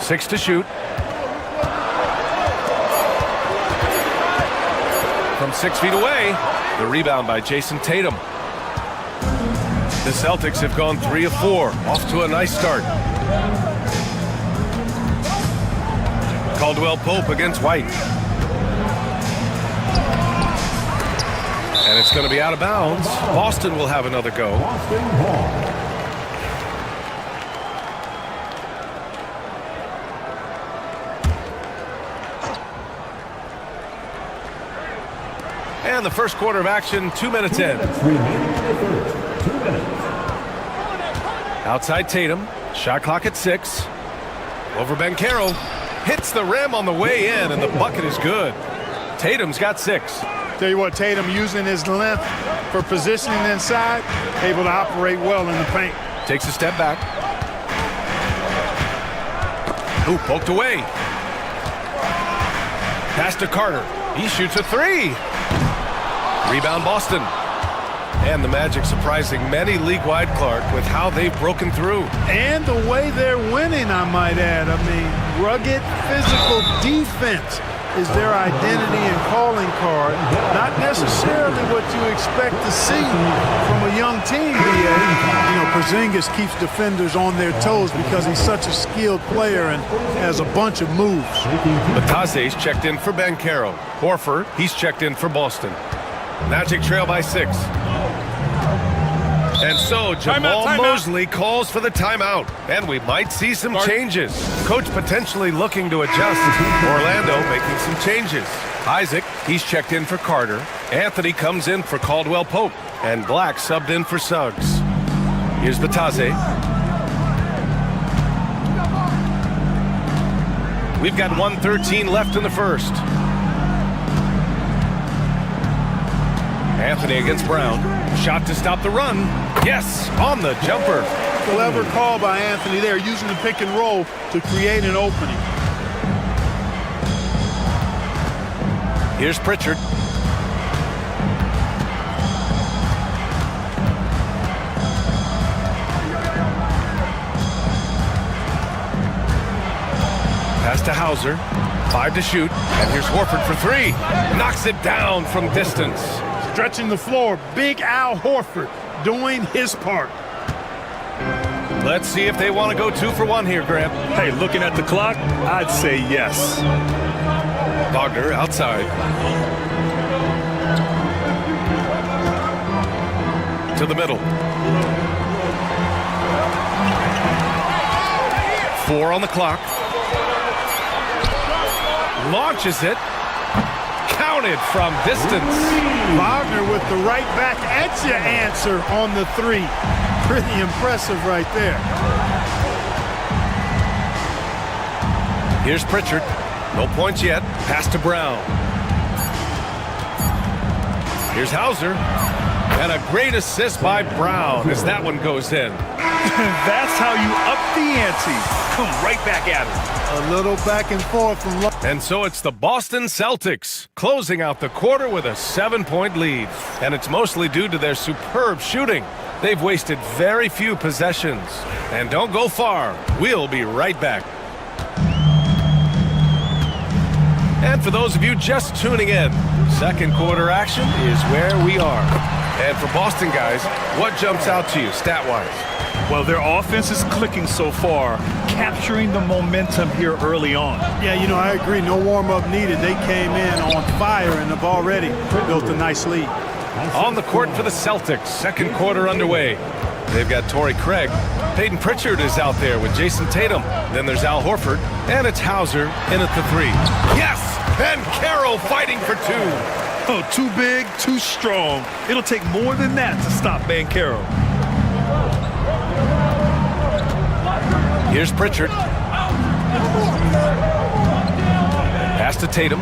6 to shoot. From 6 feet away, the rebound by Jason Tatum. The Celtics have gone 3 of 4, off to a nice start. Caldwell Pope against White. And it's going to be out of bounds. Boston will have another go. And the first quarter of action, 2 minutes in. Outside Tatum, shot clock at 6. Over Banchero, hits the rim on the way in, and the bucket is good. Tatum's got 6. Tell you what, Tatum using his length for positioning inside, able to operate well in the paint. Takes a step back. Ooh, poked away. Pass to Carter. He shoots a 3. Rebound Boston. And the Magic surprising many league-wide, Clark, with how they've broken through. And the way they're winning, I might add. I mean, rugged physical defense is their identity and calling card. Not necessarily what you expect to see from a young team, BA. You know, Porzingis keeps defenders on their toes because he's such a skilled player and has a bunch of moves. Batase's checked in for Banchero. Horford, he's checked in for Boston. Magic trail by 6. And so Jamal Mosley calls for the timeout, and we might see some changes. Coach potentially looking to adjust. Orlando making some changes. Isaac, he's checked in for Carter. Anthony comes in for Caldwell Pope, and Black subbed in for Suggs. Here's Batase. We've got 1:13 left in the first. Anthony against Brown. Shot to stop the run. Yes, on the jumper. Clever call by Anthony there, using the pick and roll to create an opening. Here's Pritchard. Pass to Hauser. 5 to shoot. And here's Horford for 3. Knocks it down from distance. Stretching the floor, Big Al Horford doing his part. Let's see if they want to go 2 for 1 here, Grant. Hey, looking at the clock, I'd say yes. Wagner outside. To the middle. 4 on the clock. Launches it. Counted from distance. Wagner with the right back at you answer on the 3. Pretty impressive right there. Here's Pritchard. No points yet. Pass to Brown. Here's Hauser. And a great assist by Brown as that one goes in. That's how you up the ante. Come right back at it. A little back and forth from... And so it's the Boston Celtics closing out the quarter with a 7-point lead. And it's mostly due to their superb shooting. They've wasted very few possessions. And don't go far. We'll be right back. And for those of you just tuning in, second quarter action is where we are. And for Boston guys, what jumps out to you stat-wise? Well, their offense is clicking so far, capturing the momentum here early on. Yeah, you know, I agree. No warm-up needed. They came in on fire and have already built a nice lead. On the court for the Celtics, second quarter underway. They've got Torrey Craig. Peyton Pritchard is out there with Jason Tatum. Then there's Al Horford, and it's Hauser in at the 3. Yes! And Carroll fighting for 2. Oh, too big, too strong. It'll take more than that to stop Banchero. Here's Pritchard. Pass to Tatum.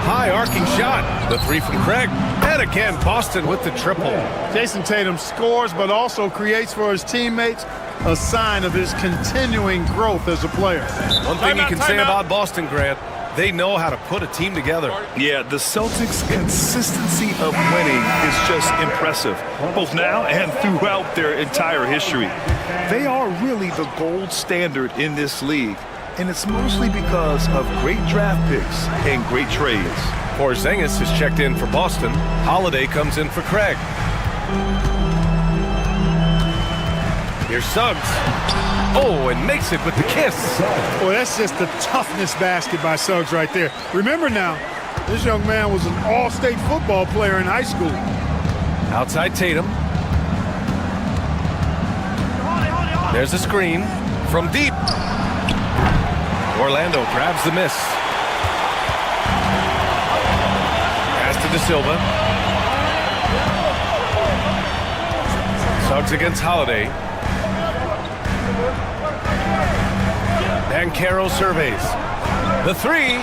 High arcing shot. The 3 from Craig. And again, Boston with the triple. Jason Tatum scores, but also creates for his teammates a sign of his continuing growth as a player. One thing you can say about Boston, Grant, They know how to put a team together. Yeah, the Celtics' consistency of winning is just impressive, both now and throughout their entire history. They are really the gold standard in this league, and it's mostly because of great draft picks and great trades. Porzingis is checked in for Boston. Holiday comes in for Craig. Here's Suggs. Oh, and makes it with the kiss. Well, that's just the toughness basket by Suggs right there. Remember now, this young man was an all-state football player in high school. Outside Tatum. There's a screen from deep. Orlando grabs the miss. Pass to De Silva. Suggs against Holiday. Banchero surveys. The three.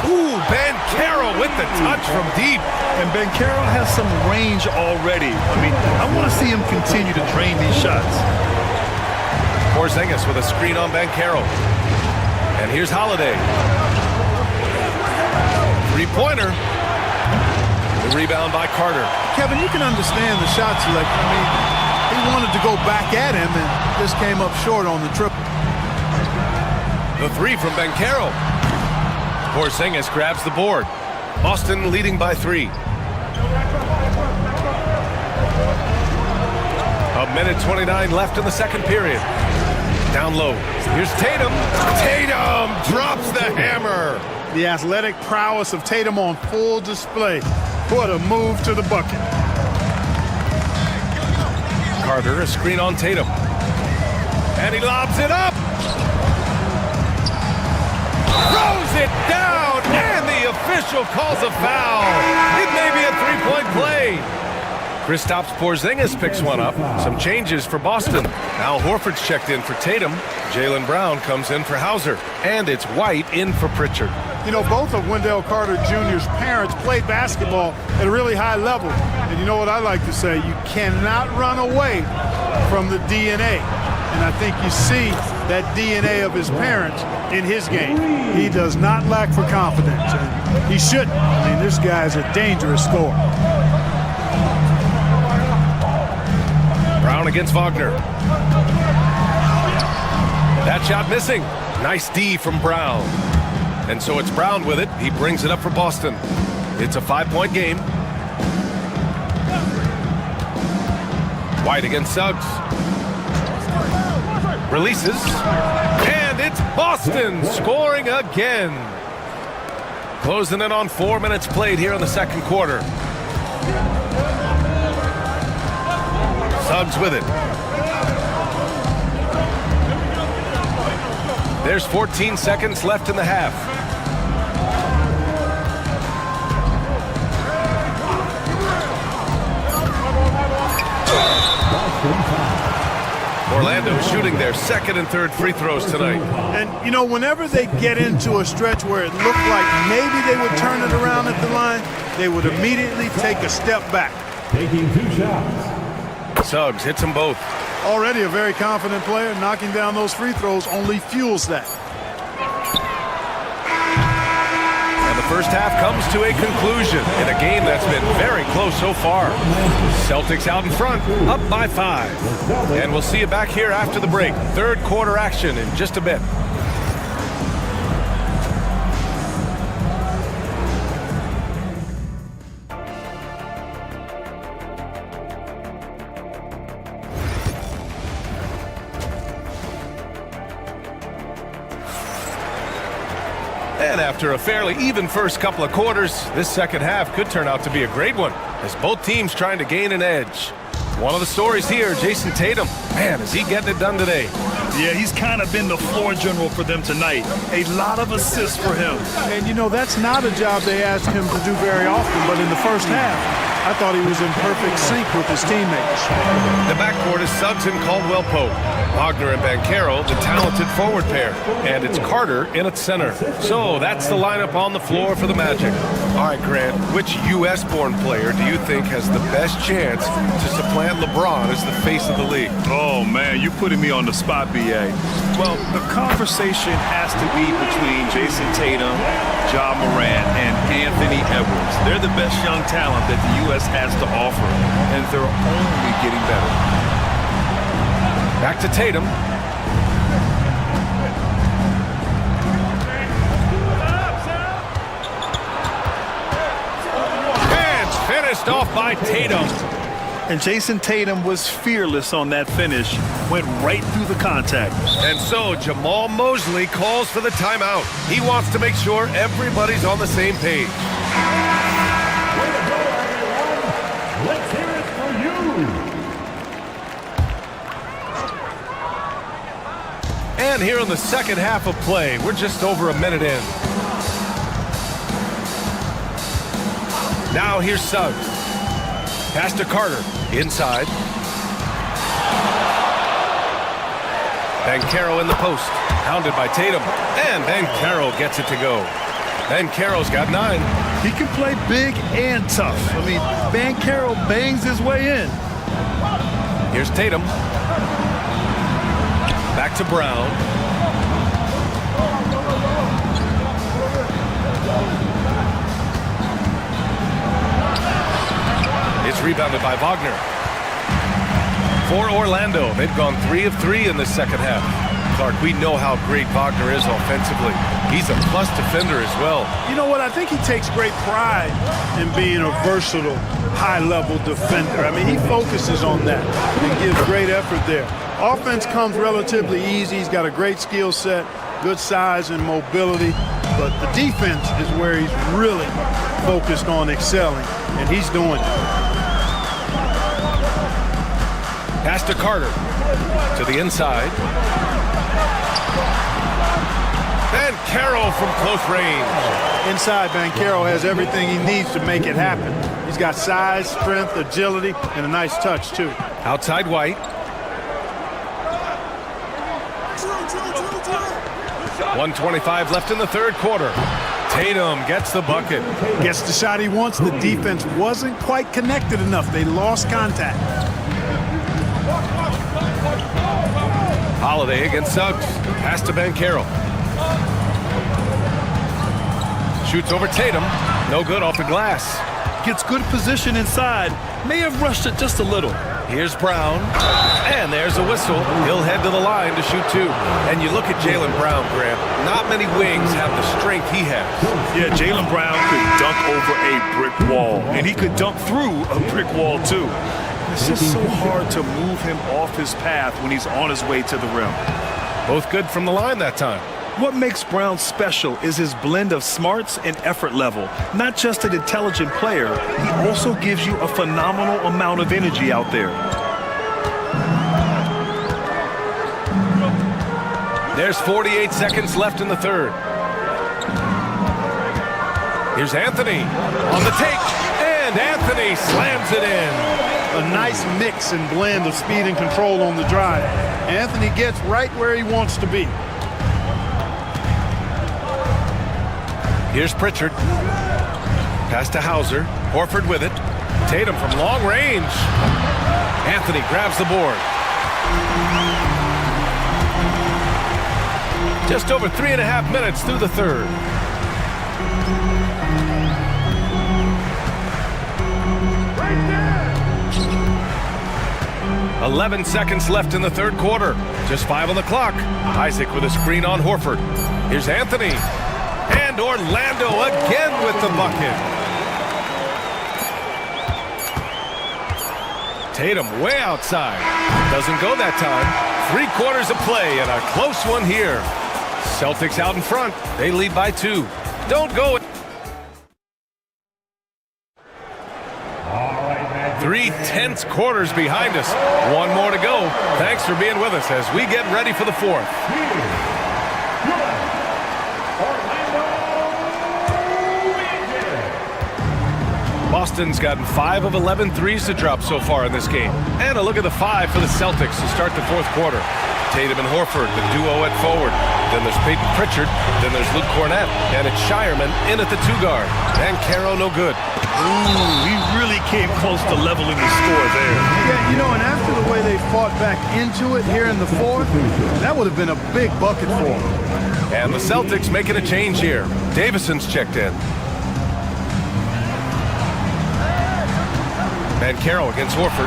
Ooh, Banchero with the touch from deep. And Banchero has some range already. I mean, I want to see him continue to drain these shots. Porzingis with a screen on Banchero. And here's Holiday. Three-pointer. The rebound by Carter. Kevin, you can understand the shot selection. I mean, he wanted to go back at him and just came up short on the triple. The three from Banchero. Porzingis grabs the board. Boston leading by 3. A minute 29 left in the second period. Down low. Here's Tatum. Tatum drops the hammer. The athletic prowess of Tatum on full display. What a move to the bucket. Carter, a screen on Tatum. And he lobs it up. Throws it down, and the official calls a foul. It may be a three-point play. Kristaps Porzingis picks one up. Some changes for Boston. Al Horford's checked in for Tatum. Jaylen Brown comes in for Hauser. And it's White in for Pritchard. You know, both of Wendell Carter Jr.'s parents played basketball at a really high level. And you know what I like to say? You cannot run away from the DNA. And I think you see that DNA of his parents in his game. He does not lack for confidence. And he shouldn't. I mean, this guy's a dangerous scorer. Brown against Wagner. That shot missing. Nice D from Brown. And so it's Brown with it. He brings it up for Boston. It's a 5-point game. White against Suggs. Releases. And it's Boston scoring again. Closing in on 4 minutes played here in the second quarter. Suggs with it. There's 14 seconds left in the half. Orlando shooting their second and third free throws tonight. And, you know, whenever they get into a stretch where it looked like maybe they would turn it around at the line, they would immediately take a step back. Taking 2 shots. Suggs hits them both. Already a very confident player. Knocking down those free throws only fuels that. And the first half comes to a conclusion in a game that's been very close so far. Celtics out in front, up by 5. And we'll see you back here after the break. Third quarter action in just a bit. And after a fairly even first couple of quarters, this second half could turn out to be a great one, as both teams trying to gain an edge. One of the stories here, Jason Tatum. Man, is he getting it done today? Yeah, he's kind of been the floor general for them tonight. A lot of assists for him. And, you know, that's not a job they ask him to do very often, but in the first half, I thought he was in perfect sync with his teammates. The backcourt is Suggs and Caldwell-Pope. Wagner and Banchero, the talented forward pair. And it's Carter in at center. So that's the lineup on the floor for the Magic. All right, Grant, which U.S.-born player do you think has the best chance to supplant LeBron as the face of the league? Oh, man, you're putting me on the spot, B.A. Well, the conversation has to be between Jason Tatum, Ja Morant, and Anthony Edwards. They're the best young talent that the U.S. has to offer, and they're only getting better. Back to Tatum. And finished off by Tatum. And Jason Tatum was fearless on that finish, went right through the contact. And so Jamal Mosley calls for the timeout. He wants to make sure everybody's on the same page. Let's hear it for you. And here in the second half of play, we're just over a minute in. Now here's Suggs. Pass to Carter. Inside. Banchero in the post. Hounded by Tatum. And Banchero gets it to go. Banchero's got 9. He can play big and tough. I mean, Banchero bangs his way in. Here's Tatum. Back to Brown. It's rebounded by Wagner. For Orlando, they've gone 3 of 3 in the second half. Clark, we know how great Wagner is offensively. He's a plus defender as well. You know what? I think he takes great pride in being a versatile, high-level defender. I mean, he focuses on that and gives great effort there. Offense comes relatively easy. He's got a great skill set, good size and mobility. But the defense is where he's really focused on excelling, and he's doing it. Pass to Carter. To the inside. Banchero from close range. Inside, Banchero has everything he needs to make it happen. He's got size, strength, agility, and a nice touch, too. Outside White. 1:25 left in the third quarter. Tatum gets the bucket. Gets the shot he wants. The defense wasn't quite connected enough. They lost contact. Holiday against Suggs. Pass to Banchero. Shoots over Tatum. No good off the glass. Gets good position inside. May have rushed it just a little. Here's Brown. And there's a whistle. He'll head to the line to shoot 2. And you look at Jaylen Brown, Grant. Not many wings have the strength he has. Yeah, Jaylen Brown could dunk over a brick wall. And he could dunk through a brick wall, too. It's just so hard to move him off his path when he's on his way to the rim. Both good from the line that time. What makes Brown special is his blend of smarts and effort level. Not just an intelligent player, he also gives you a phenomenal amount of energy out there. There's 48 seconds left in the third. Here's Anthony on the take, and Anthony slams it in. A nice mix and blend of speed and control on the drive. Anthony gets right where he wants to be. Here's Pritchard. Pass to Hauser. Horford with it. Tatum from long range. Anthony grabs the board. Just over 3.5 minutes through the third. Right there. 11 seconds left in the third quarter. Just 5 on the clock. Isaac with a screen on Horford. Here's Anthony. And Orlando again with the bucket. Tatum way outside. Doesn't go that time. 3 quarters of play and a close one here. Celtics out in front. They lead by 2. Don't go. 3 tense quarters behind us. 1 more to go. Thanks for being with us as we get ready for the 4th. Boston's gotten 5 of 11 threes to drop so far in this game. And a look at the 5 for the Celtics to start the fourth quarter. Tatum and Horford, the duo at forward. Then there's Peyton Pritchard. Then there's Luke Cornett. And it's Shireman in at the 2 guard. And Caro no good. Ooh, he really came close to leveling the score there. Yeah, you know, and after the way they fought back into it here in the fourth, that would have been a big bucket for them. And the Celtics making a change here. Davison's checked in. Caro against Horford.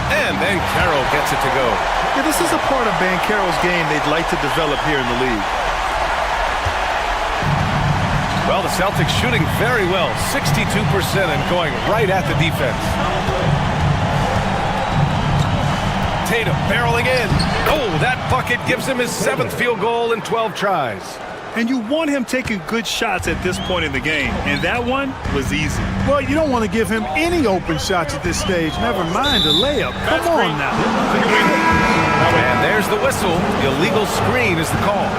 And Caro gets it to go. Yeah, this is a part of Banchero's game they'd like to develop here in the league. Well, the Celtics shooting very well, 62% and going right at the defense. Tatum barreling in. Oh, that bucket gives him his 7th field goal in 12 tries. And you want him taking good shots at this point in the game, and that one was easy. Well, you don't want to give him any open shots at this stage, never mind a layup. Come on now. And there's the whistle. Illegal screen is the call.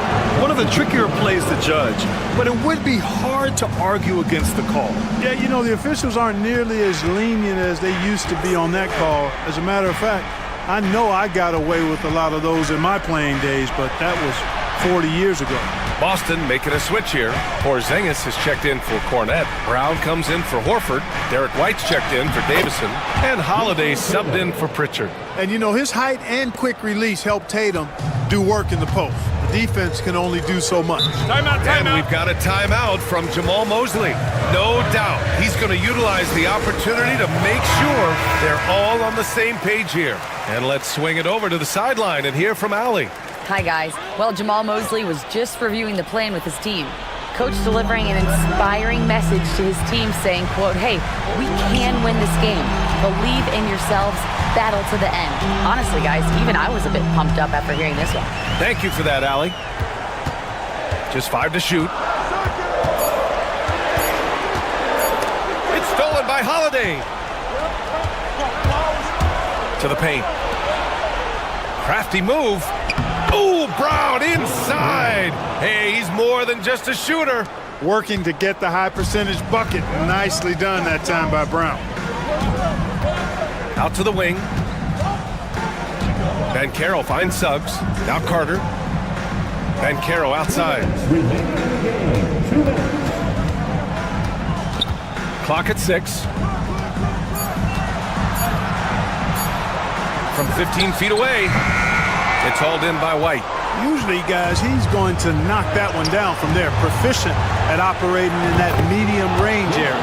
One of the trickier plays to judge, but it would be hard to argue against the call. Yeah, you know, the officials aren't nearly as lenient as they used to be on that call. As a matter of fact, I know I got away with a lot of those in my playing days, but that was 40 years ago. Boston making a switch here. Porzingis has checked in for Cornett. Brown comes in for Horford. Derek White's checked in for Davison. And Holiday subbed in for Pritchard. And, you know, his height and quick release helped Tatum do work in the post. The defense can only do so much. Timeout. And we've got a timeout from Jamal Mosley. No doubt he's going to utilize the opportunity to make sure they're all on the same page here. And let's swing it over to the sideline and hear from Allie. Hi, guys. Well, Jamal Mosley was just reviewing the plan with his team. Coach delivering an inspiring message to his team saying, quote, hey, we can win this game. Believe in yourselves. Battle to the end. Honestly, guys, even I was a bit pumped up after hearing this one. Thank you for that, Allie. Just 5 to shoot. It's stolen by Holiday. To the paint. Crafty move. Ooh, Brown inside. Hey, he's more than just a shooter. Working to get the high percentage bucket. Nicely done that time by Brown. Out to the wing. Caro finds Suggs. Now Carter. Caro outside. Clock at 6. From 15 feet away. It's hauled in by White. Usually, guys, he's going to knock that one down from there. Proficient at operating in that medium range area.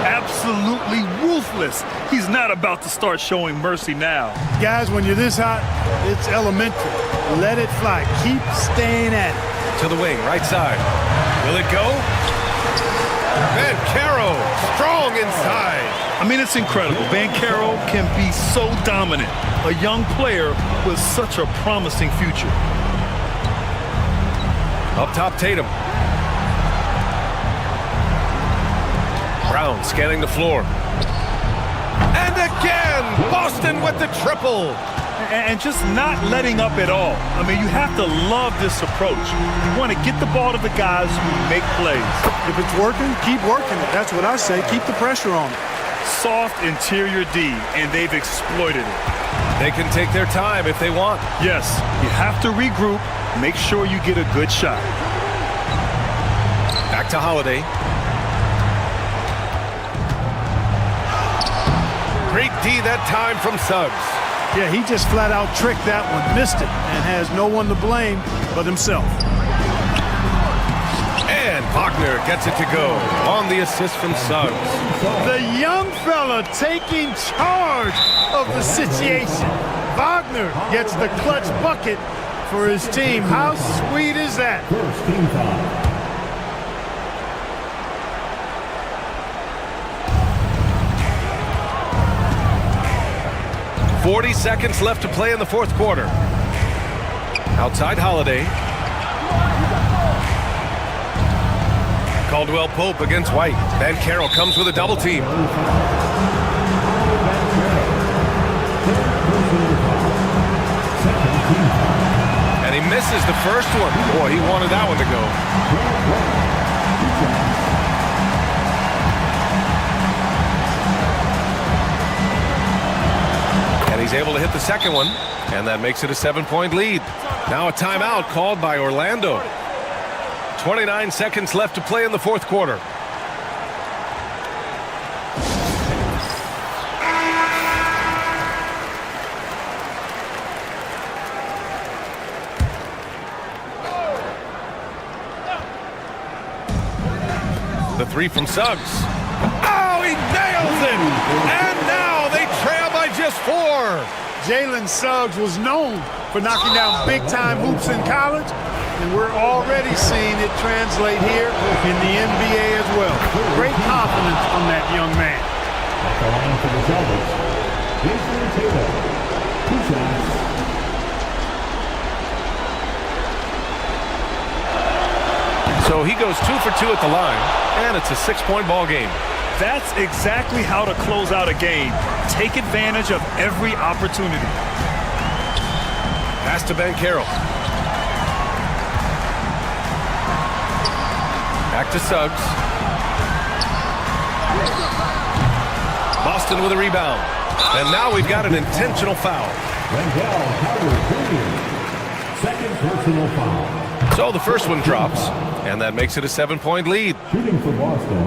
Absolutely ruthless. He's not about to start showing mercy now. Guys, when you're this hot, it's elementary. Let it fly. Keep staying at it. To the wing, right side. Will it go? Caro, strong inside. I mean, it's incredible. Caro can be so dominant. A young player with such a promising future. Up top, Tatum. Brown scanning the floor. And again, Boston with the triple. And just not letting up at all. I mean, you have to love this approach. You want to get the ball to the guys who make plays. If it's working, keep working it. That's what I say. Keep the pressure on it. Soft interior D, and they've exploited it. They can take their time if they want. Yes, you have to regroup. Make sure you get a good shot. Back to Holiday. Great D that time from Suggs. Yeah, he just flat out tricked that one, missed it, and has no one to blame but himself. And Wagner gets it to go on the assist from Suggs. The young fella taking charge of the situation. Wagner gets the clutch bucket for his team. How sweet is that? First team foul. 40 seconds left to play in the fourth quarter. Outside Holiday. Caldwell Pope against White. Caro comes with a double team. And he misses the first one. Boy, he wanted that one to go. He's able to hit the second one, and that makes it a 7-point lead. Now a timeout called by Orlando. 29 seconds left to play in the fourth quarter. The three from Suggs. Oh, he nails it! And now they trail by just 4. Jalen Suggs was known for knocking down big-time hoops in college, and we're already seeing it translate here in the NBA as well. Great confidence from that young man. At the line for the Celtics, Jason Taylor. 2 shots. So he goes 2 for 2 at the line, and it's a 6-point ball game. That's exactly how to close out a game. Take advantage of every opportunity. Pass to Ben Carroll. Back to Suggs. Boston with a rebound. And now we've got an intentional foul. Wendell Carter Jr. Second personal foul. So the first one drops, and that makes it a 7-point lead. Shooting for Boston,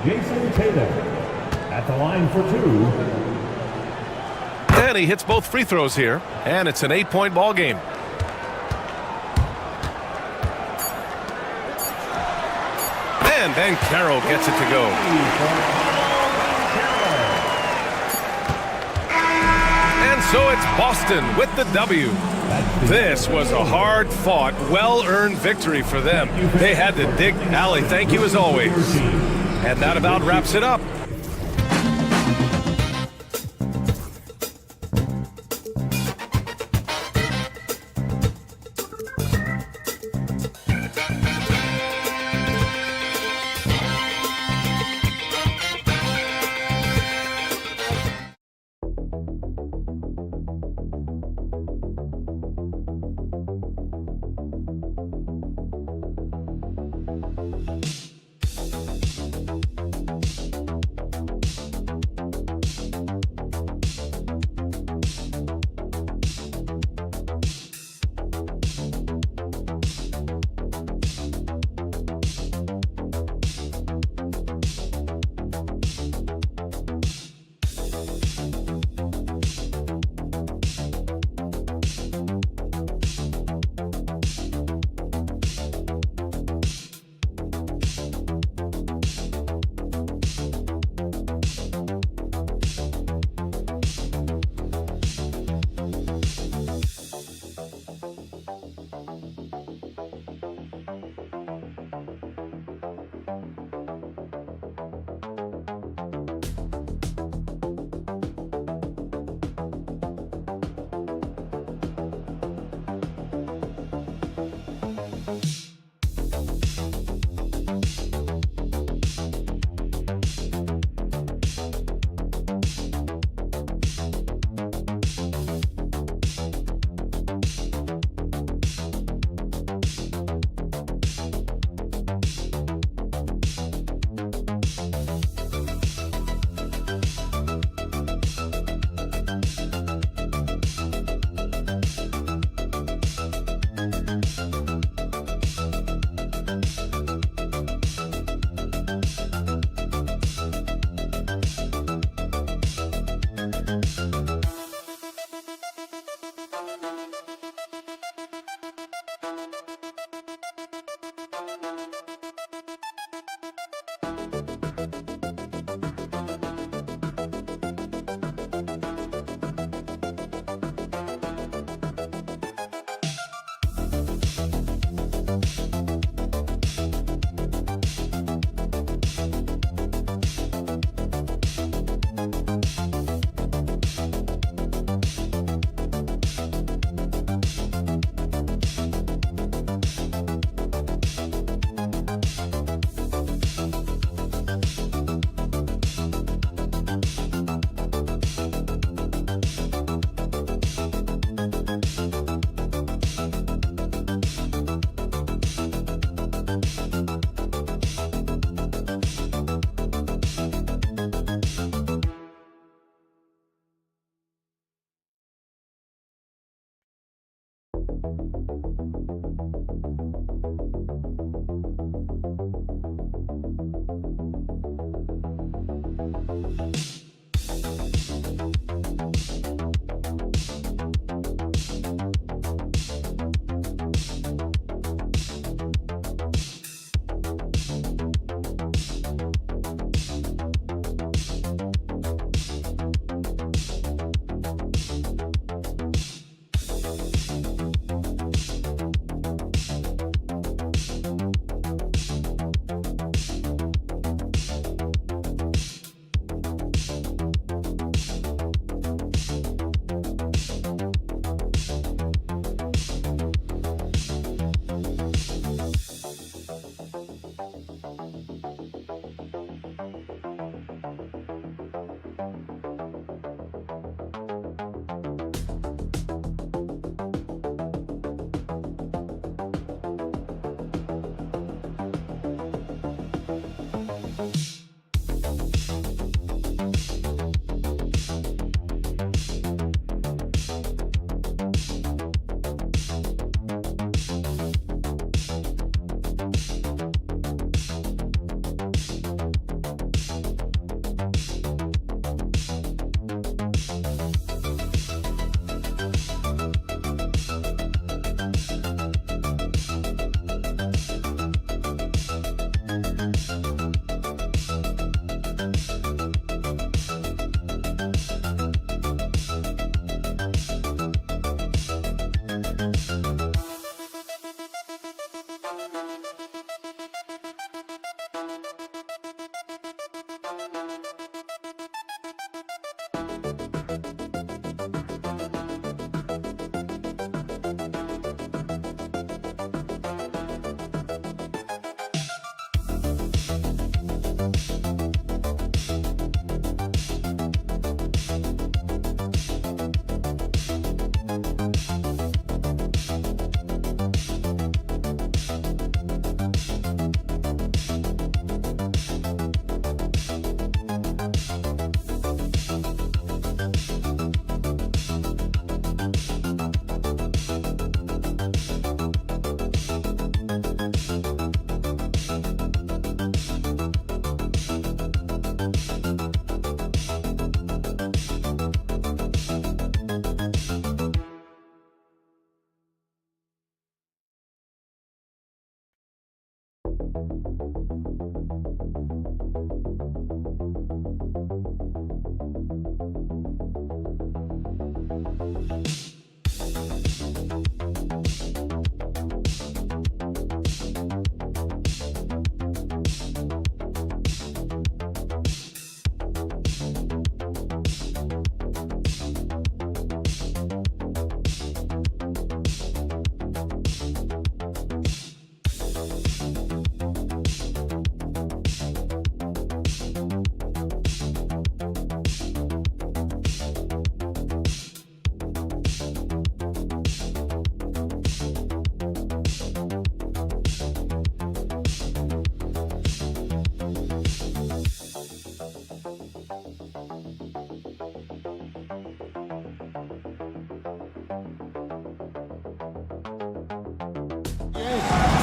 Jason Taylor. At the line for 2. And he hits both free throws here, and it's an 8-point ball game. And Ben Carroll gets it to go. And so it's Boston with the W. This was a hard-fought, well-earned victory for them. They had to dig. Allie, thank you as always. And that about wraps it up.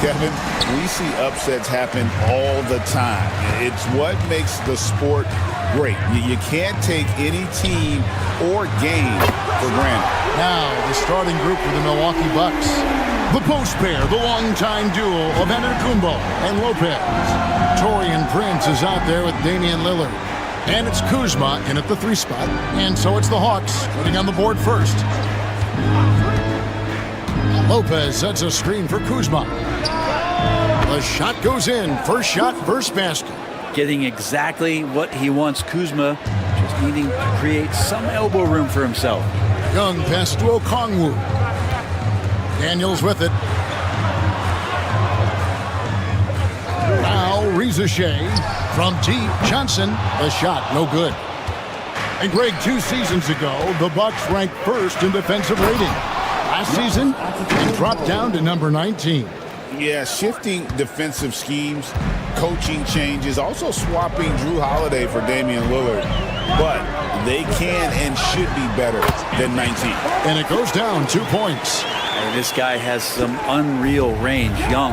Kevin, we see upsets happen all the time. It's what makes the sport great. You can't take any team or game for granted. Now, the starting group for the Milwaukee Bucks. The post pair, the longtime duo of Antetokounmpo and Lopez. Taurean Prince is out there with Damian Lillard. And it's Kuzma in at the 3 spot. And so it's the Hawks putting on the board first. Lopez sets a screen for Kuzma. The shot goes in. First shot, first basket. Getting exactly what he wants. Kuzma just needing to create some elbow room for himself. Young pass to Okongwu. Daniels with it. Now Rizashay from deep. Johnson, the shot, no good. And Greg, 2 seasons ago, the Bucks ranked first in defensive rating. Last season, they dropped down to number 19. Yeah, shifting defensive schemes, coaching changes, also swapping Drew Holiday for Damian Lillard. But they can and should be better than 19. And it goes down 2 points. And this guy has some unreal range. Young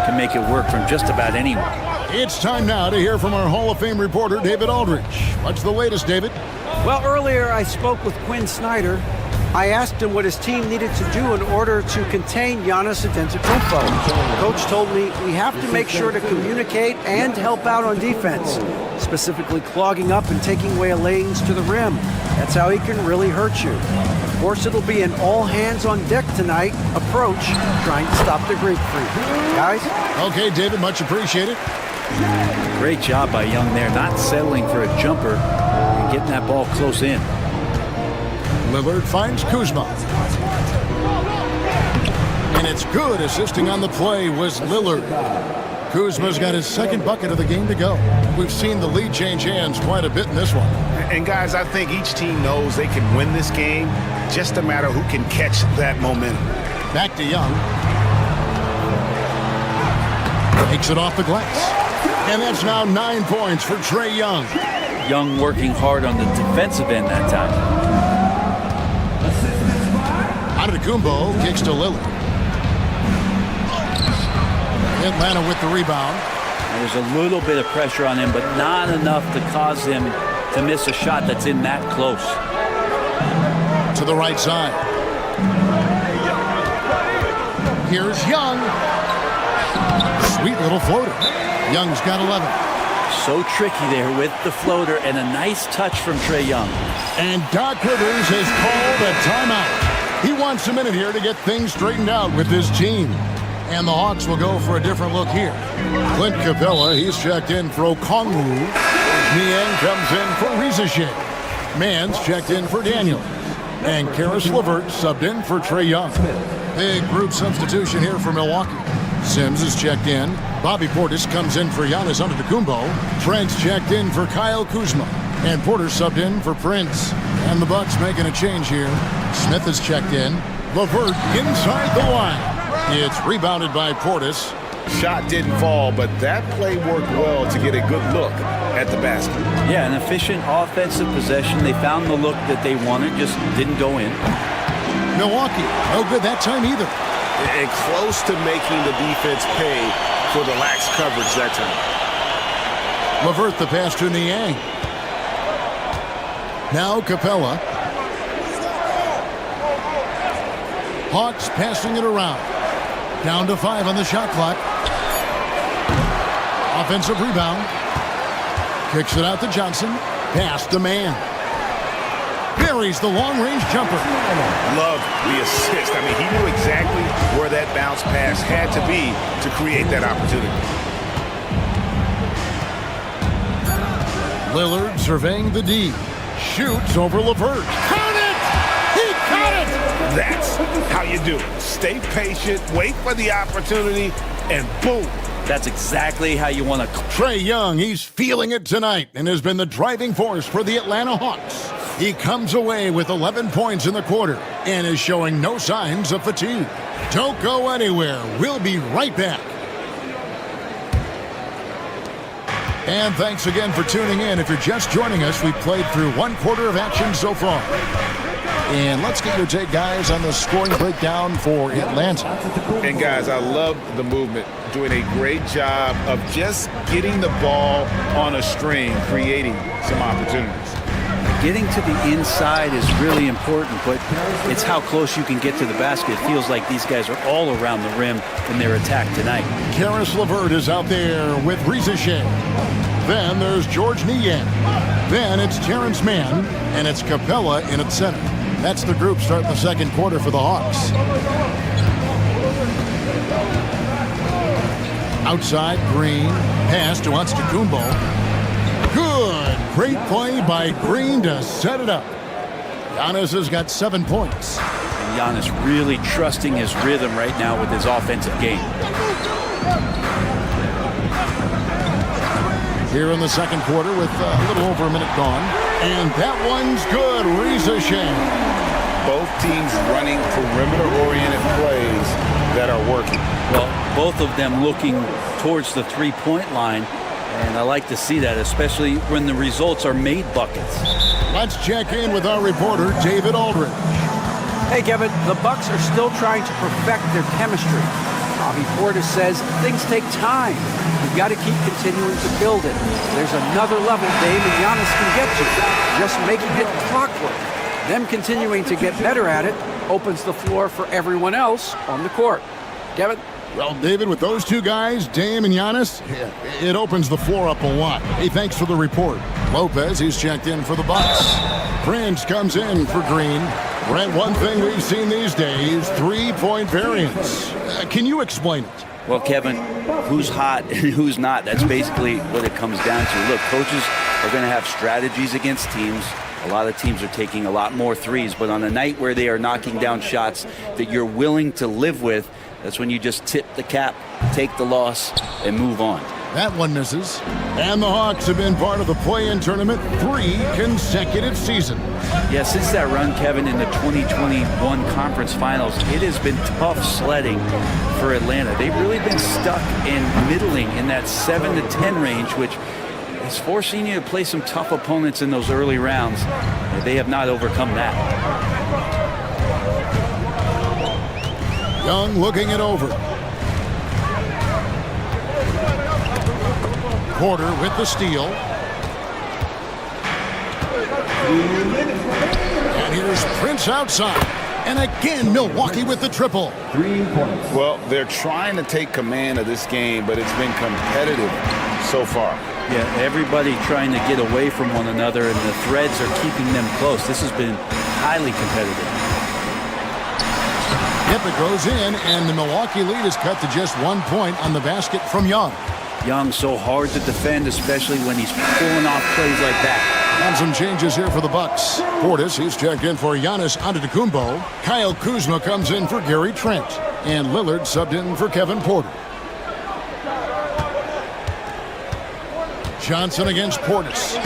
can make it work from just about anyone. It's time now to hear from our Hall of Fame reporter, David Aldridge. What's the latest, David? Well, earlier I spoke with Quinn Snyder. I asked him what his team needed to do in order to contain Giannis Antetokounmpo. Coach told me we have to make sure to communicate and help out on defense, specifically clogging up and taking away lanes to the rim. That's how he can really hurt you. Of course, it'll be an all-hands-on-deck tonight approach, trying to stop the grapefruit. Guys? Okay, David, much appreciated. Great job by Young there, not settling for a jumper and getting that ball close in. Lillard finds Kuzma. And it's good. Assisting on the play was Lillard. Kuzma's got his second bucket of the game to go. We've seen the lead change hands quite a bit in this one. And guys, I think each team knows they can win this game. Just a matter who can catch that momentum. Back to Young. Takes it off the glass. And that's now 9 points for Trae Young. Young working hard on the defensive end that time. Antetokounmpo kicks to Lillard. Atlanta with the rebound. There's a little bit of pressure on him, but not enough to cause him to miss a shot that's in that close. To the right side. Here's Young. Sweet little floater. Young's got 11. So tricky there with the floater and a nice touch from Trae Young. And Doc Rivers has called a timeout. He wants a minute here to get things straightened out with his team. And the Hawks will go for a different look here. Clint Capella, he's checked in for Okongwu. Niang comes in for Rizashay. Mans checked in for Daniel. And Karis LeVert subbed in for Trae Young. Big group substitution here for Milwaukee. Sims is checked in. Bobby Portis comes in for Giannis Antetokounmpo. Trent's checked in for Kyle Kuzma. And Porter subbed in for Prince. And the Bucks making a change here. Smith is checked in. LeVert inside the line. It's rebounded by Portis. Shot didn't fall, but that play worked well to get a good look at the basket. Yeah, an efficient offensive possession. They found the look that they wanted, just didn't go in. Milwaukee, no good that time either. And close to making the defense pay for the lax coverage that time. LeVert the pass to Niang. Now Capella. Hawks passing it around. Down to 5 on the shot clock. Offensive rebound. Kicks it out to Johnson. Pass to man. Buries the long-range jumper. Love the assist. I mean, he knew exactly where that bounce pass had to be to create that opportunity. Lillard surveying the D. Shoots over LeVert. Count it! He got it! That's how you do it. Stay patient, wait for the opportunity, and boom. That's exactly how you want to. Trae Young, he's feeling it tonight and has been the driving force for the Atlanta Hawks. He comes away with 11 points in the quarter and is showing no signs of fatigue. Don't go anywhere. We'll be right back. And thanks again for tuning in. If you're just joining us, we've played through one quarter of action so far. And let's get your take, guys, on the scoring breakdown for Atlanta. And, guys, I love the movement. Doing a great job of just getting the ball on a string, creating some opportunities. Getting to the inside is really important, but it's how close you can get to the basket. It feels like these guys are all around the rim in their attack tonight. Karis LeVert is out there with Reza Shea. Then there's George Niang. Then it's Terrence Mann, and it's Capella in at center. That's the group starting the second quarter for the Hawks. Outside, Green. Pass to Antetokounmpo. Good. Great play by Green to set it up. Giannis has got 7 points. And Giannis really trusting his rhythm right now with his offensive game. Here in the second quarter with a little over a minute gone. And that one's good. Reza Shea. Both teams running perimeter-oriented plays that are working. Well, both of them looking towards the three-point line. And I like to see that, especially when the results are made buckets. Let's check in with our reporter, David Aldridge. Hey, Kevin, the Bucks are still trying to perfect their chemistry. Bobby Portis says things take time. You've got to keep continuing to build it. There's another level Dame and Giannis can get to. Just making it clockwork. Them continuing to get better at it opens the floor for everyone else on the court. Kevin? Well, David, with those two guys, Dame and Giannis, it opens the floor up a lot. Hey, thanks for the report. Lopez, he's checked in for the Bucks. Prince comes in for Green. Brent, one thing we've seen these days, three-point variance. Can you explain it? Well, Kevin, who's hot and who's not? That's basically what it comes down to. Look, coaches are going to have strategies against teams. A lot of teams are taking a lot more threes, but on a night where they are knocking down shots that you're willing to live with, that's when you just tip the cap, take the loss, and move on. That one misses. And the Hawks have been part of the play-in tournament 3 consecutive seasons. Yeah, since that run, Kevin, in the 2021 conference finals, it has been tough sledding for Atlanta. They've really been stuck in middling in that 7 to 10 range, which is forcing you to play some tough opponents in those early rounds. They have not overcome that. Young looking it over. Porter with the steal. And here's Prince outside. And again, Milwaukee with the triple. 3 points. Well, they're trying to take command of this game, but it's been competitive so far. Yeah, everybody trying to get away from one another, and the threads are keeping them close. This has been highly competitive. Yep, it goes in, and the Milwaukee lead is cut to just 1 point on the basket from Young. Young so hard to defend, especially when he's pulling off plays like that. And some changes here for the Bucks. Portis, he's checked in for Giannis Antetokounmpo. Kyle Kuzma comes in for Gary Trent. And Lillard subbed in for Kevin Porter. Johnson against Portis.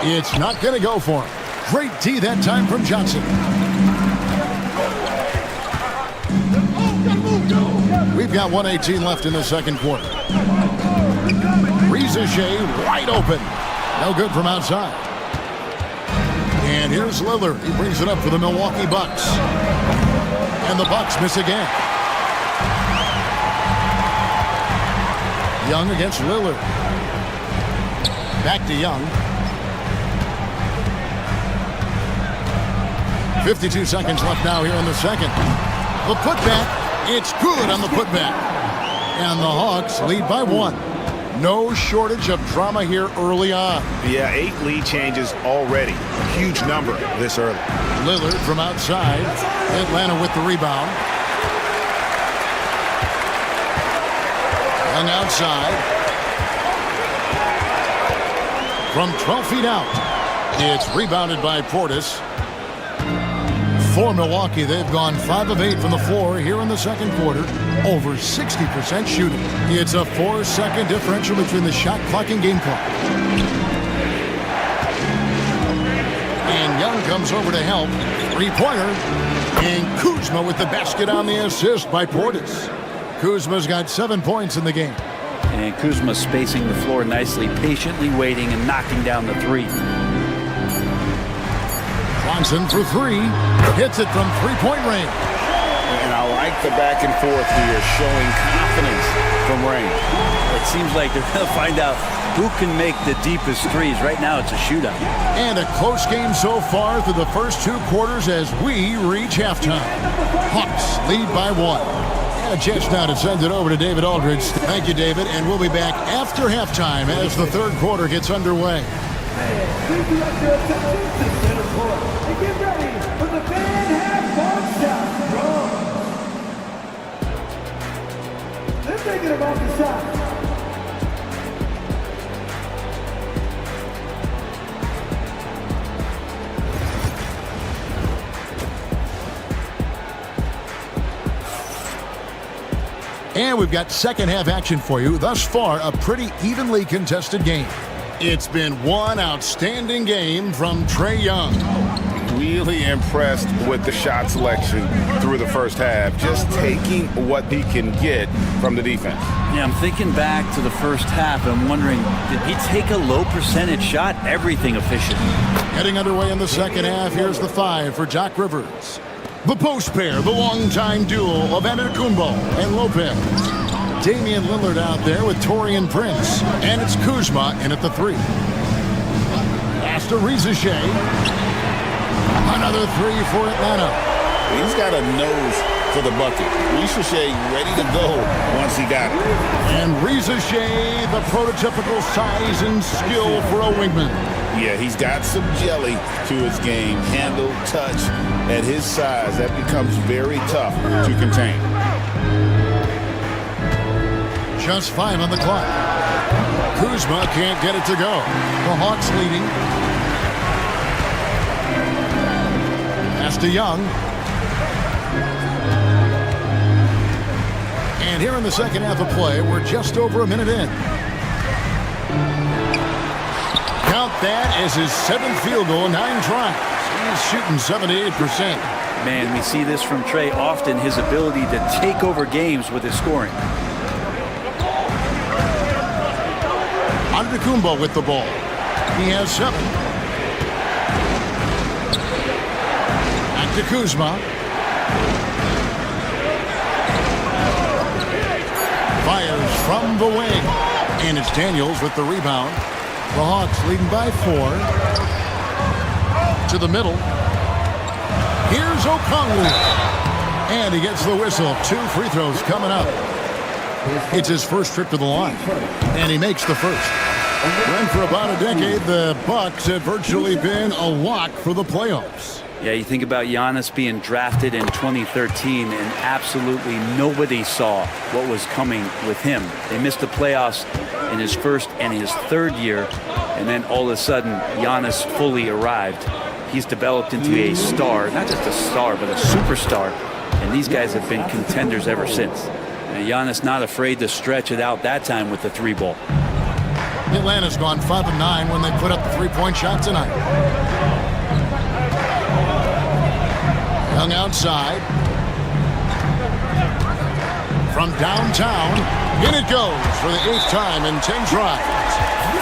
It's not going to go for him. Great D that time from Johnson. We've got 1:18 left in the second quarter. Reza Shea wide open. No good from outside. And here's Lillard. He brings it up for the Milwaukee Bucks. And the Bucks miss again. Young against Lillard. Back to Young. 52 seconds left now here in the second. The putback. It's good on the putback. And the Hawks lead by 1. No shortage of drama here early on. Yeah, 8 lead changes already. Huge number this early. Lillard from outside. Atlanta with the rebound. Young outside. From 12 feet out. It's rebounded by Portis. For Milwaukee, they've gone 5 of 8 from the floor here in the second quarter. Over 60% shooting. It's a 4-second differential between the shot clock and game clock. And Young comes over to help. 3-pointer. And Kuzma with the basket on the assist by Portis. Kuzma's got 7 points in the game. And Kuzma spacing the floor nicely, patiently waiting and knocking down the 3. Johnson for 3. Hits it from 3-point range. And I like the back and forth here, showing confidence from range. It seems like they're going to find out who can make the deepest threes. Right now it's a shootout. And a close game so far through the first 2 quarters as we reach halftime. Hawks lead by 1. And a chance now to send it over to David Aldridge. Thank you, David. And we'll be back after halftime as the third quarter gets underway. Please direct your attention to center court and get ready for the fan half-court shot. They're thinking about the shot. And we've got second half action for you. Thus far, a pretty evenly contested game. It's been one outstanding game from Trae Young. Really impressed with the shot selection through the first half, just taking what he can get from the defense. Yeah, I'm thinking back to the first half. I'm wondering, did he take a low percentage shot? Everything efficient. Heading underway in the second half, here's the 5 for Doc Rivers. The post pair, the longtime duo of Antetokounmpo and Lopez. Damian Lillard out there with Taurean Prince. And it's Kuzma in at the 3. Pass to Shai. Another 3 for Atlanta. He's got a nose for the bucket. Shai ready to go once he got it. And Shai, the prototypical size and skill for a wingman. Yeah, he's got some jelly to his game. Handle, touch. At his size, that becomes very tough to contain. Just 5 on the clock. Kuzma can't get it to go. The Hawks leading. Pass to Young. And here in the second half of play, we're just over a minute in. Count that as his 7th field goal, 9 tries. He's shooting 78%. Man, we see this from Trae often, his ability to take over games with his scoring. Antetokounmpo with the ball. He has 7. Back to Kuzma. Fires from the wing. And it's Daniels with the rebound. The Hawks leading by 4. To the middle. Here's Okongwu. And he gets the whistle. 2 free throws coming up. It's his first trip to the line. And he makes the first. When for about a decade, the Bucks have virtually been a lock for the playoffs. Yeah, you think about Giannis being drafted in 2013, and absolutely nobody saw what was coming with him. They missed the playoffs in his first and his third year, and then all of a sudden, Giannis fully arrived. He's developed into a star, not just a star, but a superstar, and these guys have been contenders ever since. And Giannis not afraid to stretch it out that time with the 3-ball. Atlanta's gone 5 of 9 when they put up the 3-point shot tonight. Young outside. From downtown, in it goes for the 8th time in 10 tries.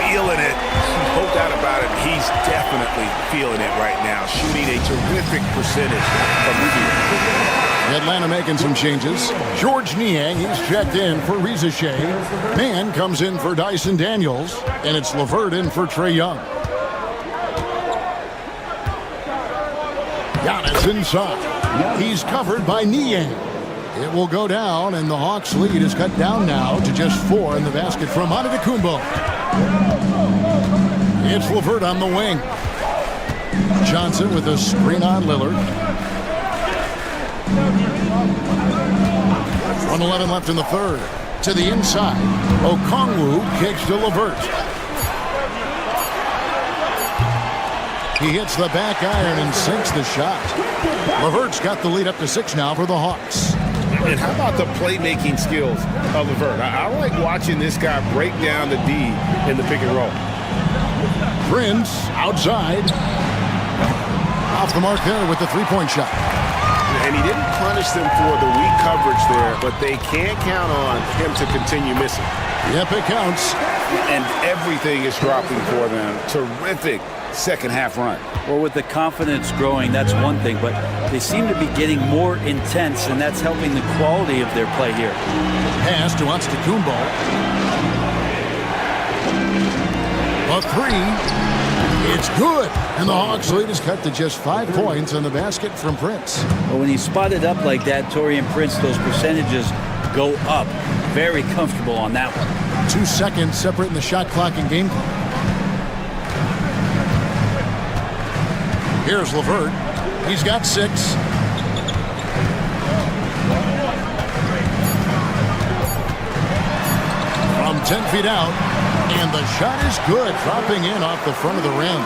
Feeling it. No doubt about it. He's definitely feeling it right now. Shooting a terrific percentage from the field. Atlanta making some changes. George Niang, he's checked in for Shai. Mann comes in for Dyson Daniels. And it's LeVert in for Trae Young. Giannis inside. He's covered by Niang. It will go down, and the Hawks' lead is cut down now to just 4 in the basket from Antetokounmpo. It's LeVert on the wing. Johnson with a screen on Lillard. 1:11 left in the third. To the inside. Okongwu kicks to LeVert. He hits the back iron and sinks the shot. LeVert's got the lead up to 6 now for the Hawks. And how about the playmaking skills of LeVert? I like watching this guy break down the D in the pick and roll. Prince outside. Off the mark there with the three-point shot. And he didn't punish them for the weak coverage there, but they can't count on him to continue missing. Yep, it counts. And everything is dropping for them. Terrific second half run. Well, with the confidence growing, that's one thing, but they seem to be getting more intense, and that's helping the quality of their play here. Pass to Antetokounmpo. A three. It's good. And the Hawks lead is cut to just 5 points on the basket from Prince. But when he's spotted up like that, Taurean Prince, those percentages go up. Very comfortable on that one. 2 seconds separating the shot clock and game clock. Here's LeVert. He's got 6. From 10 feet out, and the shot is good, dropping in off the front of the rim.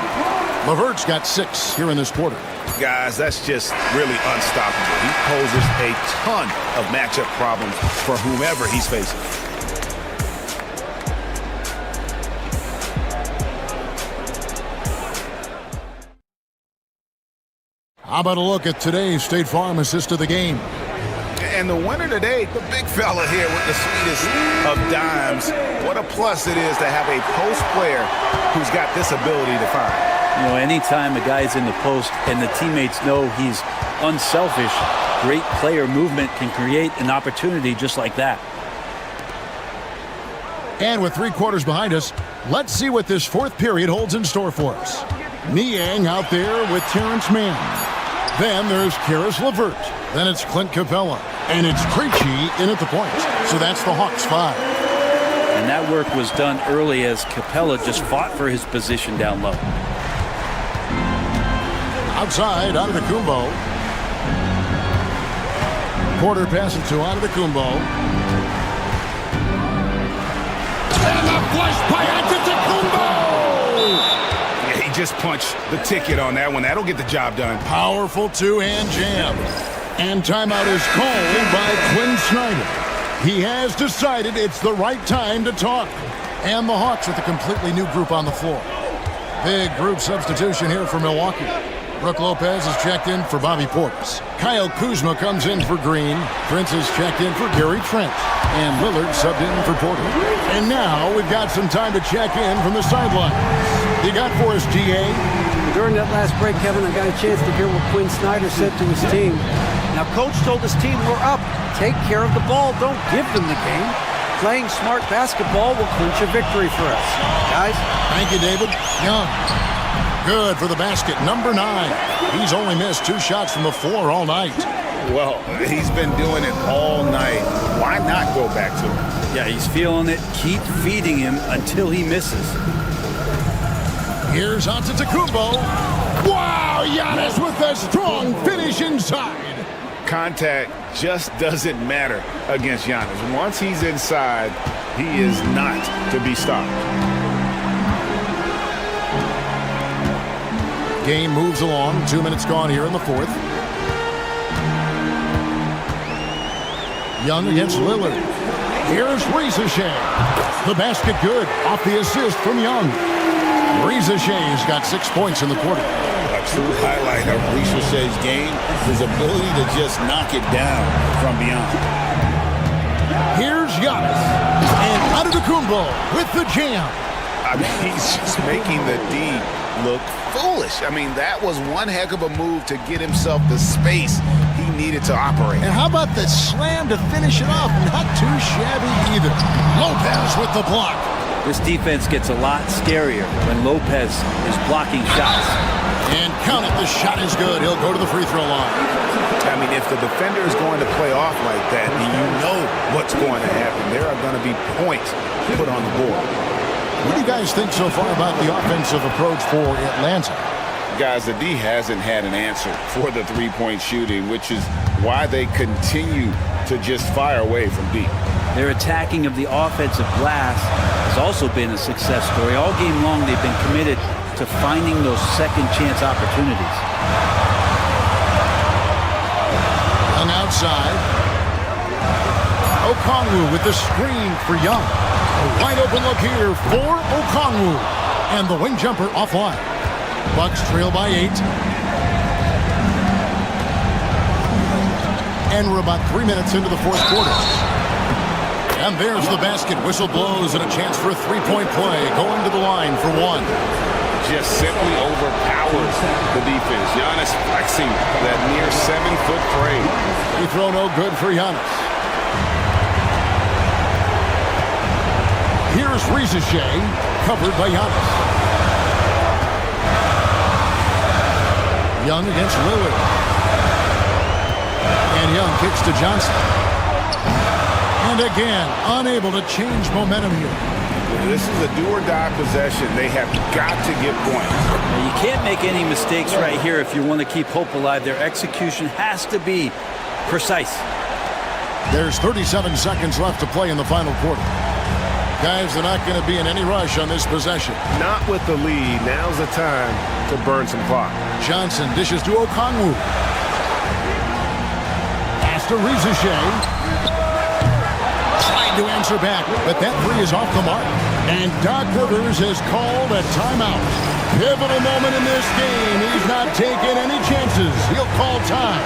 LeVert's got 6 here in this quarter. Guys, that's just really unstoppable. He poses a ton of matchup problems for whomever he's facing. How about a look at today's State Farm assist of the game? And the winner today, the big fella here with the sweetest of dimes. What a plus it is to have a post player who's got this ability to find. You know, anytime a guy's in the post and the teammates know he's unselfish, great player movement can create an opportunity just like that. And with 3 quarters behind us, let's see what this fourth period holds in store for us. Niang out there with Terrence Mann. Then there's Karis LeVert. Then it's Clint Capella. And it's Krejci in at the point. So that's the Hawks 5. And that work was done early as Capella just fought for his position down low. Outside, Antetokounmpo. Porter passes to Antetokounmpo. And the flush by Antetokounmpo! Yeah, he just punched the ticket on that one. That'll get the job done. Powerful two-hand jam. And timeout is called by Quinn Snyder. He has decided it's the right time to talk. And the Hawks with a completely new group on the floor. Big group substitution here for Milwaukee. Brook Lopez is checked in for Bobby Portis. Kyle Kuzma comes in for Green. Prince is checked in for Gary Trent. And Lillard subbed in for Porter. And now we've got some time to check in from the sidelines. You got for us, GA? During that last break, Kevin, I got a chance to hear what Quinn Snyder said to his team. Now, Coach told his team, we're up. Take care of the ball. Don't give them the game. Playing smart basketball will clinch a victory for us. Guys? Thank you, David. Young. Good for the basket, number 9. He's only missed 2 shots from the floor all night. Well, he's been doing it all night. Why not go back to him? Yeah, he's feeling it. Keep feeding him until he misses. Here's Antetokounmpo. Wow, Giannis with a strong finish inside. Contact just doesn't matter against Giannis. Once he's inside, he is not to be stopped. Game moves along. 2 minutes gone here in the fourth. Young against Lillard. Here's Rizachet. The basket good. Off the assist from Young. Rizachet's got 6 points in the quarter. A true highlight of Rizachet's game, his ability to just knock it down from beyond. Here's Giannis. And Antetokounmpo with the jam. I mean, he's just making the D look foolish. I mean, that was one heck of a move to get himself the space he needed to operate. And how about the slam to finish it off? Not too shabby either. Lopez with the block. This defense gets a lot scarier when Lopez is blocking shots. And count it, the shot is good. He'll go to the free throw line. I mean, if the defender is going to play off like that, and you know what's going to happen, there are going to be points put on the board. What do you guys think so far about the offensive approach for Atlanta? Guys, the D hasn't had an answer for the three-point shooting, which is why they continue to just fire away from deep. Their attacking of the offensive glass has also been a success story. All game long, they've been committed to finding those second chance opportunities. Young outside. Okongwu with the screen for Young. A wide open look here for Okongwu. And the wing jumper offline. Bucks trail by 8. And we're about 3 minutes into the fourth quarter. And there's the basket. Whistle blows and a chance for a three-point play. Going to the line for one. Just simply overpowers the defense. Giannis flexing that near 7-foot frame. Free throw no good for Giannis. Here's Rizichet, covered by Giannis. Young against Lillard. And Young kicks to Johnson. And again, unable to change momentum here. This is a do-or-die possession. They have got to get points. Now, you can't make any mistakes right here if you want to keep hope alive. Their execution has to be precise. There's 37 seconds left to play in the final quarter. Guys, they're not going to be in any rush on this possession. Not with the lead. Now's the time to burn some clock. Johnson dishes to Okongwu. Pass to Rizichet. Trying to answer back, but that three is off the mark. And Doc Rivers has called a timeout. Pivotal moment in this game. He's not taking any chances. He'll call time.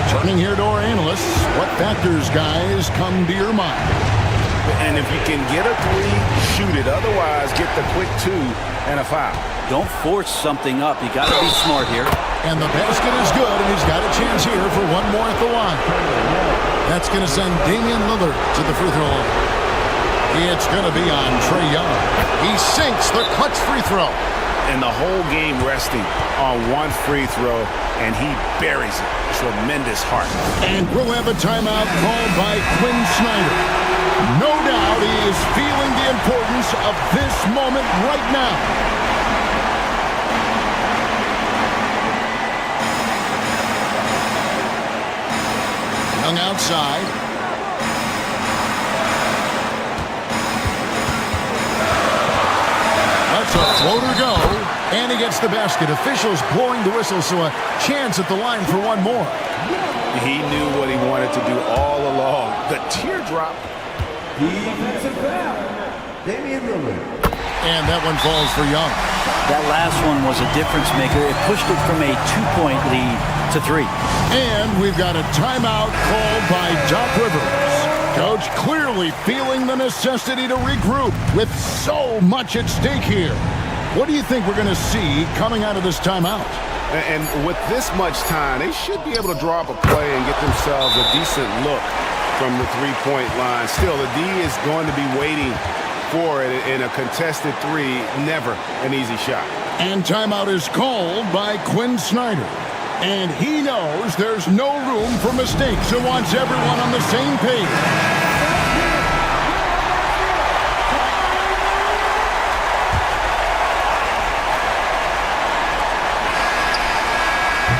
Turning here to our analysts, what factors, guys, come to your mind? And if you can get a three, shoot it. Otherwise, get the quick two and a foul. Don't force something up. You got to be smart here. And the basket is good, and he's got a chance here for one more at the line. That's going to send Damian Lillard to the free throw line. It's going to be on Trae Young. He sinks the clutch free throw. And the whole game resting on one free throw, and he buries it. Tremendous heart. And we'll have a timeout called by Quinn Snyder. No doubt he is feeling the importance of this moment right now. Young outside. That's a floater go. And he gets the basket. Officials blowing the whistle, so a chance at the line for one more. He knew what he wanted to do all along. The teardrop. Defensive foul. Damian Lillard. And that one falls for Young. That last one was a difference maker. It pushed it from a 2-point lead to 3. And we've got a timeout called by Doc Rivers. Coach clearly feeling the necessity to regroup with so much at stake here. What do you think we're going to see coming out of this timeout? And with this much time, they should be able to draw up a play and get themselves a decent look from the three-point line. Still, the D is going to be waiting for it in a contested three. Never an easy shot. And timeout is called by Quinn Snyder. And he knows there's no room for mistakes and wants everyone on the same page.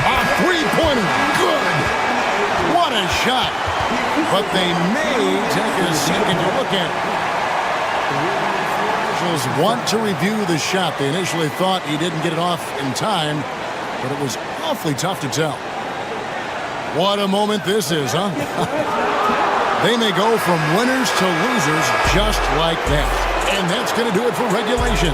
A three-pointer. Good. What a shot. But they may take a second to look at it. The officials want to review the shot. They initially thought he didn't get it off in time, but it was awfully tough to tell. What a moment this is, huh? They may go from winners to losers just like that. And that's going to do it for regulation.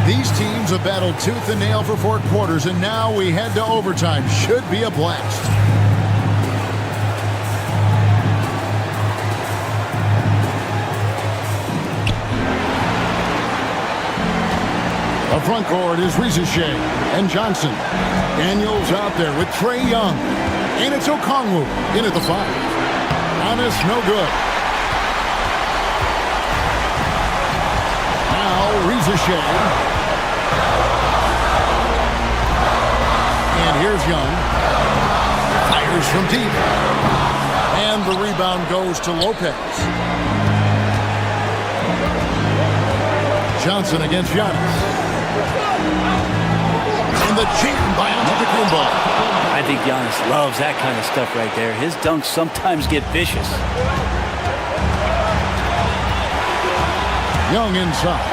These teams have battled tooth and nail for 4 quarters, and now we head to overtime. Should be a blast. The front court is Rizichet and Johnson. Daniels out there with Trae Young. And it's Okongwu in at the 5. Giannis, no good. Now finds a shade. And here's Young. Fires from deep. And the rebound goes to Lopez. Johnson against Giannis. And the cheat by Antetokounmpo. I think Giannis loves that kind of stuff right there. His dunks sometimes get vicious. Young inside.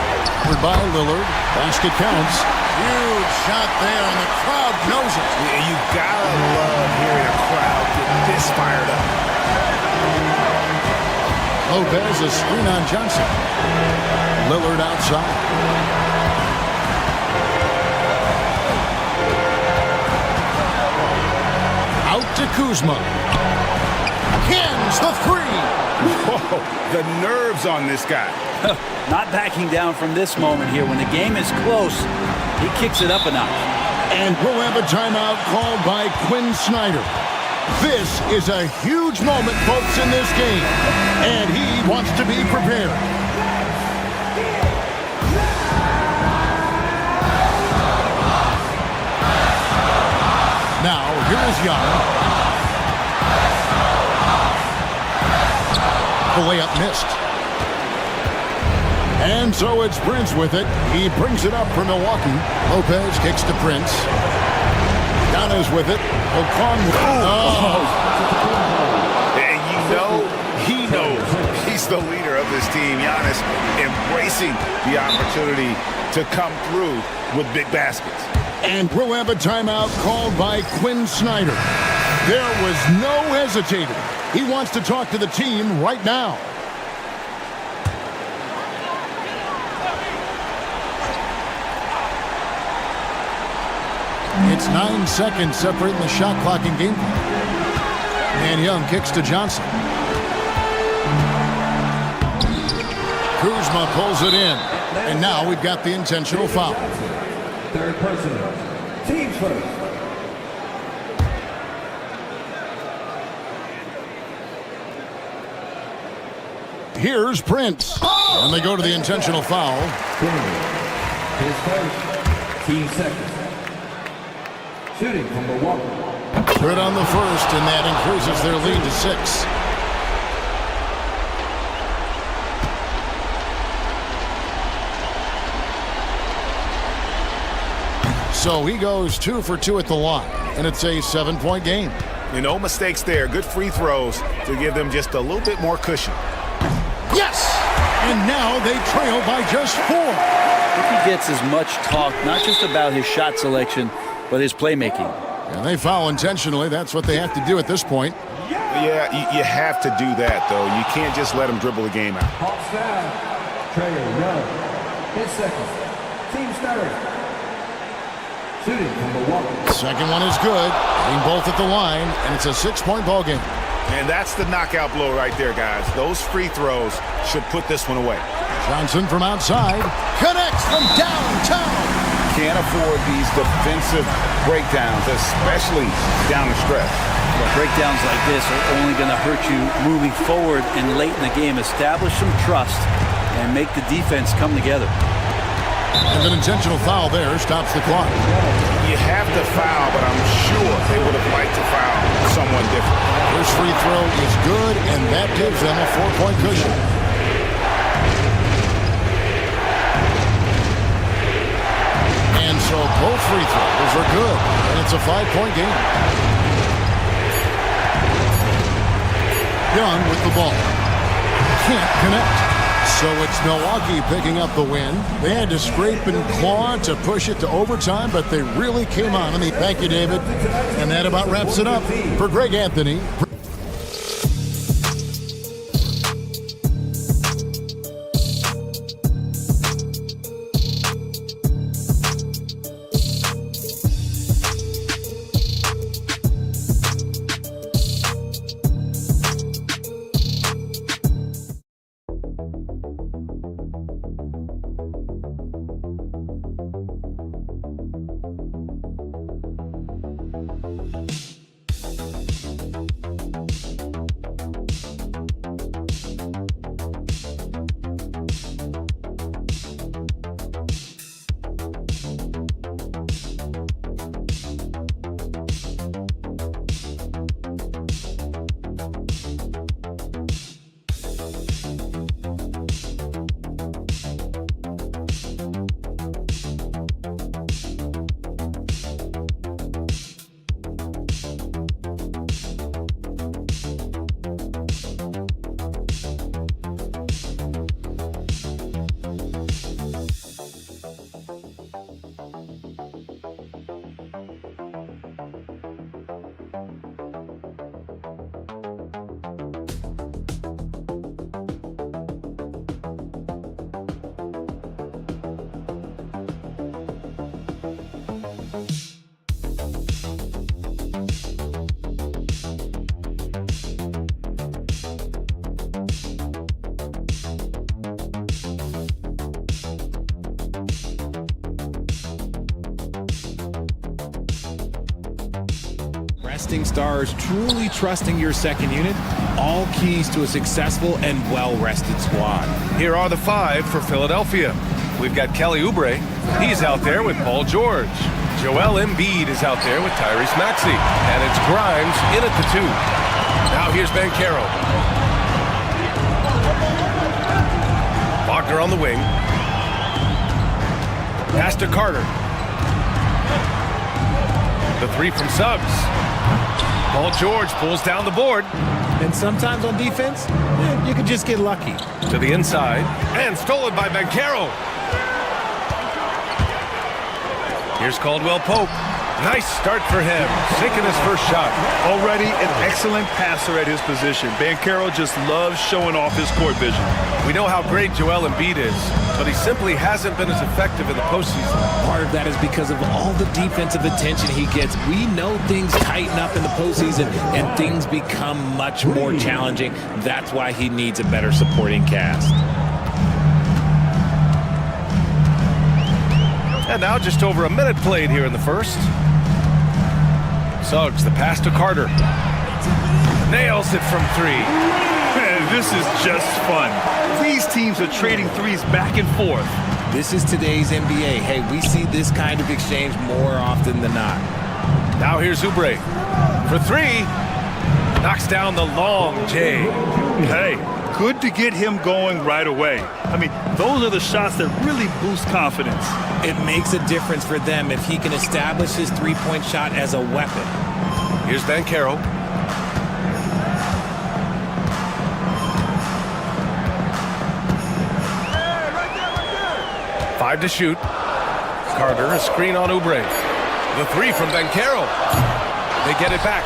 Covered by Lillard. Basket counts. Huge shot there, and the crowd knows it. You gotta love hearing a crowd get this fired up. Lopez, a screen on Johnson. Lillard outside. Out to Kuzma. Cans the three. Whoa, the nerves on this guy. Not backing down from this moment here. When the game is close, he kicks it up a notch. And we'll have a timeout called by Quinn Snyder. This is a huge moment, folks, in this game. And he wants to be prepared. Now, here's Young. The layup missed. And so it's Prince with it. He brings it up for Milwaukee. Lopez kicks to Prince. Giannis with it. Okongwu. And you know, he knows he's the leader of this team. Giannis embracing the opportunity to come through with big baskets. And we'll have a timeout called by Quinn Snyder. There was no hesitating. He wants to talk to the team right now. It's 9 seconds separating the shot clock and game clock. And Young kicks to Johnson. Kuzma pulls it in. And now we've got the intentional foul. Third personal. Teams first. Here's Prince. And they go to the intentional foul. His first. Team second. Shooting from Milwaukee. Good on the first, and that increases their lead to 6. So he goes 2 for 2 at the line, and it's a 7-point game. No mistakes there. Good free throws to give them just a little bit more cushion. Yes! And now they trail by just 4. I think he gets as much talk, not just about his shot selection, but his playmaking. And they foul intentionally. That's what they have to do at this point. Yeah, you have to do that, though. You can't just let them dribble the game out. Hawks foul. Trey Young. His second. Team's third. Shooting from Milwaukee. Second one is good. Hitting both at the line, and it's a 6-point ball game. And that's the knockout blow right there, guys. Those free throws should put this one away. Johnson from outside. Connects from downtown. Can't afford these defensive breakdowns, especially down the stretch. Well, breakdowns like this are only going to hurt you moving forward and late in the game. Establish some trust and make the defense come together. And an intentional foul there stops the clock. You have to foul, but I'm sure they would have liked to foul someone different. First free throw is good, and that gives them a 4-point cushion. And so both free throws are good, and it's a 5-point game. Young with the ball. Can't connect. So it's Milwaukee picking up the win. They had to scrape and claw to push it to overtime, but they really came on. Thank you, David. And that about wraps it up for Greg Anthony. resting stars, truly trusting your second unit, all keys to a successful and well-rested squad. Here are the 5 for Philadelphia. We've got Kelly Oubre. He's out there with Paul George. Joel Embiid is out there with Tyrese Maxey. And it's Grimes in at the 2. Now here's Banchero. Wagner on the wing. Pass to Carter. The 3 from Suggs. Paul George pulls down the board. And sometimes on defense, you can just get lucky. To the inside. And stolen by Banchero. Here's Caldwell Pope. Nice start for him, sinking his first shot. Already an excellent passer at his position. Banchero just loves showing off his court vision. We know how great Joel Embiid is, but he simply hasn't been as effective in the postseason. Part of that is because of all the defensive attention he gets. We know things tighten up in the postseason and things become much more challenging. That's why he needs a better supporting cast. And now just over a minute played here in the first. Suggs, the pass to Carter. Nails it from 3. Man, this is just fun. These teams are trading threes back and forth. This is today's NBA. Hey, we see this kind of exchange more often than not. Now here's Oubre. For 3. Knocks down the long J. Hey, good to get him going right away. I mean, those are the shots that really boost confidence. It makes a difference for them if he can establish his three-point shot as a weapon. Here's Banchero. Five to shoot. Carter, a screen on Oubre. The 3 from Banchero. They get it back.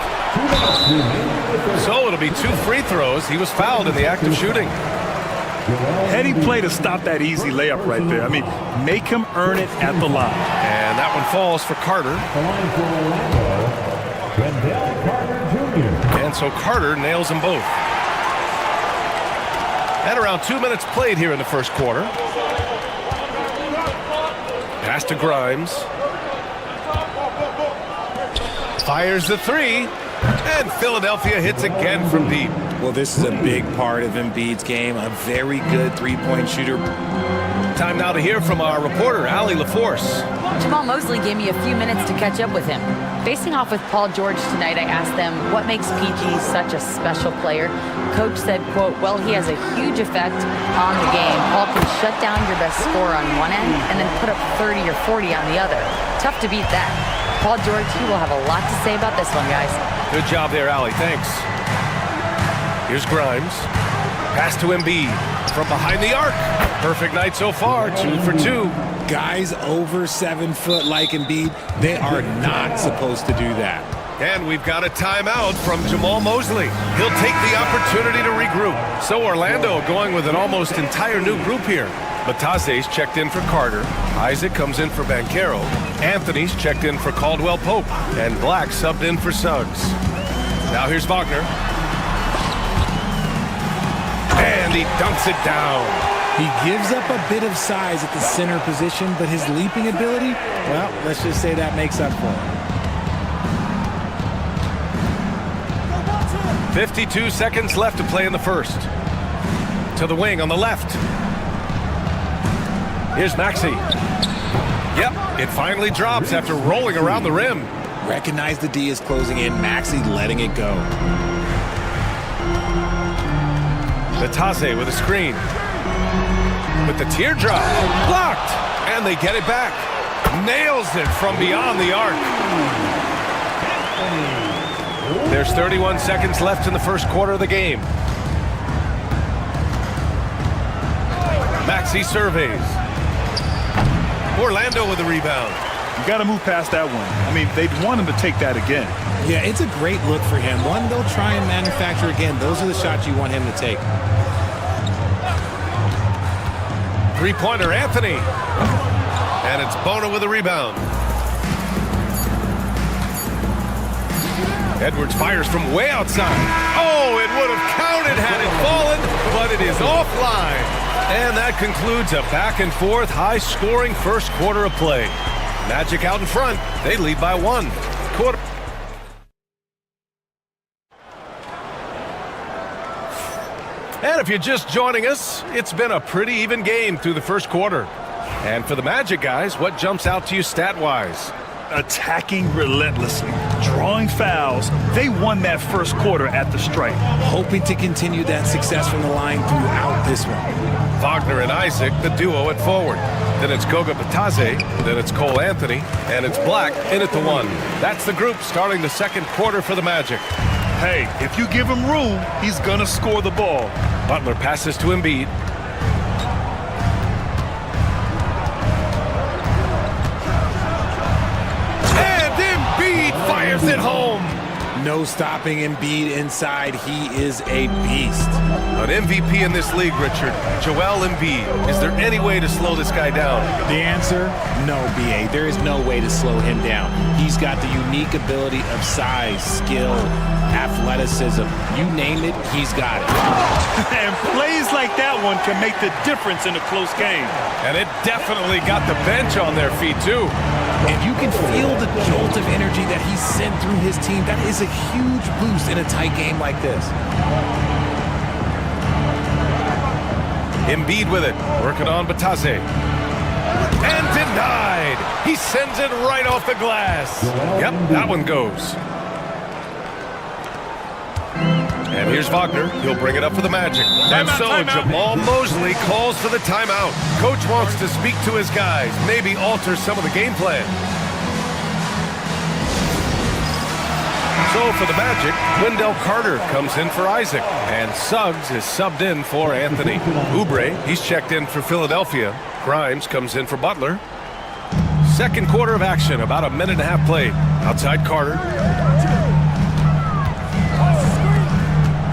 So it'll be 2 free throws. He was fouled in the act of shooting. Heady play to stop that easy layup right there. I mean, make him earn it at the line. And that one falls for Carter. And so Carter nails them both. And around 2 minutes played here in the first quarter. Pass to Grimes. Fires the 3. And Philadelphia hits again from deep. Well, this is a big part of Embiid's game. A very good three-point shooter. Time now to hear from our reporter, Allie LaForce. Jamaal Mosley gave me a few minutes to catch up with him. Facing off with Paul George tonight, I asked them what makes PG such a special player. Coach said, quote, well, he has a huge effect on the game. Paul can shut down your best scorer on one end and then put up 30 or 40 on the other. Tough to beat that. Paul George, he will have a lot to say about this one, guys. Good job there, Allie. Thanks. Here's Grimes. Pass to Embiid from behind the arc. Perfect night so far, 2 for 2. Guys over 7 foot like Embiid, they are not supposed to do that. And we've got a timeout from Jamaal Mosley. He'll take the opportunity to regroup. So Orlando going with an almost entire new group here. Batase's checked in for Carter. Isaac comes in for Banchero. Anthony's checked in for Caldwell Pope. And Black subbed in for Suggs. Now here's Wagner. And he dunks it down. He gives up a bit of size at the center position, but his leaping ability, well, let's just say that makes up for it. 52 seconds left to play in the first. To the wing on the left. Here's Maxey. Yep, it finally drops after rolling around the rim. Recognize the D is closing in. Maxey letting it go. Batase with a screen. With the teardrop. Blocked. And they get it back. Nails it from beyond the arc. There's 31 seconds left in the first quarter of the game. Maxey surveys. Orlando with the rebound. You got to move past that one. I mean, they'd want him to take that again. Yeah, it's a great look for him. One they'll try and manufacture again. Those are the shots you want him to take. Three-pointer, Anthony. And it's Bona with a rebound. Edwards fires from way outside. Oh, it would have counted had it fallen, but it is offline. And that concludes a back-and-forth, high-scoring first quarter of play. Magic out in front. They lead by 1. Quarter. And if you're just joining us, it's been a pretty even game through the first quarter. And for the Magic guys, what jumps out to you stat-wise? Attacking relentlessly, drawing fouls. They won that first quarter at the stripe. Hoping to continue that success from the line throughout this one. Wagner and Isaac, the duo at forward. Then it's Goga Batadze, then it's Cole Anthony, and it's Black in at the 1. That's the group starting the second quarter for the Magic. Hey, if you give him room, he's gonna score the ball. Butler passes to Embiid. Fires it home. No stopping Embiid inside. He is a beast. An MVP in this league, Richard. Joel Embiid. Is there any way to slow this guy down? The answer, no, BA. There is no way to slow him down. He's got the unique ability of size, skill, athleticism. You name it, he's got it. And plays like that one can make the difference in a close game. And it definitely got the bench on their feet, too. And you can feel the jolt of energy that he sent through his team. That is a huge boost in a tight game like this. Embiid with it, working on Batadze. And denied. He sends it right off the glass. Yep, that one goes. And here's Wagner. He'll bring it up for the Magic. And so Jamal Mosley calls for the timeout. Coach wants to speak to his guys, maybe alter some of the game plan. So for the Magic, Wendell Carter comes in for Isaac. And Suggs is subbed in for Anthony. Oubre, he's checked in for Philadelphia. Grimes comes in for Butler. Second quarter of action, about a minute and a half played. Outside Carter.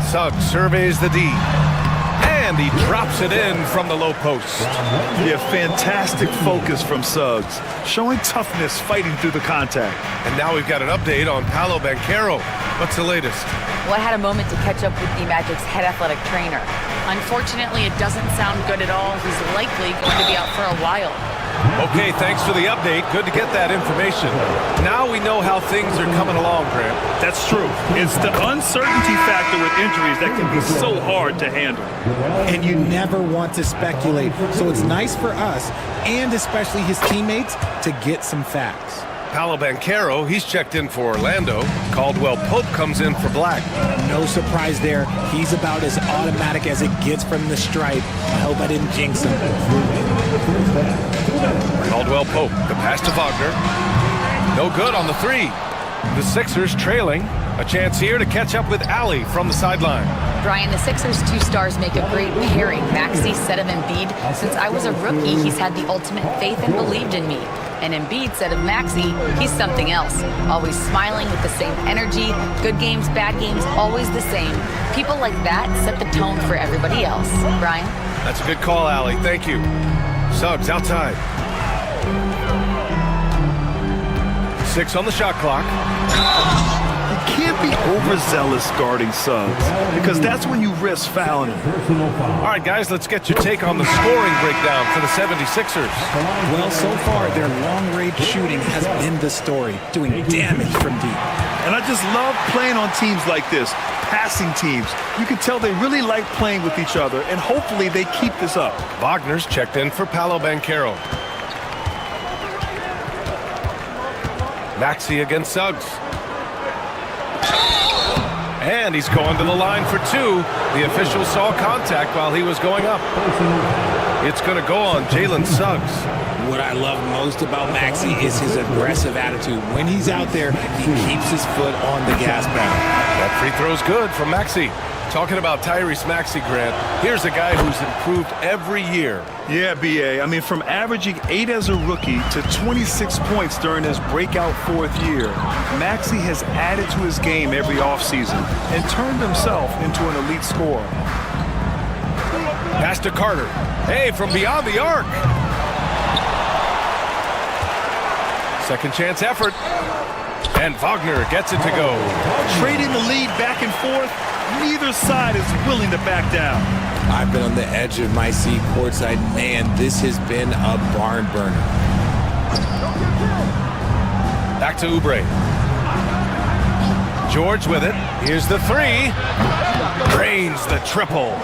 Suggs surveys the D. And he drops it in from the low post. Yeah, fantastic focus from Suggs. Showing toughness, fighting through the contact. And now we've got an update on Paolo Banchero. What's the latest? Well, I had a moment to catch up with the Magic's head athletic trainer. Unfortunately, it doesn't sound good at all. He's likely going to be out for a while. Okay, thanks for the update. Good to get that information. Now we know how things are coming along, Grant. That's true. It's the uncertainty factor with injuries that can be so hard to handle. And you never want to speculate. So it's nice for us, and especially his teammates, to get some facts. Paolo Banchero, he's checked in for Orlando. Caldwell Pope comes in for Black. No surprise there. He's about as automatic as it gets from the stripe. I hope I didn't jinx him. Caldwell Pope, the pass to Wagner. No good on the 3. The Sixers trailing. A chance here to catch up with Allie from the sideline. Brian, the Sixers' 2 stars make a great pairing. Maxey said of Embiid, since I was a rookie, he's had the ultimate faith and believed in me. And Embiid said of Maxey, he's something else. Always smiling with the same energy. Good games, bad games, always the same. People like that set the tone for everybody else. Brian? That's a good call, Allie. Thank you. Suggs outside. 6 on the shot clock. You can't be overzealous guarding Suggs because that's when you risk fouling him. All right, guys, let's get your take on the scoring breakdown for the 76ers. Well, so far, their long-range shooting has been the story, doing damage from deep. And I just love playing on teams like this, passing teams. You can tell they really like playing with each other, and hopefully they keep this up. Wagner's checked in for Paolo Banchero. Maxey against Suggs. And he's going to the line for 2. The official saw contact while he was going up. It's going to go on Jalen Suggs. What I love most about Maxey is his aggressive attitude. When he's out there, he keeps his foot on the gas pedal. That free throw's good from Maxey. Talking about Tyrese Maxey, Grant, here's a guy who's improved every year. Yeah, B.A. I mean, from averaging 8 as a rookie to 26 points during his breakout 4th year, Maxey has added to his game every offseason and turned himself into an elite scorer. Pass to Carter. Hey, from beyond the arc. Second chance effort. And Wagner gets it to go. Trading the lead back and forth, neither side is willing to back down. I've been on the edge of my seat courtside. Man, this has been a barn burner. Back to Oubre. George with it. Here's the three. Drains the triple.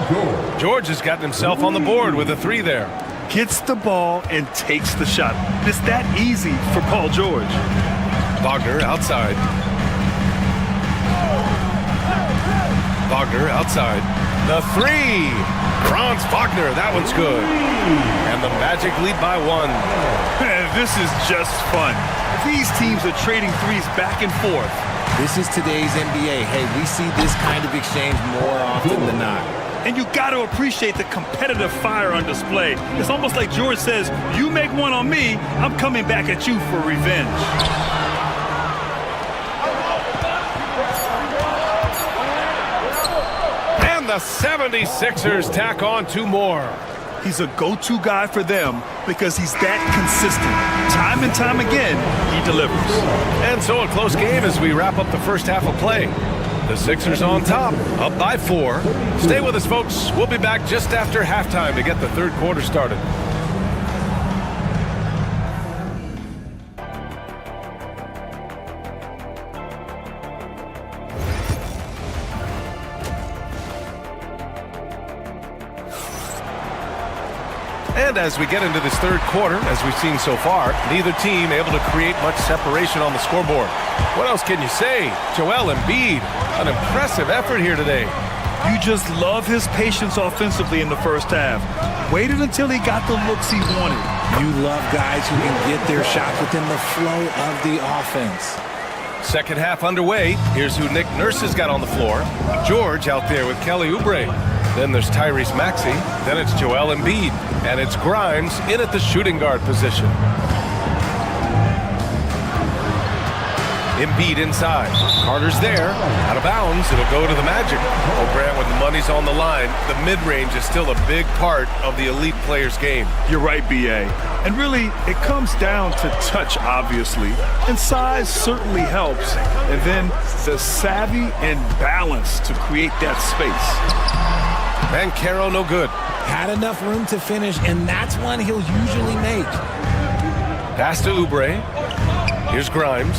George has gotten himself on the board with a three there. Gets the ball and takes the shot. It's that easy for Paul George. Wagner outside. Wagner outside. The three. Franz Wagner, that one's good. And the Magic lead by 1. Man, this is just fun. These teams are trading threes back and forth. This is today's NBA. Hey, we see this kind of exchange more often than not. And you got to appreciate the competitive fire on display. It's almost like George says, you make one on me, I'm coming back at you for revenge. And the 76ers tack on 2 more. He's a go-to guy for them because he's that consistent. Time and time again, he delivers. And so a close game as we wrap up the first half of play. The Sixers on top, up by 4. Stay with us, folks. We'll be back just after halftime to get the third quarter started. And as we get into this third quarter, as we've seen so far, neither team able to create much separation on the scoreboard. What else can you say? Joel Embiid, an impressive effort here today. You just love his patience offensively in the first half. Waited until he got the looks he wanted. You love guys who can get their shots within the flow of the offense. Second half underway. Here's who Nick Nurse has got on the floor. George out there with Kelly Oubre. Then there's Tyrese Maxey. Then it's Joel Embiid. And it's Grimes in at the shooting guard position. Embiid inside. Carter's there. Out of bounds. It'll go to the Magic. Oh, Grant, when the money's on the line, the mid-range is still a big part of the elite player's game. You're right, B.A. And really, it comes down to touch, obviously. And size certainly helps. And then the savvy and balance to create that space. Banchero no good. Had enough room to finish, and that's one he'll usually make. Pass to Oubre. Here's Grimes.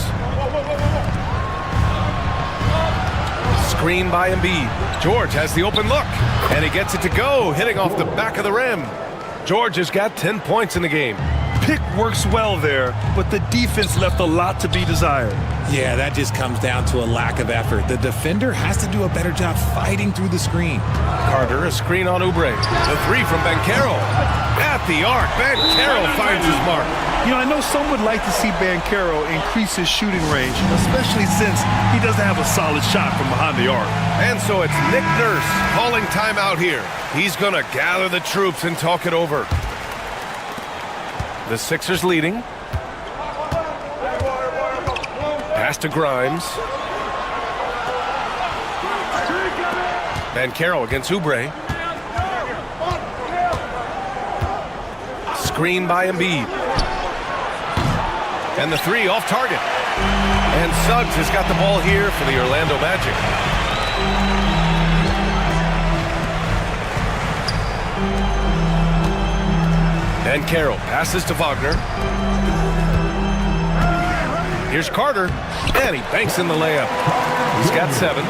Screen by Embiid. George has the open look, and he gets it to go, hitting off the back of the rim. George has got 10 points in the game. Pick works well there, but the defense left a lot to be desired. Yeah, that just comes down to a lack of effort. The defender has to do a better job fighting through the screen. Carter, a screen on Oubre. The three from Banchero. At the arc, Banchero finds his mark. You know, I know some would like to see Banchero increase his shooting range, especially since he doesn't have a solid shot from behind the arc. And so it's Nick Nurse calling timeout here. He's going to gather the troops and talk it over. The Sixers leading. Pass to Grimes. Banchero against Oubre. Screen by Embiid. And the three off target. And Suggs has got the ball here for the Orlando Magic. Banchero passes to Wagner. Here's Carter, and he banks in the layup. He's got 7.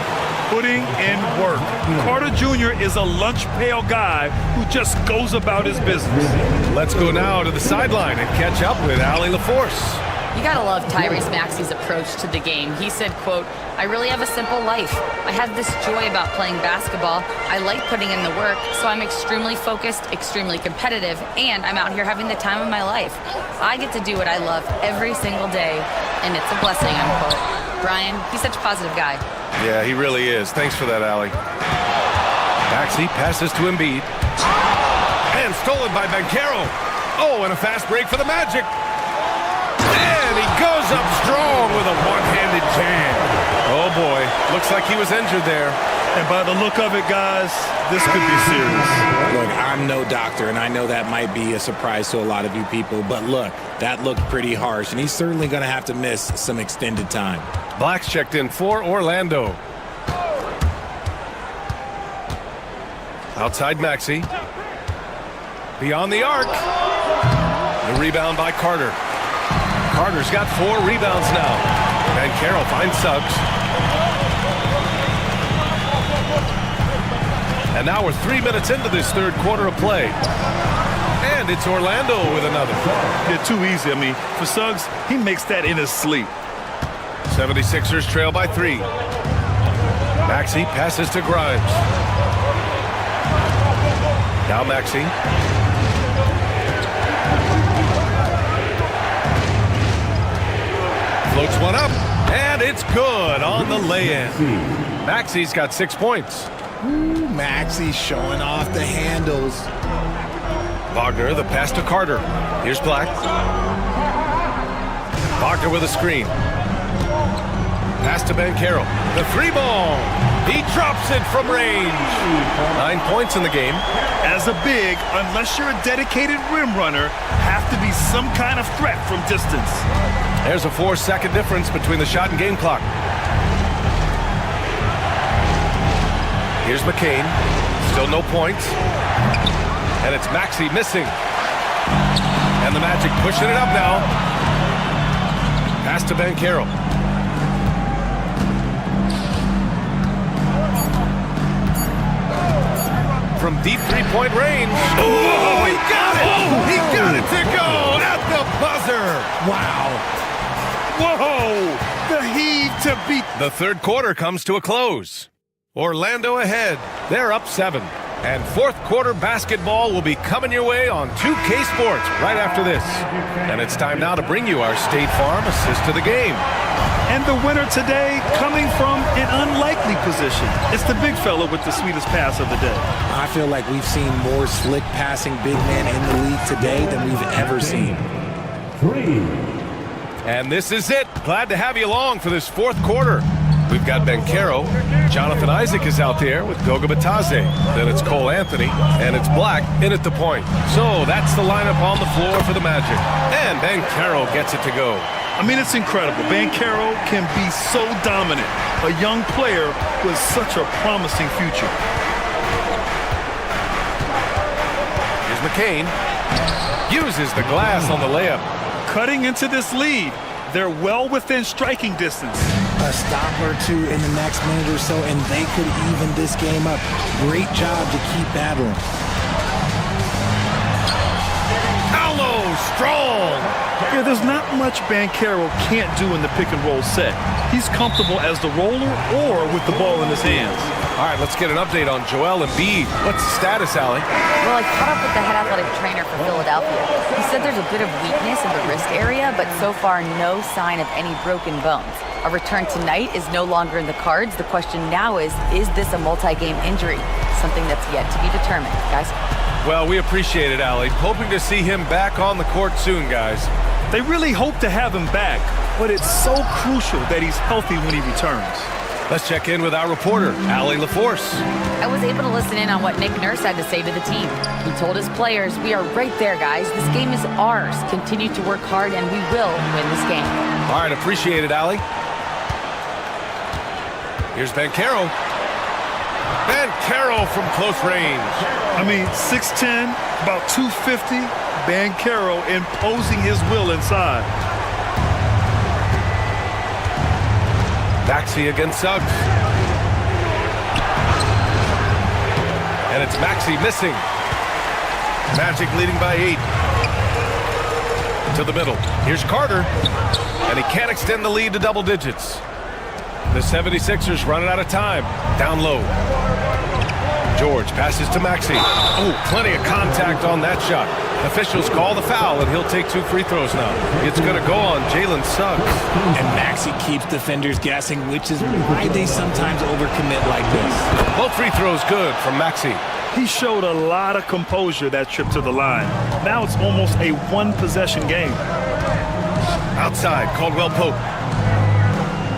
Putting in work. Carter Jr. is a lunch pail guy who just goes about his business. Let's go now to the sideline and catch up with Allie LaForce. You gotta love Tyrese Maxey's approach to the game. He said, quote, "I really have a simple life. I have this joy about playing basketball. I like putting in the work, so I'm extremely focused, extremely competitive, and I'm out here having the time of my life. I get to do what I love every single day, and it's a blessing," unquote. Brian, he's such a positive guy. Yeah, he really is. Thanks for that, Allie. Maxey passes to Embiid. And stolen by Banchero. Oh, and a fast break for the Magic. And he goes up strong with a one-handed jam. Oh, boy. Looks like he was injured there. And by the look of it, guys, this could be serious. Look, I'm no doctor, and I know that might be a surprise to a lot of you people, but look, that looked pretty harsh, and he's certainly going to have to miss some extended time. Black's checked in for Orlando. Outside Maxey. Beyond the arc. The rebound by Carter. Carter's got 4 rebounds now. Banchero finds Suggs. And now we're 3 minutes into this third quarter of play. And it's Orlando with another. Yeah, too easy. I mean, for Suggs, he makes that in his sleep. 76ers trail by 3. Maxey passes to Grimes. Now Maxey. Floats one up, and it's good on the lay-in. Maxey's got 6 points. Ooh, Maxey showing off the handles. Wagner, the pass to Carter. Here's Black. Wagner with a screen. Pass to Banchero. The 3-ball. He drops it from range. 9 points in the game. As a big, unless you're a dedicated rim runner, have to be some kind of threat from distance. There's a 4-second difference between the shot and game clock. Here's McCain. Still no points. And it's Maxey missing. And the Magic pushing it up now. Pass to Banchero. From deep three-point range. Oh, he got it! He got it to go at the buzzer! Wow. Whoa! The heave to beat. The third quarter comes to a close. Orlando ahead. They're up 7. And fourth quarter basketball will be coming your way on 2K Sports right after this. And it's time now to bring you our State Farm assist to the game. And the winner today coming from an unlikely position. It's the big fella with the sweetest pass of the day. I feel like we've seen more slick passing big men in the league today than we've ever seen. 3. And this is it. Glad to have you along for this fourth quarter. We've got Banchero. Jonathan Isaac is out there with Goga Batadze. Then it's Cole Anthony. And it's Black in at the point. So that's the lineup on the floor for the Magic. And Banchero gets it to go. I mean, it's incredible. Banchero can be so dominant. A young player with such a promising future. Here's McCain. Uses the glass on the layup. Cutting into this lead. They're well within striking distance. A stop or two in the next minute or so, and they could even this game up. Great job to keep battling. Paolo, strong. Yeah, there's not much Banchero can't do in the pick-and-roll set. He's comfortable as the roller or with the ball in his hands. All right, let's get an update on Joel Embiid. What's the status, Allie? Well, I caught up with the head athletic trainer for Philadelphia. He said there's a bit of weakness in the wrist area, but so far no sign of any broken bones. A return tonight is no longer in the cards. The question now is this a multi-game injury? Something that's yet to be determined, guys. Well, we appreciate it, Allie. Hoping to see him back on the court soon, guys. They really hope to have him back, but it's so crucial that he's healthy when he returns. Let's check in with our reporter, Allie LaForce. I was able to listen in on what Nick Nurse had to say to the team. He told his players, we are right there, guys. This game is ours. Continue to work hard, and we will win this game. All right, appreciate it, Allie. Here's Banchero. Banchero from close range. I mean, 6'10", about 250. Banchero imposing his will inside. Maxey against Suggs. And it's Maxey missing. Magic leading by 8. To the middle. Here's Carter. And he can't extend the lead to double digits. The 76ers running out of time. Down low. George passes to Maxey. Oh, plenty of contact on that shot. Officials call the foul, and he'll take 2 free throws now. It's going to go on Jalen Suggs. And Maxey keeps defenders guessing, which is why they sometimes overcommit like this. Both free throws good from Maxey. He showed a lot of composure that trip to the line. Now it's almost a one-possession game. Outside, Caldwell Pope.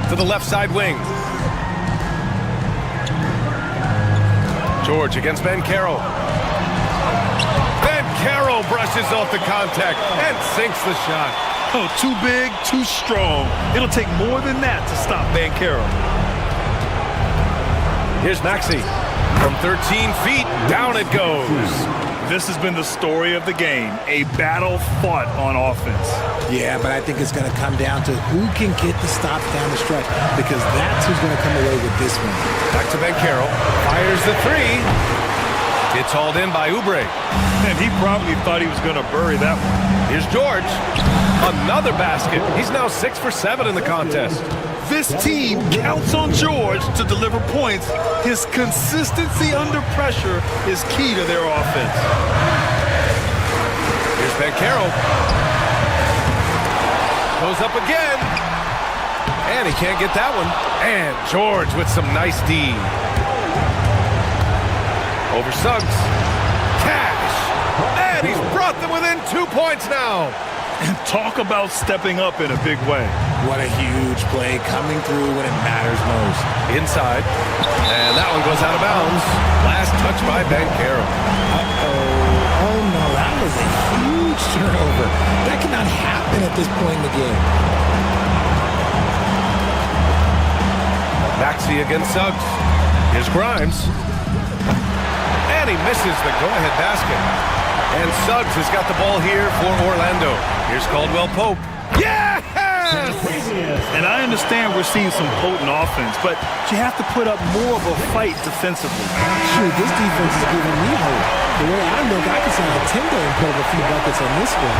To the left side wing. George against Banchero. Banchero brushes off the contact and sinks the shot. Oh, too big, too strong. It'll take more than that to stop Banchero. Here's Maxey. From 13 feet, down it goes. This has been the story of the game, a battle fought on offense. Yeah, but I think it's going to come down to who can get the stops down the stretch, because that's who's going to come away with this one. Back to Banchero. Fires the 3. It's hauled in by Oubre. And he probably thought he was going to bury that one. Here's George. Another basket. He's now 6 for 7 in the contest. This team counts on George to deliver points. His consistency under pressure is key to their offense. Here's Banchero. Goes up again. And he can't get that one. And George with some nice D. Over Suggs. Cash. And he's brought them within 2 points now. And talk about stepping up in a big way. What a huge play coming through when it matters most. Inside. And that one goes out of bounds. Last touch by Banchero. Oh no, that was a huge turnover. That cannot happen at this point in the game. Maxey against Suggs. Here's Grimes. And he misses the go-ahead basket. And Suggs has got the ball here for Orlando. Here's Caldwell Pope. Yes! And I understand we're seeing some potent offense, but you have to put up more of a fight defensively. Shoot, this defense is giving me hope. The way I look, I can sign a Timber and put up a few buckets on this one.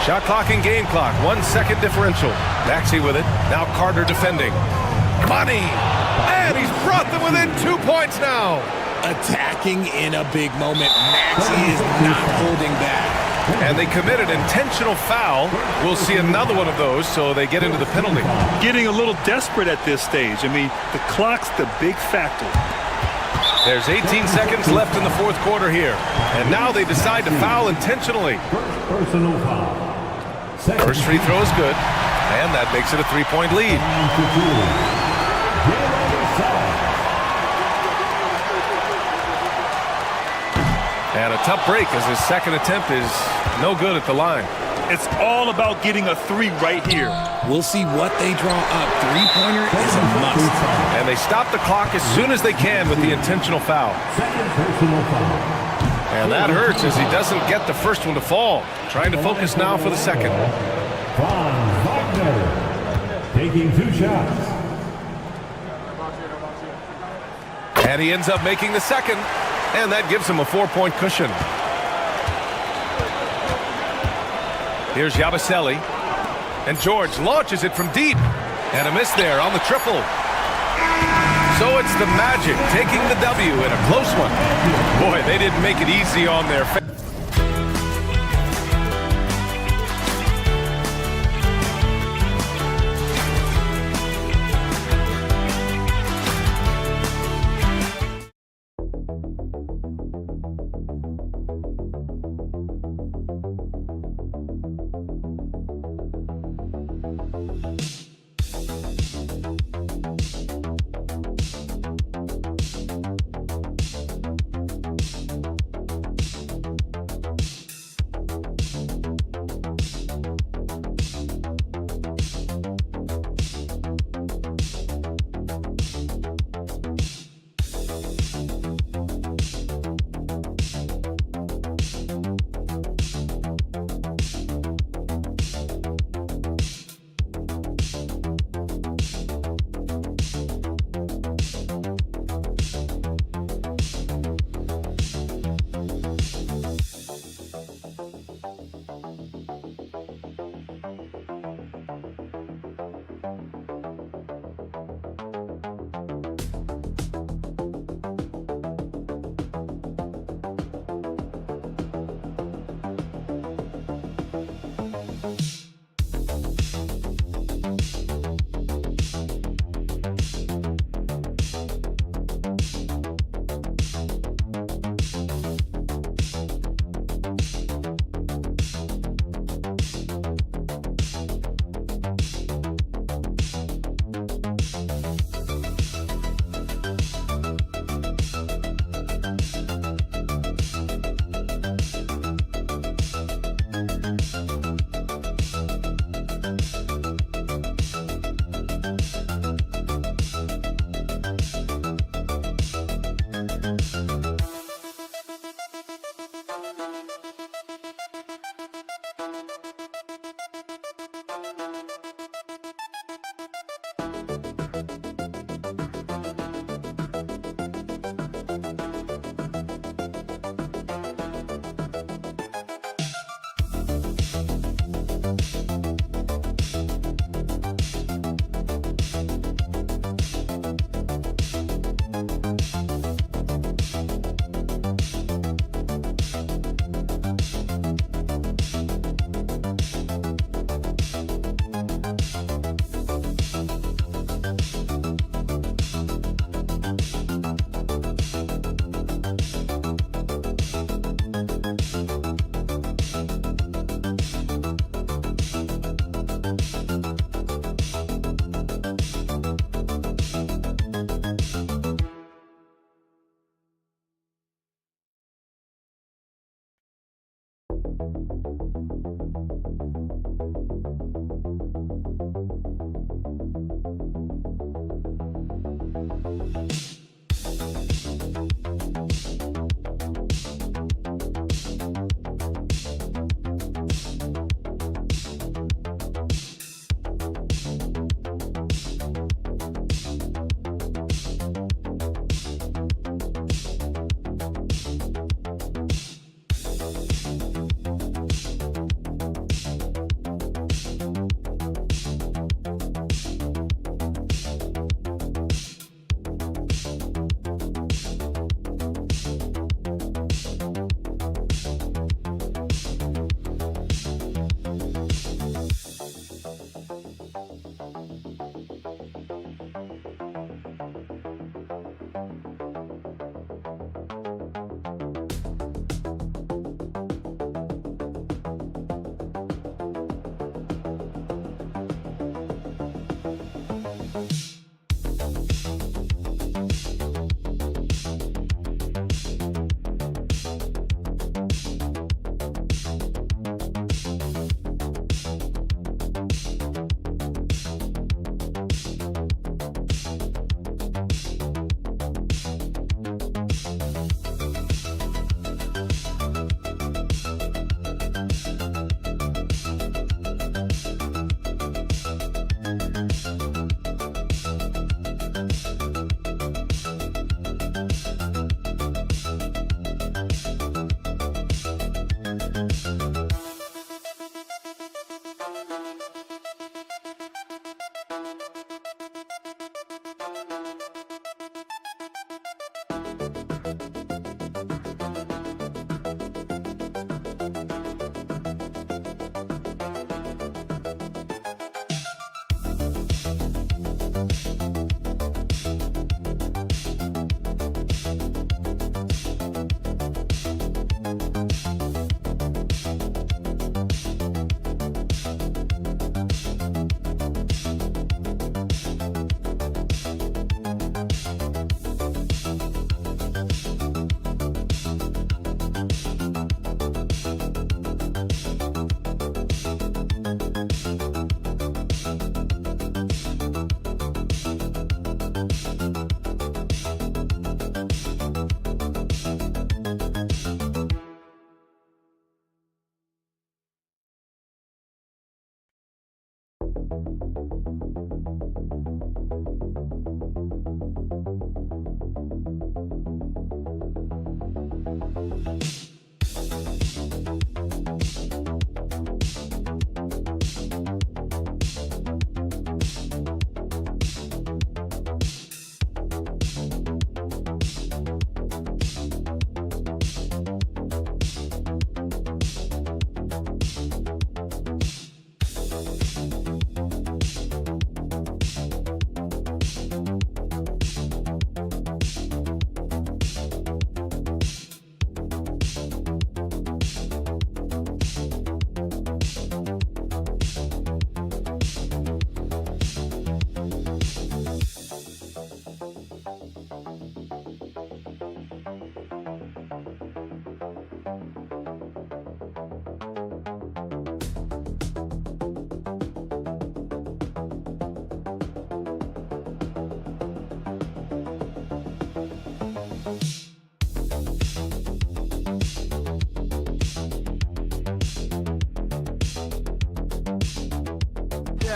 Shot clock and game clock. 1 second differential. Maxey with it. Now Carter defending. Money! And he's brought them within 2 points now. Attacking in a big moment. Maxey is not holding back. And they committed intentional foul. We'll see another one of those, so they get into the penalty. Getting a little desperate at this stage. I mean, the clock's the big factor. There's 18 seconds left in the fourth quarter here. And now they decide to foul intentionally. Personal foul. First free throw is good. And that makes it a 3-point lead. And a tough break as his second attempt is no good at the line. It's all about getting a 3 right here. We'll see what they draw up. Three-pointer is a must. And they stop the clock as soon as they can with the intentional foul. And that hurts as he doesn't get the first one to fall. Trying to focus now for the second. Von Wagner taking 2 shots. And he ends up making the second. And that gives him a 4-point cushion. Here's Yabusele. And George launches it from deep. And a miss there on the triple. So it's the Magic taking the W in a close one. Boy, they didn't make it easy on their fans.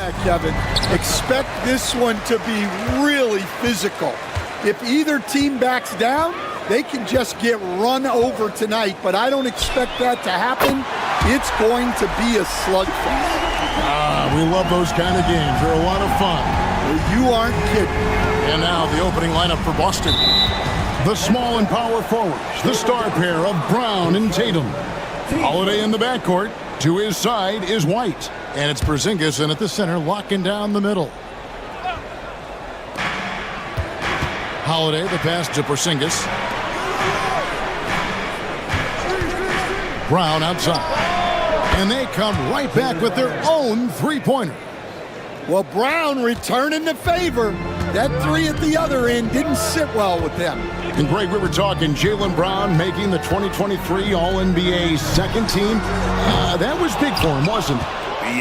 Yeah, Kevin. Expect this one to be really physical. If either team backs down, they can just get run over tonight, but I don't expect that to happen. It's going to be a slugfest. We love those kind of games. They're a lot of fun. You aren't kidding. And now the opening lineup for Boston. The small and power forwards, the star pair of Brown and Tatum. Holiday in the backcourt. To his side is White. And it's Porzingis in at the center, locking down the middle. Holiday, the pass to Porzingis. Brown outside. And they come right back with their own three-pointer. Well, Brown returning the favor. That three at the other end didn't sit well with them. And Greg, we were talking Jaylen Brown making the 2023 All-NBA second team. That was big for him, wasn't it?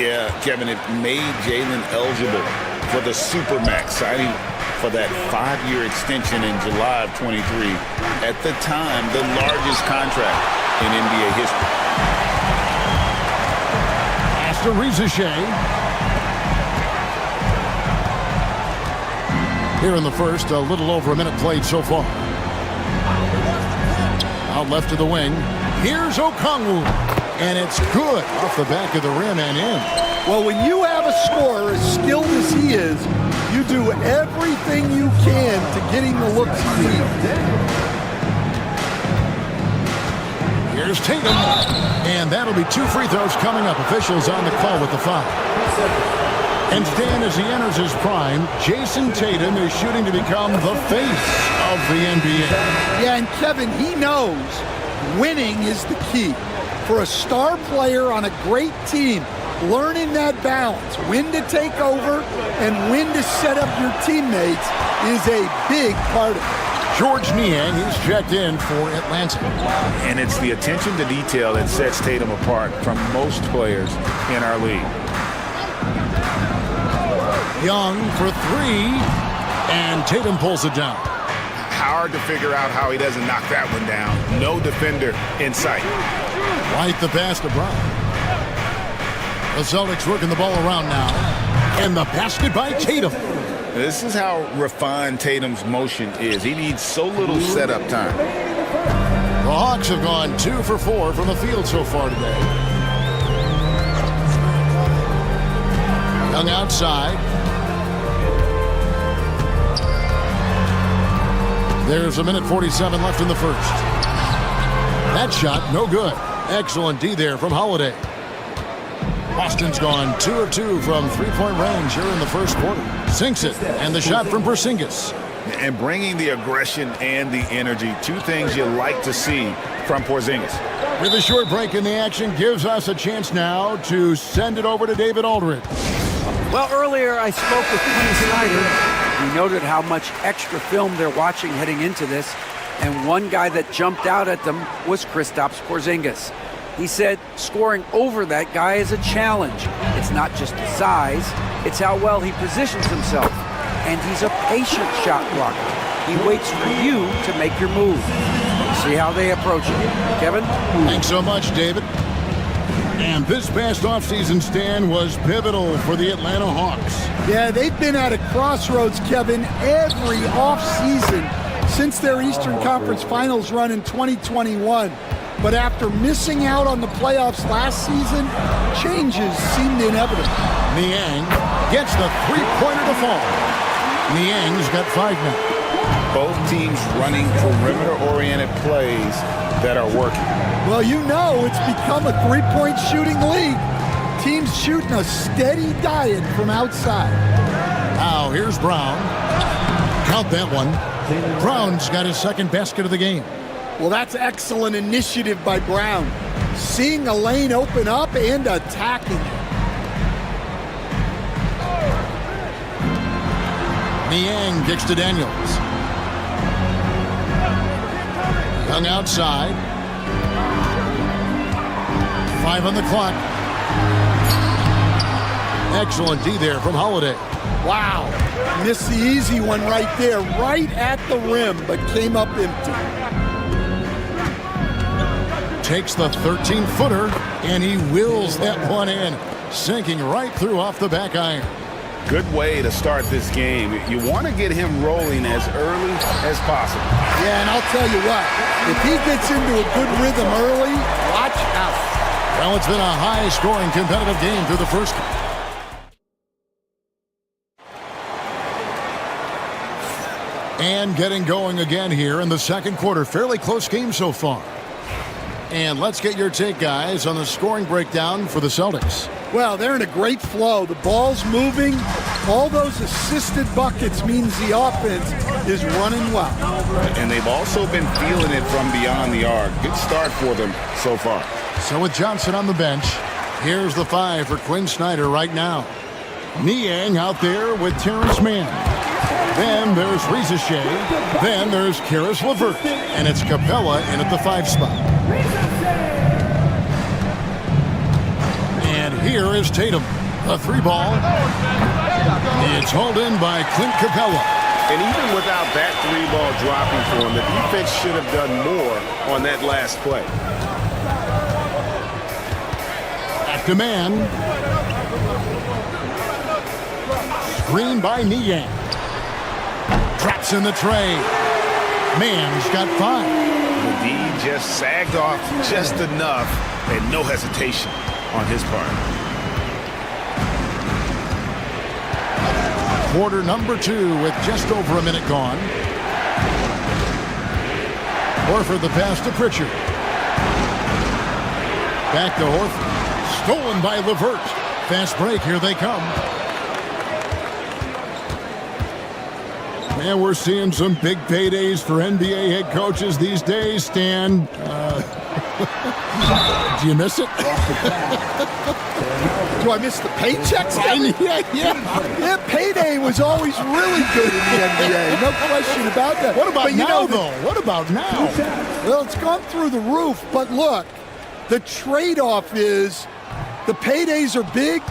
Yeah, Kevin, it made Jaylen eligible for the Supermax, signing for that 5-year extension in July of 23. At the time, the largest contract in NBA history. Astor Shea. Here in the first, a little over a minute played so far. Out left to the wing. Here's Okongwu. And it's good off the back of the rim and in. Well, when you have a scorer as skilled as he is, you do everything you can to get him the looks he needs. Here's Tatum. And that'll be 2 free throws coming up. Officials on the call with the foul. And Stan, as he enters his prime, Jason Tatum is shooting to become the face of the NBA. Yeah, and Kevin, he knows winning is the key. For a star player on a great team, learning that balance, when to take over and when to set up your teammates, is a big part of it. George Niang, he's checked in for Atlanta. And it's the attention to detail that sets Tatum apart from most players in our league. Young for 3, and Tatum pulls it down. Hard to figure out how he doesn't knock that one down. No defender in sight. Right the pass to Brown. The Celtics working the ball around now. And the basket by Tatum. This is how refined Tatum's motion is. He needs so little setup time. The Hawks have gone 2 for 4 from the field so far today. Young outside. There's 1:47 left in the first. That shot, no good. Excellent D there from Holiday. Boston's gone 2 of 2 from three-point range here in the first quarter. Sinks it, and the shot from Porzingis. And bringing the aggression and the energy, 2 things you like to see from Porzingis. With a short break in the action, gives us a chance now to send it over to David Aldridge. Well, earlier I spoke with Quinn Snyder. He noted how much extra film they're watching heading into this, and one guy that jumped out at them was Kristaps Porzingis. He said scoring over that guy is a challenge. It's not just the size, it's how well he positions himself. And he's a patient shot blocker. He waits for you to make your move. See how they approach it. Kevin? Thanks so much, David. And this past offseason, Stan, was pivotal for the Atlanta Hawks. Yeah, they've been at a crossroads, Kevin, every offseason since their Eastern Conference Finals run in 2021. But after missing out on the playoffs last season, changes seemed inevitable. Niang gets the three-pointer to fall. Niang's got 5 now. Both teams running perimeter-oriented plays that are working. Well, you know it's become a three-point shooting league. Teams shooting a steady diet from outside. Now here's Brown. Count that one. Brown's got his second basket of the game. Well, that's excellent initiative by Brown. Seeing a lane open up and attacking it. Niang kicks to Daniels. Young outside. 5 on the clock. Excellent D there from Holiday. Wow. Missed the easy one right there, right at the rim, but came up empty. Takes the 13-footer, and he wills that one in. sinking right through off the back iron. Good way to start this game. You want to get him rolling as early as possible. Yeah, and I'll tell you what, if he gets into a good rhythm early, watch out. Well, it's been a high-scoring competitive game through the first. And getting going again here in the second quarter. Fairly close game so far. And let's get your take, guys, on the scoring breakdown for the Celtics. Well, they're in a great flow. The ball's moving. All those assisted buckets means the offense is running well. And they've also been feeling it from beyond the arc. Good start for them so far. So with Johnson on the bench, here's the 5 for Quinn Snyder right now. Niang out there with Terrence Mann. Then there's Reza Shea. Then there's Karis LeVert. And it's Capella in at the 5 spot. And here is Tatum. A 3 ball. It's hauled in by Clint Capella. And even without that 3 ball dropping for him, the defense should have done more on that last play. Back to Mann. Screen by Niang. Drops in the tray. Mann's got 5. The D just sagged off just enough and no hesitation on his part. Quarter number 2 with just over a minute gone. Horford the pass to Pritchard. Back to Horford. Stolen by LeVert. Fast break, here they come. Man, we're seeing some big paydays for NBA head coaches these days, Stan. Do you miss it? Do I miss the paychecks? Yeah, payday was always really good in the NBA. No question about that. What about now, though? What about now? Well, it's gone through the roof, but look, the trade-off is the paydays are big,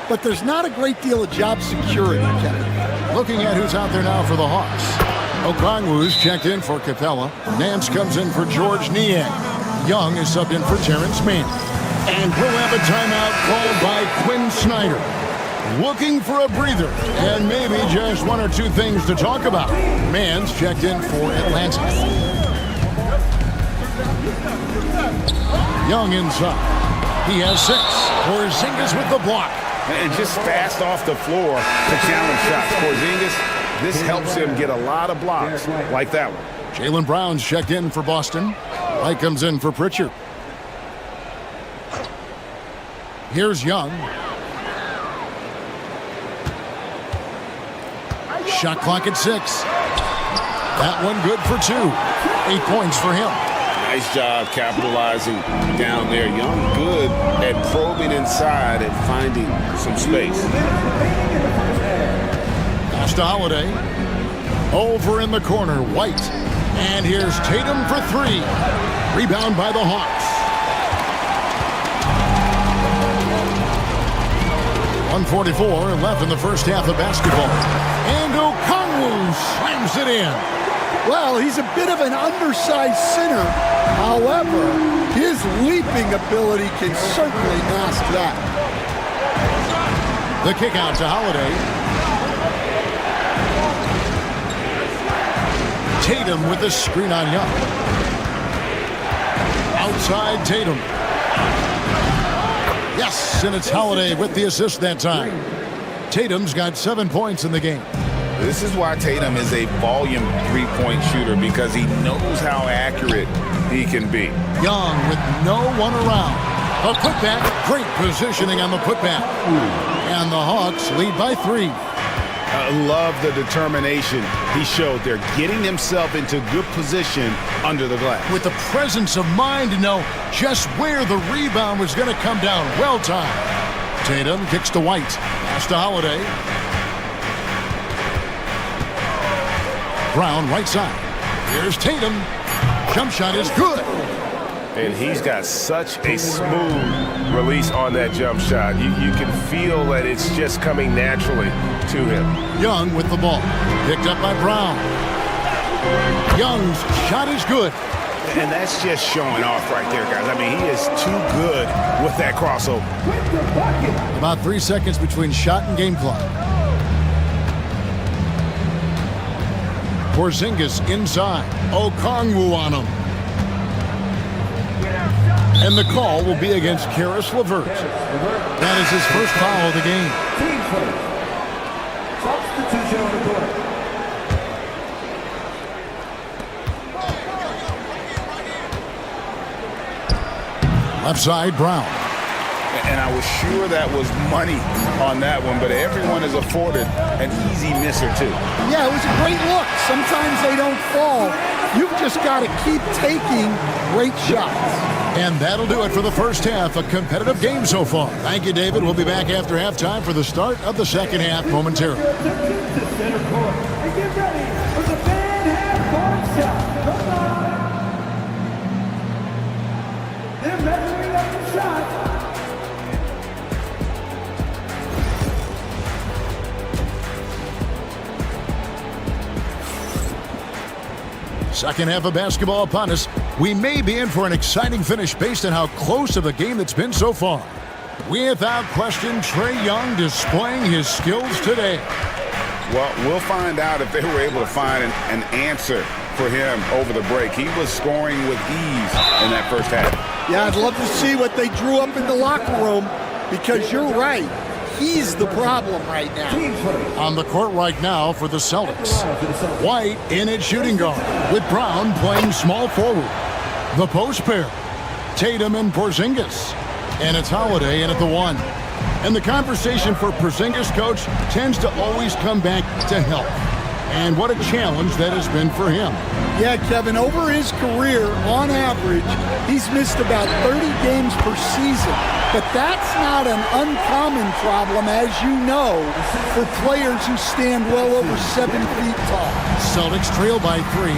but there's not a great deal of job security, Kevin. Looking at who's out there now for the Hawks. Okongwu's checked in for Capella. Nance comes in for George Niang. Young is subbed in for Terrence Mann. And we'll have a timeout called by Quinn Snyder. Looking for a breather and maybe just 1 or 2 things to talk about. Mann's checked in for Atlanta. Young inside. He has 6. Porzingis with the block. And just fast off the floor to challenge shots. Porzingis, this helps him get a lot of blocks like that one. Jaylen Brown's checked in for Boston. Wright comes in for Pritchard. Here's Young. Shot clock at 6. That one good for 2. 8 points for him. Nice job capitalizing down there. Young good at probing inside and finding some space. Pass to Holiday. Over in the corner, White. And here's Tatum for 3. Rebound by the Hawks. 1:44 left in the first half of basketball. And Okongwu slams it in. Well, he's a bit of an undersized center. However, his leaping ability can certainly mask that. The kick out to Holiday. Tatum with the screen on Young. Outside Tatum. Yes, and it's Holiday with the assist that time. Tatum's got 7 points in the game. This is why Tatum is a volume 3-point shooter, because he knows how accurate he can be. Young with no one around. A putback. Great positioning on the putback. And the Hawks lead by 3. I love the determination he showed there, getting himself into good position under the glass. With the presence of mind to know just where the rebound was going to come down. Well timed. Tatum kicks to White. Pass to Holiday. Brown right side. Here's Tatum. Jump shot is good. And he's got such a smooth release on that jump shot. You can feel that it's just coming naturally to him. Young with the ball. Picked up by Brown. Young's shot is good. And that's just showing off right there, guys. I mean, he is too good with that crossover. About 3 seconds between shot and game clock. Porzingis inside. Okongwu on him. And the call will be against Karis LeVert. That is his first foul of the game. Substitution on the court. Left side, Brown. And I was sure that was money on that one, but everyone is afforded an easy miss or two. Yeah, it was a great look. Sometimes they don't fall. You've just got to keep taking great shots. And that'll do it for the first half. A competitive game so far. Thank you, David. We'll be back after halftime for the start of the second half momentarily. To center court. And get ready for the fan half-court shot. Come on. They're measuring up the shot. Second half of basketball upon us. We may be in for an exciting finish based on how close of a game it's been so far. Without question, Trae Young displaying his skills today. Well, we'll find out if they were able to find an answer for him over the break. He was scoring with ease in that first half. Yeah, I'd love to see what they drew up in the locker room because you're right. He's the problem right now. On the court right now for the Celtics. White in at shooting guard with Brown playing small forward. The post pair, Tatum and Porzingis. And it's Holiday in at the 1. And the conversation for Porzingis, coach, tends to always come back to health. And what a challenge that has been for him. Yeah, Kevin, over his career, on average, he's missed about 30 games per season. But that's not an uncommon problem, as you know, for players who stand well over 7 feet tall. Celtics trail by 3.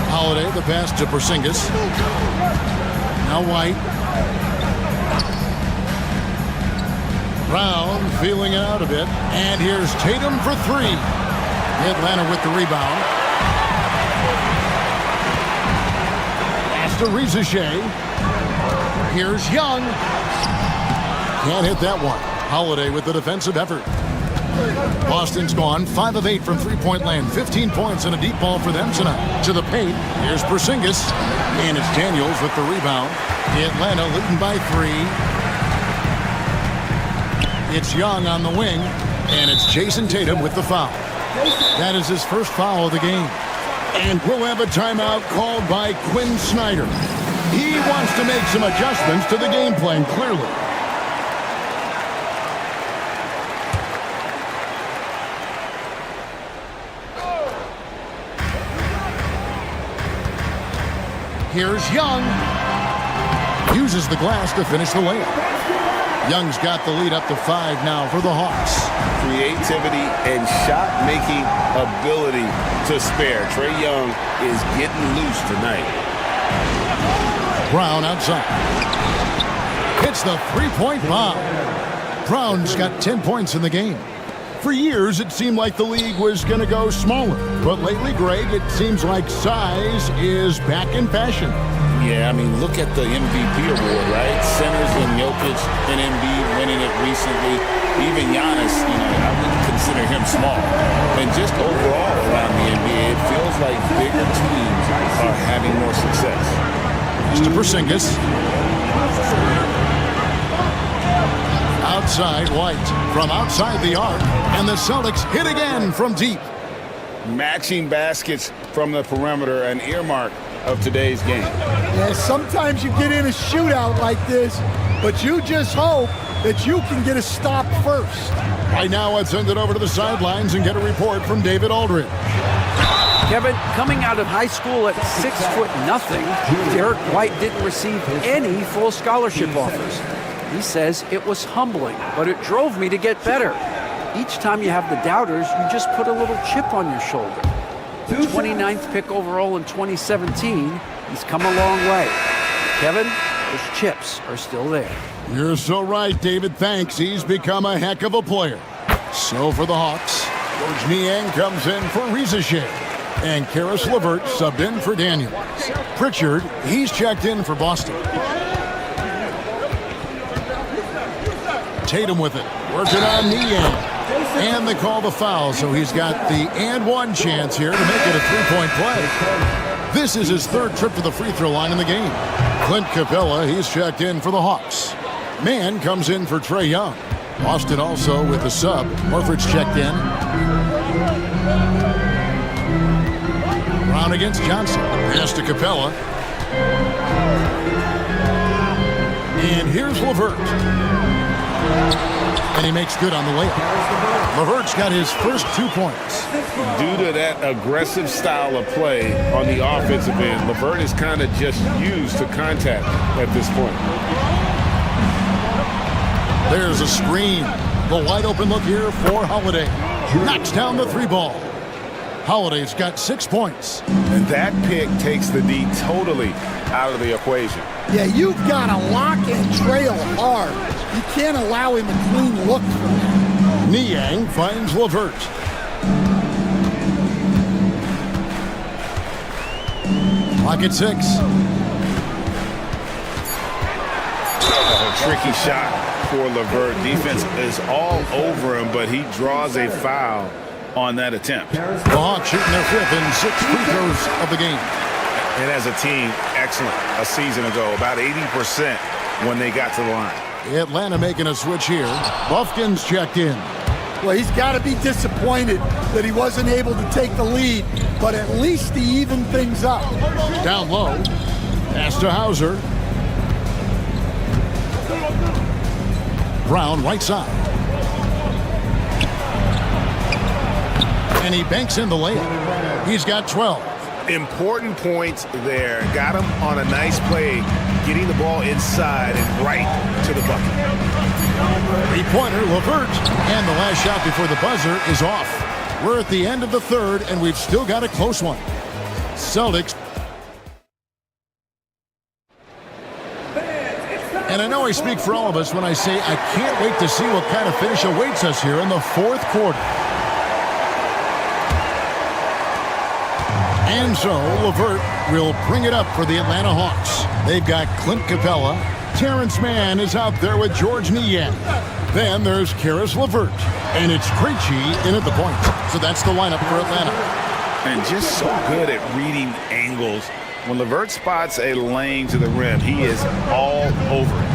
Holiday, the pass to Porzingis. Now White. Brown feeling it out a bit. And here's Tatum for 3. Atlanta with the rebound. Pass to Rizachet. Here's Young. Can't hit that one. Holiday with the defensive effort. Boston's gone 5 of 8 from three-point land. 15 points and a deep ball for them tonight. To the paint. Here's Porzingis. And it's Daniels with the rebound. Atlanta leading by 3. It's Young on the wing. And it's Jason Tatum with the foul. That is his first foul of the game. And we'll have a timeout called by Quinn Snyder. He wants to make some adjustments to the game plan, clearly. Here's Young. Uses the glass to finish the layup. Young's got the lead up to 5 now for the Hawks. Creativity and shot-making ability to spare. Trae Young is getting loose tonight. Brown outside. Hits the three-point bomb. Brown's got 10 points in the game. For years, it seemed like the league was going to go smaller. But lately, Greg, it seems like size is back in fashion. Yeah, I mean, look at the MVP award, right? Centers and Jokic and Embiid winning it recently. Even Giannis, I wouldn't consider him small. And just overall around the NBA, it feels like bigger teams are having more success. Mr. Porzingis. Outside White from outside the arc. And the Celtics hit again from deep. Matching baskets from the perimeter, an earmark of today's game. Yeah, sometimes you get in a shootout like this, but you just hope that you can get a stop first. Right now, let's send it over to the sidelines and get a report from David Aldridge. Kevin, coming out of high school at 6'0", Derek White didn't receive any full scholarship offers. He says it was humbling, but it drove me to get better. Each time you have the doubters, you just put a little chip on your shoulder. The 29th pick overall in 2017, he's come a long way. Kevin, those chips are still there. You're so right, David. Thanks. He's become a heck of a player. So for the Hawks, George Niang comes in for Rizachet. And Karis LeVert subbed in for Daniels. Pritchard, he's checked in for Boston. Tatum with it. Working on Niang. And they call the foul, so he's got the and one chance here to make it a three-point play. This is his third trip to the free throw line in the game. Clint Capella, he's checked in for the Hawks. Mann comes in for Trae Young. Boston also with the sub. Horford's checked in. Brown against Johnson. Pass to Capella. And here's LeVert. And he makes good on the layup. LeVert's got his first 2 points. Due to that aggressive style of play on the offensive end, LeVert is kind of just used to contact at this point. There's a screen. The wide open look here for Holiday. Knocks down the three ball. Holiday's got 6 points. And that pick takes the D totally out of the equation. Yeah, you've got to lock and trail hard. You can't allow him a clean look from that. Niang finds LeVert. Clock at 6. A tricky shot for LeVert. Defense is all over him, but he draws a foul on that attempt. The Hawks shooting their 5th and 6th free throws of the game. And as a team, excellent a season ago, about 80% when they got to the line. Atlanta making a switch here. Buffkin's checked in. Well, he's got to be disappointed that he wasn't able to take the lead, but at least he evened things up. Down low. Pass to Hauser. Brown right side. And he banks in the layup. He's got 12. Important points there. Got him on a nice play, getting the ball inside and right to the bucket. Three-pointer, LeVert. And the last shot before the buzzer is off. We're at the end of the third, and we've still got a close one. Celtics. And I know I speak for all of us when I say I can't wait to see what kind of finish awaits us here in the fourth quarter. And so, LeVert will bring it up for the Atlanta Hawks. They've got Clint Capella. Terrence Mann is out there with George Niang. Then there's Karis LeVert. And it's Krejci in at the point. So that's the lineup for Atlanta. And just so good at reading angles. When LeVert spots a lane to the rim, he is all over it.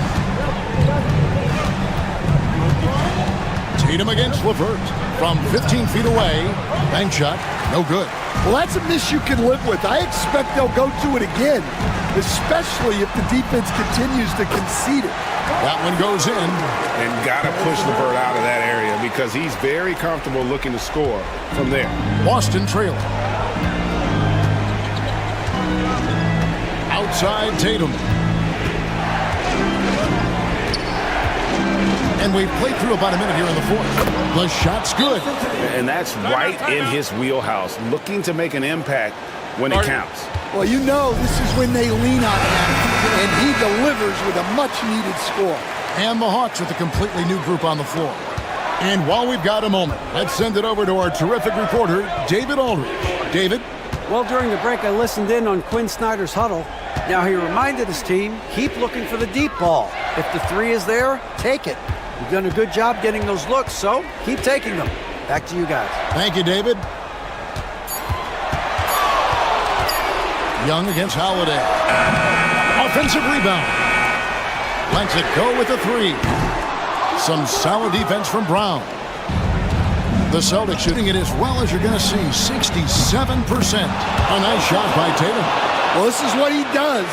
Tatum against LeVert from 15 feet away. Bank shot, no good. Well, that's a miss you can live with. I expect they'll go to it again, especially if the defense continues to concede it. That one goes in. And got to push LeVert out of that area because he's very comfortable looking to score from there. Boston trailing. Outside Tatum. And we've played through about a minute here in the fourth. The shot's good. And that's right in his wheelhouse, looking to make an impact when it counts. Well, you know this is when they lean on him, and he delivers with a much-needed score. And the Hawks with a completely new group on the floor. And while we've got a moment, let's send it over to our terrific reporter, David Aldridge. David? Well, during the break, I listened in on Quinn Snyder's huddle. Now, he reminded his team, keep looking for the deep ball. If the three is there, take it. You've done a good job getting those looks, so keep taking them. Back to you guys. Thank you, David. Young against Holiday. Offensive rebound. Lets it go with the three. Some solid defense from Brown. The Celtics shooting it as well as you're going to see, 67%. A nice shot by Tatum. Well, this is what he does.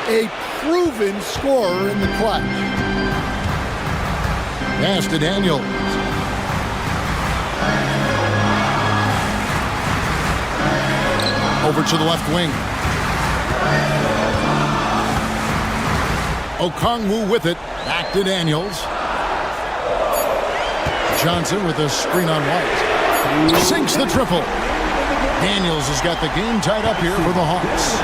A proven scorer in the clutch. Pass to Daniels. Over to the left wing. Okongwu with it. Back to Daniels. Johnson with a screen on White. Sinks the triple. Daniels has got the game tied up here for the Hawks.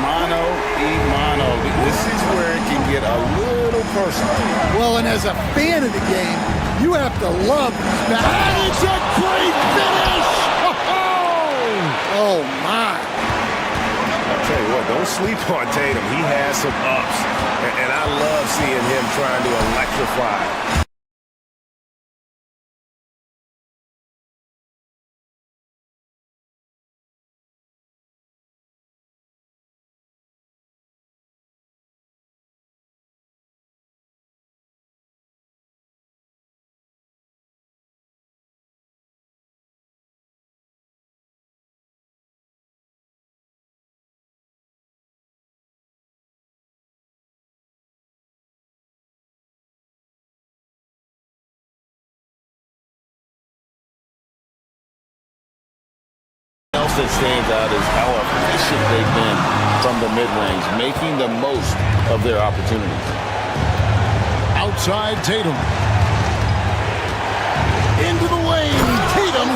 Mano y mano. This is where it can get a little personal. Well, and as a fan of the game, you have to love that. And it's a great finish! Oh, Oh, my. I'll tell you what, don't sleep on Tatum. He has some ups, and I love seeing him trying to electrify. Else that stands out is how efficient they've been from the mid-range, making the most of their opportunities. Outside Tatum. Into the lane, Tatum,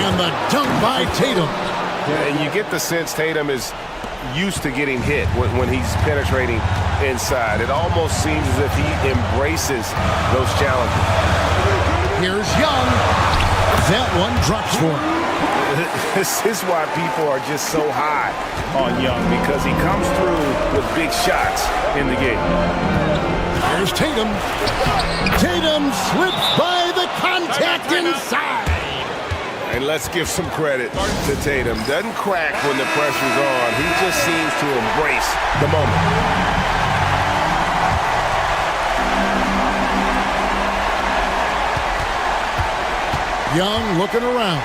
and the dunk by Tatum. And you get the sense Tatum is used to getting hit when he's penetrating inside. It almost seems as if he embraces those challenges. Here's Young. That one drops for him. This is why people are just so high on Young, because he comes through with big shots in the game. Here's Tatum. Tatum slips by the contact inside. And let's give some credit to Tatum. Doesn't crack when the pressure's on. He just seems to embrace the moment. Young looking around.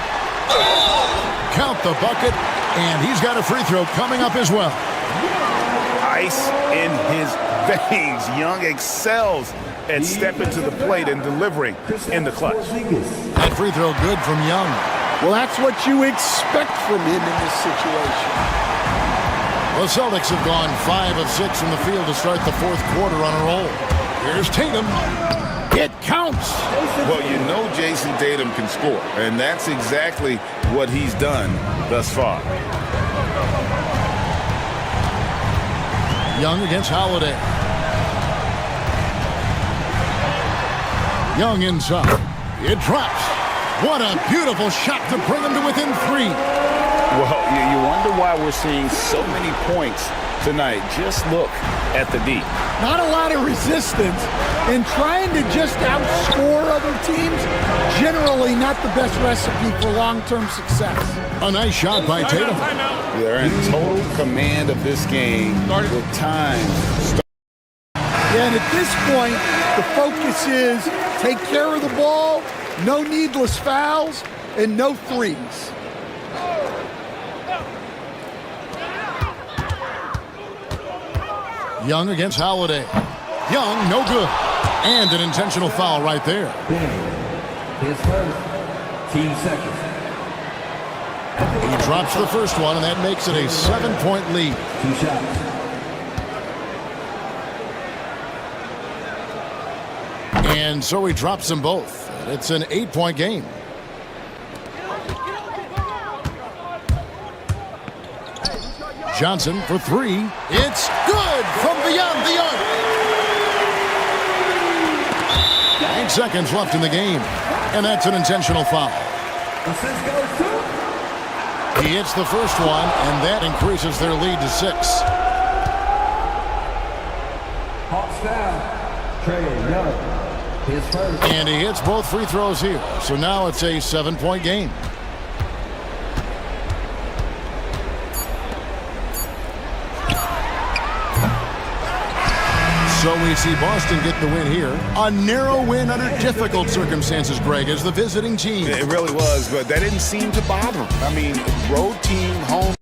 Count the bucket, and he's got a free throw coming up as well. Ice in his veins. Young excels at stepping to the plate and delivering in the clutch. That free throw good from Young. Well, that's what you expect from him in this situation. The Celtics have gone 5 of 6 from the field to start the fourth quarter on a roll. Here's Tatum. It counts. Well, you know Jason Tatum can score, and that's exactly what he's done thus far. Young against Holiday. Young inside. It drops. What a beautiful shot to bring him to within 3. Well, you wonder why we're seeing so many points tonight. Just look at the D. Not a lot of resistance, and trying to just outscore other teams, generally not the best recipe for long-term success. A nice shot by Tatum. They're in total command of this game with time. And at this point, the focus is take care of the ball, no needless fouls, and no threes. Young against Holiday. Young, no good. And an intentional foul right there. His first, team second. He drops the first one, and that makes it a 7-point lead. 2 shots. And so he drops them both. It's an 8-point game. Johnson for 3. It's good from beyond the arc. 8 seconds left in the game. And that's an intentional foul. He hits the first one, and that increases their lead to 6. Hawks down. Trey Young. His first. And he hits both free throws here. So now it's a 7-point game. So we see Boston get the win here. A narrow win under difficult circumstances, Greg, as the visiting team. It really was, but that didn't seem to bother him. I mean, road team, home.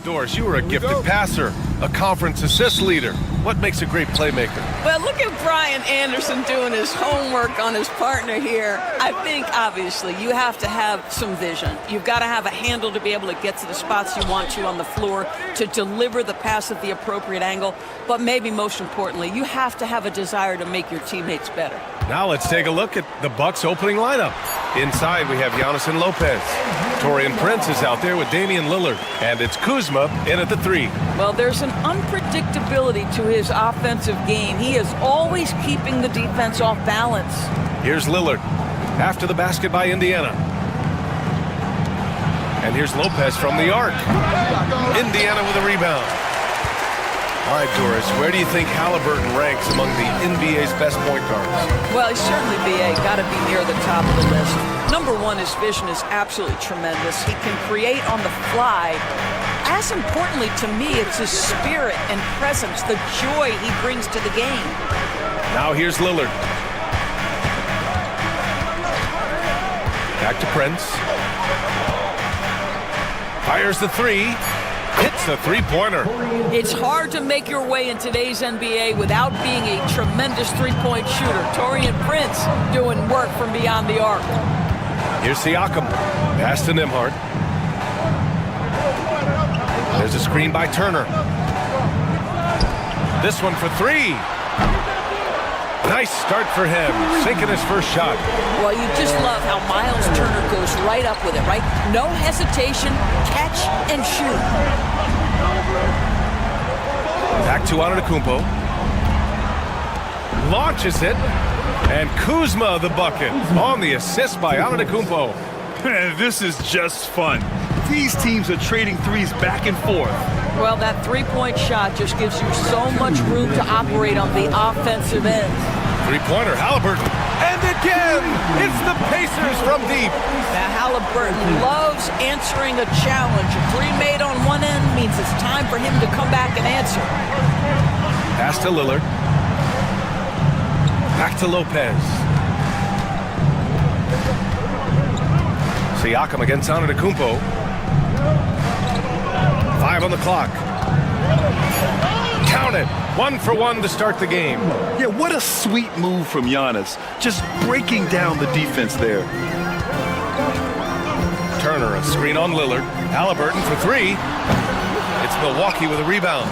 Doris, you were a gifted passer, a conference assist leader. What makes a great playmaker? Well, look at Brian Anderson doing his homework on his partner here. I think, obviously, you have to have some vision. You've got to have a handle to be able to get to the spots you want to on the floor, to deliver the pass at the appropriate angle. But maybe most importantly, you have to have a desire to make your teammates better. Now let's take a look at the Bucks' opening lineup. Inside, we have Giannis and Lopez. Torian Prince is out there with Damian Lillard. And it's Kuzma in at the 3. Well, there's an unpredictability to his offensive game. He is always keeping the defense off balance. Here's Lillard after the basket by Indiana. And here's Lopez from the arc. Indiana with a rebound. All right, Doris, where do you think Halliburton ranks among the NBA's best point guards? Well, he's certainly got to be near the top of the list. Number one, his vision is absolutely tremendous. He can create on the fly. As importantly to me, it's his spirit and presence, the joy he brings to the game. Now here's Lillard. Back to Prince. Fires the 3. Hits the three-pointer. It's hard to make your way in today's NBA without being a tremendous three-point shooter. Torian Prince doing work from beyond the arc. Here's Siakam. Pass to Nembhard. There's a screen by Turner. This one for 3. Nice start for him, sinking his first shot. Well, you just love how Miles Turner goes right up with it, right? No hesitation, catch and shoot. Back to Antetokounmpo. Launches it, and Kuzma the bucket on the assist by Antetokounmpo. Man, this is just fun. These teams are trading threes back and forth. Well, that three-point shot just gives you so much room to operate on the offensive end. Three-pointer, Halliburton. And again, it's the Pacers from deep. Now, Halliburton loves answering a challenge. A three made on one end means it's time for him to come back and answer. Pass to Lillard. Back to Lopez. Siakam against Antetokounmpo. 5 on the clock. Count it. 1 for 1 to start the game. Yeah, what a sweet move from Giannis. Just breaking down the defense there. Turner, a screen on Lillard. Halliburton for 3. It's Milwaukee with a rebound.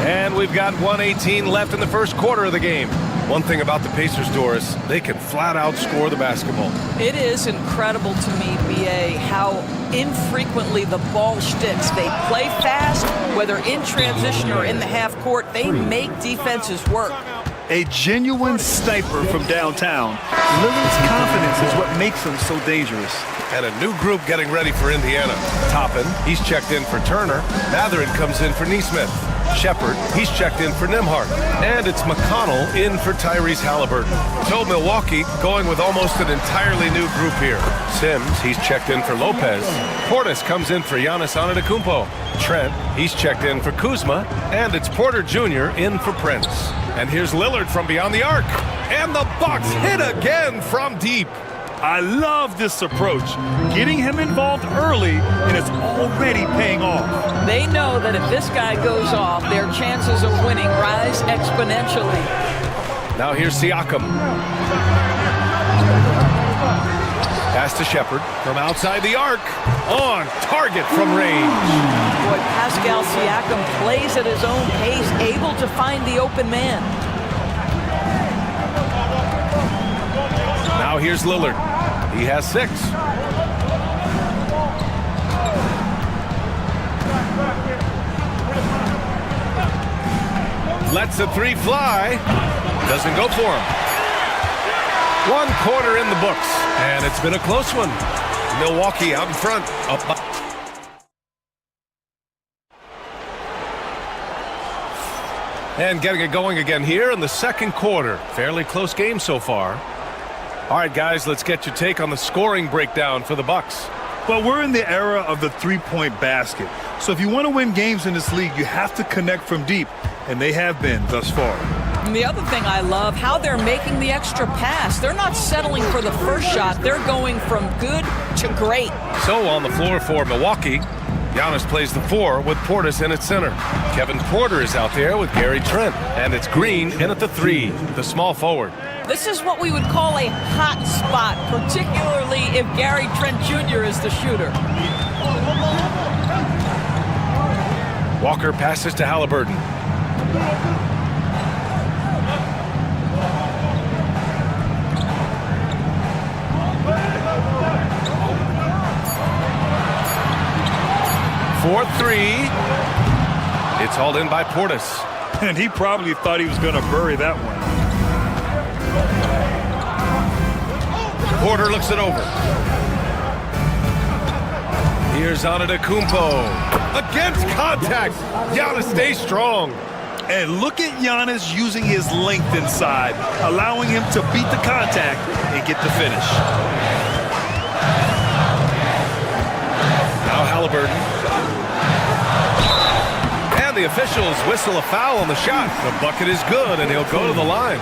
And we've got 1:18 left in the first quarter of the game. One thing about the Pacers, Doris, they can flat out score the basketball. It is incredible to me, B.A., how infrequently the ball sticks. They play fast, whether in transition or in the half court. They make defenses work. A genuine sniper from downtown. Lillard's confidence is what makes him so dangerous. And a new group getting ready for Indiana. Toppin, he's checked in for Turner. Mathurin comes in for Nesmith. Shepard, he's checked in for Nembhard. And it's McConnell in for Tyrese Halliburton. So Milwaukee going with almost an entirely new group here. Sims, he's checked in for Lopez. Portis comes in for Giannis Antetokounmpo. Trent, he's checked in for Kuzma. And it's Porter Jr. in for Prince. And here's Lillard from beyond the arc. And the Bucks hit again from deep. I love this approach. Getting him involved early, and it's already paying off. They know that if this guy goes off, their chances of winning rise exponentially. Now here's Siakam. Pass to Shepard from outside the arc. On target from range. Boy, Pascal Siakam plays at his own pace, able to find the open man. Now here's Lillard. He has 6. Lets the 3 fly. Doesn't go for him. 1 quarter in the books. And it's been a close one. Milwaukee out in front. Up by. And getting it going again here in the second quarter. Fairly close game so far. All right, guys, let's get your take on the scoring breakdown for the Bucks. Well, we're in the era of the three-point basket. So if you want to win games in this league, you have to connect from deep, and they have been thus far. And the other thing I love, how they're making the extra pass. They're not settling for the first shot. They're going from good to great. So on the floor for Milwaukee, Giannis plays the 4 with Portis in at center. Kevin Porter is out there with Gary Trent. And it's Green in at the 3, the small forward. This is what we would call a hot spot, particularly if Gary Trent Jr. is the shooter. Walker passes to Halliburton. For 3. It's hauled in by Portis. And he probably thought he was going to bury that one. Porter looks it over. Here's Antetokounmpo. Against contact. Giannis stays strong. And look at Giannis using his length inside, allowing him to beat the contact and get the finish. Now Halliburton. And the officials whistle a foul on the shot. The bucket is good, and he'll go to the line.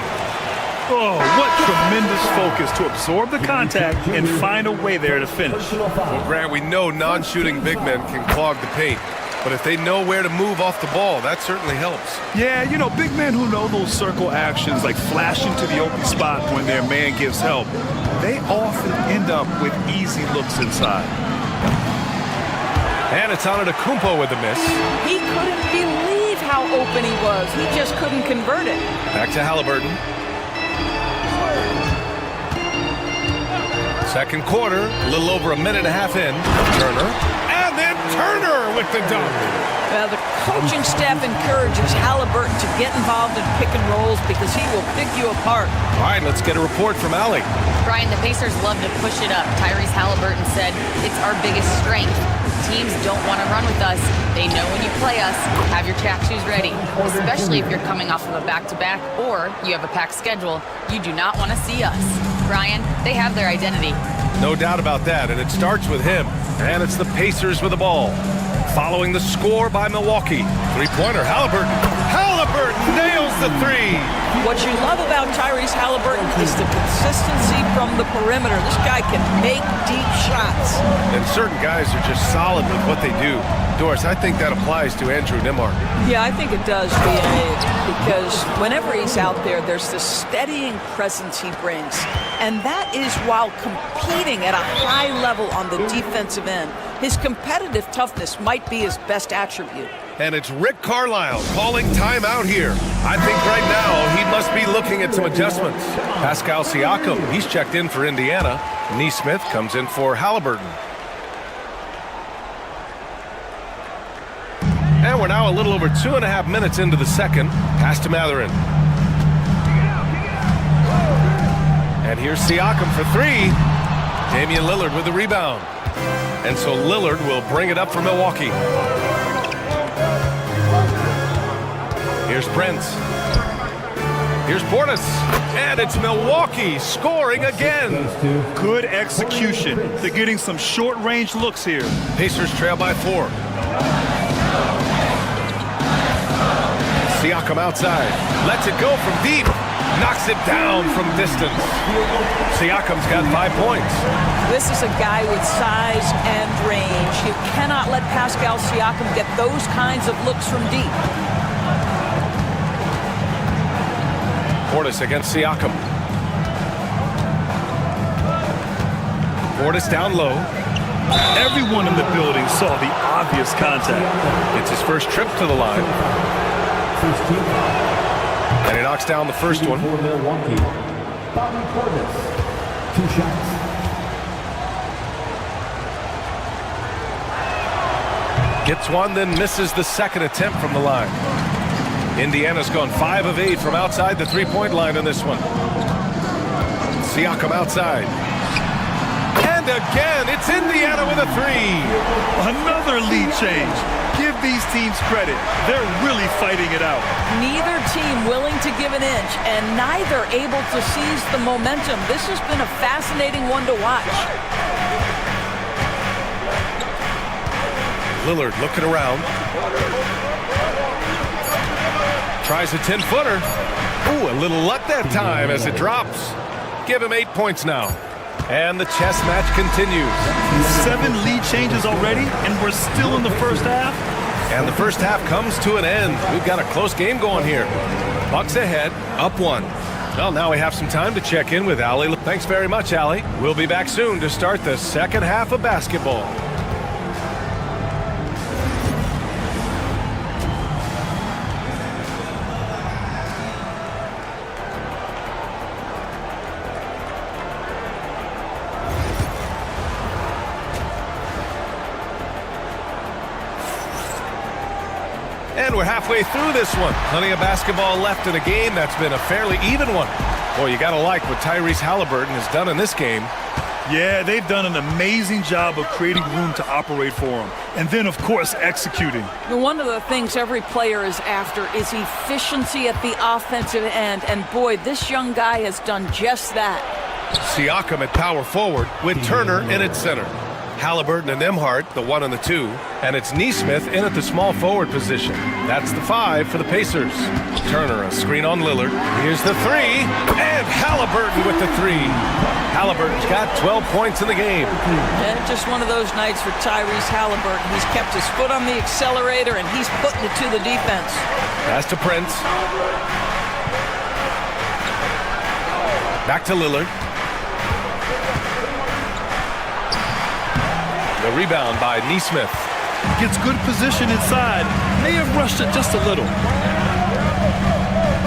Oh, what tremendous focus to absorb the contact and find a way there to finish. Well, Grant, we know non-shooting big men can clog the paint. But if they know where to move off the ball, that certainly helps. Yeah, you know, big men who know those circle actions, like flashing to the open spot when their man gives help, they often end up with easy looks inside. And it's Antetokounmpo with a miss. He couldn't believe how open he was. He just couldn't convert it. Back to Halliburton. Second quarter, a little over a minute and a half in. Turner. And then Turner with the dunk. Well, the coaching staff encourages Halliburton to get involved in pick and rolls because he will pick you apart. All right, let's get a report from Allie. Brian, the Pacers love to push it up. Tyrese Halliburton said, it's our biggest strength. Teams don't want to run with us. They know when you play us, have your track shoes ready. Especially if you're coming off of a back-to-back or you have a packed schedule. You do not want to see us. Brian, they have their identity. No doubt about that, and it starts with him. And it's the Pacers with the ball. Following the score by Milwaukee. Three-pointer, Halliburton. Halliburton nails the 3. What you love about Tyrese Halliburton is the consistency from the perimeter. This guy can make deep shots. And certain guys are just solid with what they do. Doris, I think that applies to Andrew Nembhard. Yeah, I think it does, BA, because whenever he's out there, there's this steadying presence he brings. And that is while competing at a high level on the defensive end. His competitive toughness might be his best attribute. And it's Rick Carlisle calling timeout here. I think right now he must be looking at some adjustments. Pascal Siakam, he's checked in for Indiana. Nesmith comes in for Halliburton. And we're now a little over 2.5 minutes into the second. Pass to Mathurin. And here's Siakam for 3. Damian Lillard with the rebound. And so Lillard will bring it up for Milwaukee. Here's Prince. Here's Portis. And it's Milwaukee scoring again. Good execution. They're getting some short-range looks here. Pacers trail by 4. Siakam outside. Lets it go from deep. Knocks it down from distance. Siakam's got 5 points. This is a guy with size and range. You cannot let Pascal Siakam get those kinds of looks from deep. Portis against Siakam. Portis down low. Everyone in the building saw the obvious contact. It's his first trip to the line. And he knocks down the first one. For Milwaukee, Bobby Portis, 2 shots. Gets one, then misses the second attempt from the line. Indiana's gone 5 of 8 from outside the 3-point line in this one. Siakam outside. And again, it's Indiana with a 3. Another lead change. Give these teams credit. They're really fighting it out. Neither team willing to give an inch, and neither able to seize the momentum. This has been a fascinating one to watch. Lillard looking around. Tries a 10-footer. Ooh, a little luck that time as it drops. Give him 8 points now. And the chess match continues. 7 lead changes already, and we're still in the first half. And the first half comes to an end. We've got a close game going here. Bucks ahead, up 1. Well, now we have some time to check in with Allie. Thanks very much, Allie. We'll be back soon to start the second half of basketball. And we're halfway through this one. Plenty of basketball left in a game that's been a fairly even one. Boy, you got to like what Tyrese Halliburton has done in this game. Yeah, they've done an amazing job of creating room to operate for him. And then, of course, executing. One of the things every player is after is efficiency at the offensive end. And boy, this young guy has done just that. Siakam at power forward with Turner in at center. Halliburton and Nembhard, the 1 and the 2. And it's Nesmith in at the small forward position. That's the 5 for the Pacers. Turner, a screen on Lillard. Here's the 3. And Halliburton with the 3. Halliburton's got 12 points in the game. And just one of those nights for Tyrese Halliburton. He's kept his foot on the accelerator, and he's putting it to the defense. Pass to Prince. Back to Lillard. The rebound by Nesmith. Gets good position inside. May have rushed it just a little.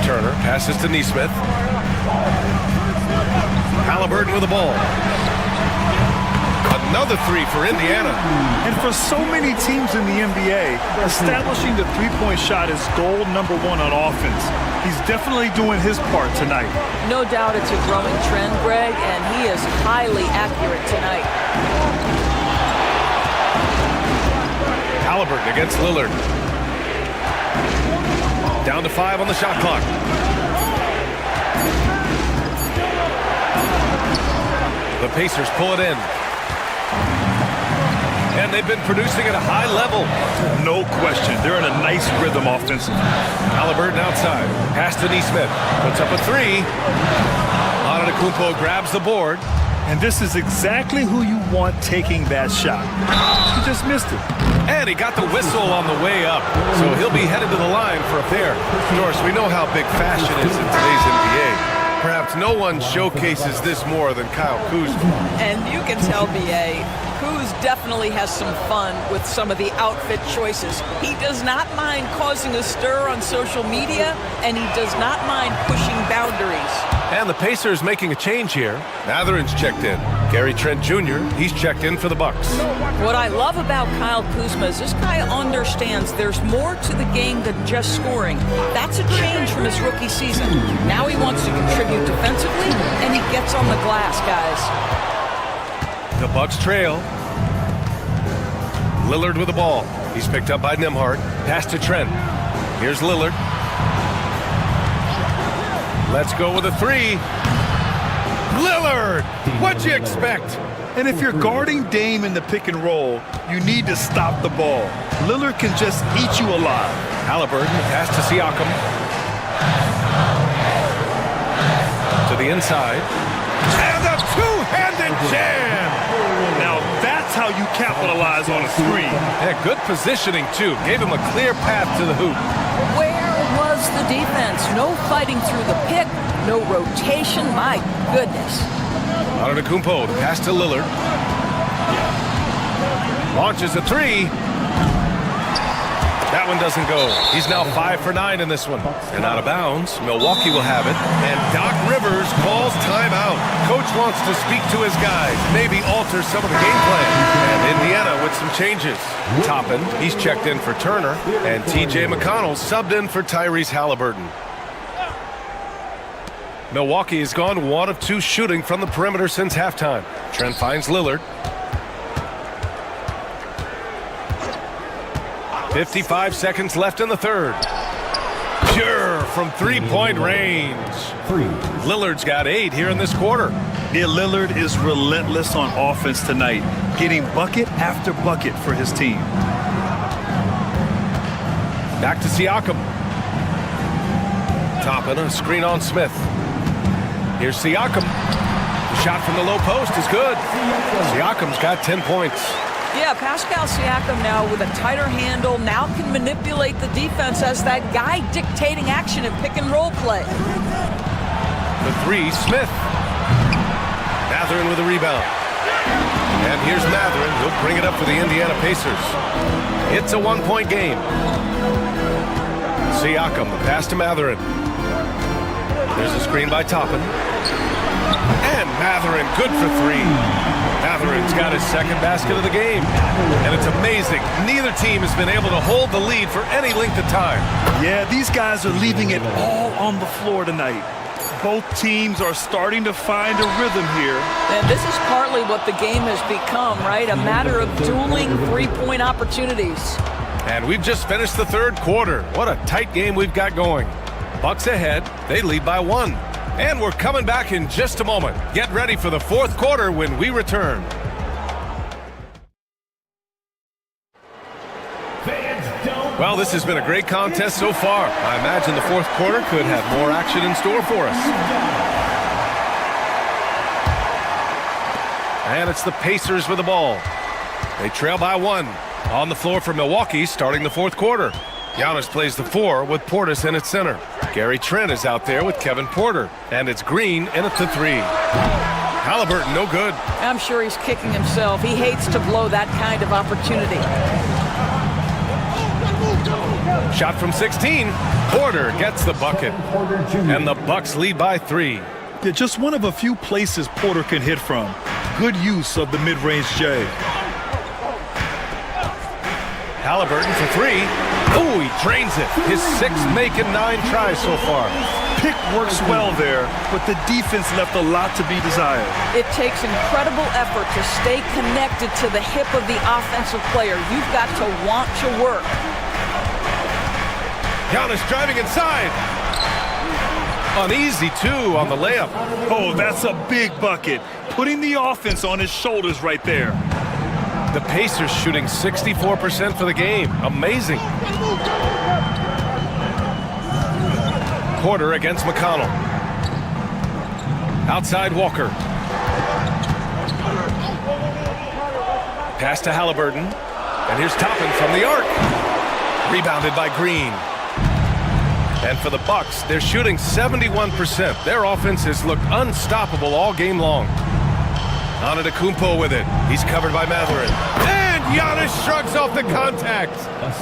Turner passes to Nesmith. Halliburton with the ball. Another 3 for Indiana. And for so many teams in the NBA, establishing the three-point shot is goal number 1 on offense. He's definitely doing his part tonight. No doubt it's a growing trend, Greg, and he is highly accurate tonight. Halliburton against Lillard. Down to 5 on the shot clock. The Pacers pull it in. And they've been producing at a high level. No question. They're in a nice rhythm offensively. Halliburton outside. Pass to Nesmith. Puts up a 3. Antetokounmpo grabs the board. And this is exactly who you want taking that shot. He just missed it. And he got the whistle on the way up. So he'll be headed to the line for a pair. Doris, we know how big fashion is in today's NBA. Perhaps no one showcases this more than Kyle Kuzma. And you can tell, B.A., Kuz definitely has some fun with some of the outfit choices. He does not mind causing a stir on social media, and he does not mind pushing boundaries. And the Pacers making a change here. Mathurin's checked in. Gary Trent Jr., he's checked in for the Bucks. What I love about Kyle Kuzma is this guy understands there's more to the game than just scoring. That's a change from his rookie season. Now he wants to contribute defensively, and he gets on the glass, guys. The Bucks trail. Lillard with the ball. He's picked up by Nembhard. Pass to Trent. Here's Lillard. Let's go with a three. Lillard, what'd you expect? And if you're guarding Dame in the pick and roll, you need to stop the ball. Lillard can just eat you alive. Halliburton, pass to Siakam. To the inside. And a two-handed jam! Now that's how you capitalize on a screen. Yeah, good positioning, too. Gave him a clear path to the hoop. Where was the defense? No fighting through the pick, no rotation. My goodness. Antetokounmpo, the pass to Lillard. Launches a three. That one doesn't go. He's now 5 for 9 in this one. And out of bounds, Milwaukee will have it. And Doc Rivers calls timeout. Coach wants to speak to his guys, maybe alter some of the game plan. And Indiana with some changes. Toppin, he's checked in for Turner. And T.J. McConnell subbed in for Tyrese Halliburton. Milwaukee has gone 1 of 2 shooting from the perimeter since halftime. Trent finds Lillard. 55 seconds left in the third. Pure from three-point range. Lillard's got 8 here in this quarter. Yeah, Lillard is relentless on offense tonight, getting bucket after bucket for his team. Back to Siakam. Toppin, a screen on Smith. Here's Siakam. The shot from the low post is good. Siakam's got 10 points. Yeah, Pascal Siakam now with a tighter handle, now can manipulate the defense as that guy dictating action in pick and roll play. The three, Smith. Mathurin with a rebound. And here's Mathurin. He'll bring it up for the Indiana Pacers. It's a 1-point game. Siakam, the pass to Mathurin. There's a screen by Toppin. And Mathurin, good for 3. Mathurin's got his second basket of the game. And it's amazing. Neither team has been able to hold the lead for any length of time. Yeah, these guys are leaving it all on the floor tonight. Both teams are starting to find a rhythm here. And this is partly what the game has become, right? A matter of dueling three-point opportunities. And we've just finished the third quarter. What a tight game we've got going. Bucks ahead. They lead by 1. And we're coming back in just a moment. Get ready for the fourth quarter when we return. Well, this has been a great contest so far. I imagine the fourth quarter could have more action in store for us. And it's the Pacers with the ball. They trail by 1. On the floor for Milwaukee starting the fourth quarter. Giannis plays the 4 with Portis in at center. Gary Trent is out there with Kevin Porter. And it's Green in at the 3. Halliburton, no good. I'm sure he's kicking himself. He hates to blow that kind of opportunity. Shot from 16. Porter gets the bucket. And the Bucks lead by 3. Yeah, just one of a few places Porter can hit from. Good use of the mid-range J. Halliburton for 3. Oh, he drains it. His 6th make in 9 tries so far. Pick works well there, but the defense left a lot to be desired. It takes incredible effort to stay connected to the hip of the offensive player. You've got to want to work. Giannis driving inside. Uneasy, too, on the layup. Oh, that's a big bucket. Putting the offense on his shoulders right there. The Pacers shooting 64% for the game. Amazing. Porter against McConnell. Outside Walker. Pass to Halliburton. And here's Toppin from the arc. Rebounded by Green. And for the Bucks, they're shooting 71%. Their offense has looked unstoppable all game long. Antetokounmpo with it. He's covered by Mathurin. And Giannis shrugs off the contact.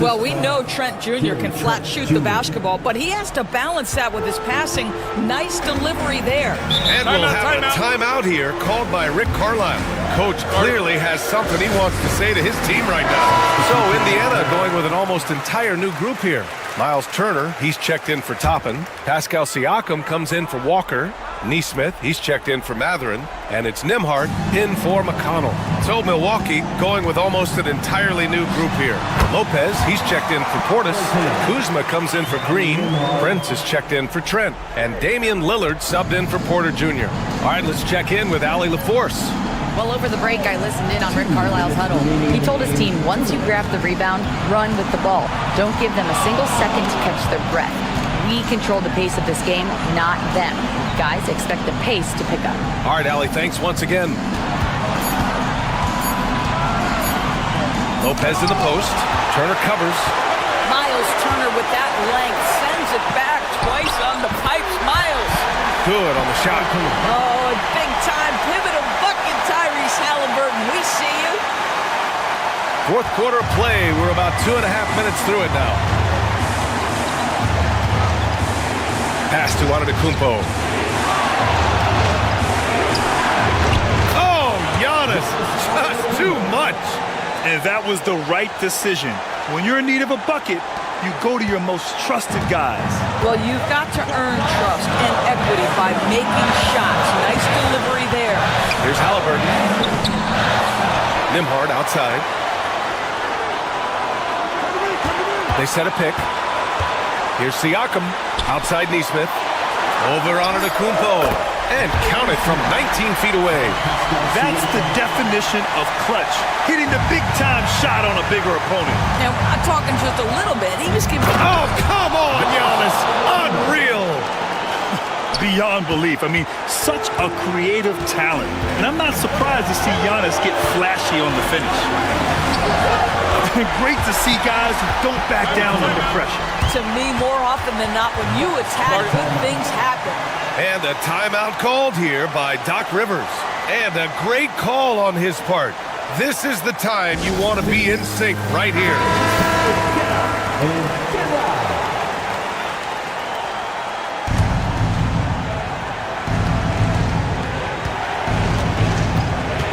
Well, we know Trent Jr. can flat shoot the basketball, but he has to balance that with his passing. Nice delivery there. And we'll have a timeout here called by Rick Carlisle. Coach clearly has something he wants to say to his team right now. So Indiana going with an almost entire new group here. Miles Turner, he's checked in for Toppin. Pascal Siakam comes in for Walker. Neesmith, he's checked in for Mathurin. And it's Nembhard in for McConnell. So Milwaukee going with almost an entirely new group here. Lopez, he's checked in for Portis. Kuzma comes in for Green. Prince is checked in for Trent. And Damian Lillard subbed in for Porter Jr. All right, let's check in with Allie LaForce. Well, over the break, I listened in on Rick Carlisle's huddle. He told his team, once you grab the rebound, run with the ball. Don't give them a single second to catch their breath. We control the pace of this game, not them. Guys, expect the pace to pick up. All right, Allie, thanks once again. Lopez in the post. Turner covers. Miles Turner with that length sends it back twice on the pipes. Miles. Good on the shot. Oh, a big-time pivotal bucket, Tyrese Halliburton. We see you. Fourth quarter of play. We're about 2.5 minutes through it now. Pass to Antetokounmpo. Oh, Giannis, just too much. And that was the right decision. When you're in need of a bucket, you go to your most trusted guys. Well, you've got to earn trust and equity by making shots. Nice delivery there. Here's Halliburton. Nembhard outside. They set a pick. Here's Siakam. Outside Neesmith. Over Antetokounmpo. And counted from 19 feet away. That's the definition of clutch. Hitting the big-time shot on a bigger opponent. Now, I'm talking just a little bit. He was giving... Oh, come on, Giannis. Unreal. Beyond belief. I mean, such a creative talent. And I'm not surprised to see Giannis get flashy on the finish. Great to see guys who don't back down under pressure. To me, more often than not, when you attack, good things happen. And a timeout called here by Doc Rivers. And a great call on his part. This is the time you want to be in sync right here.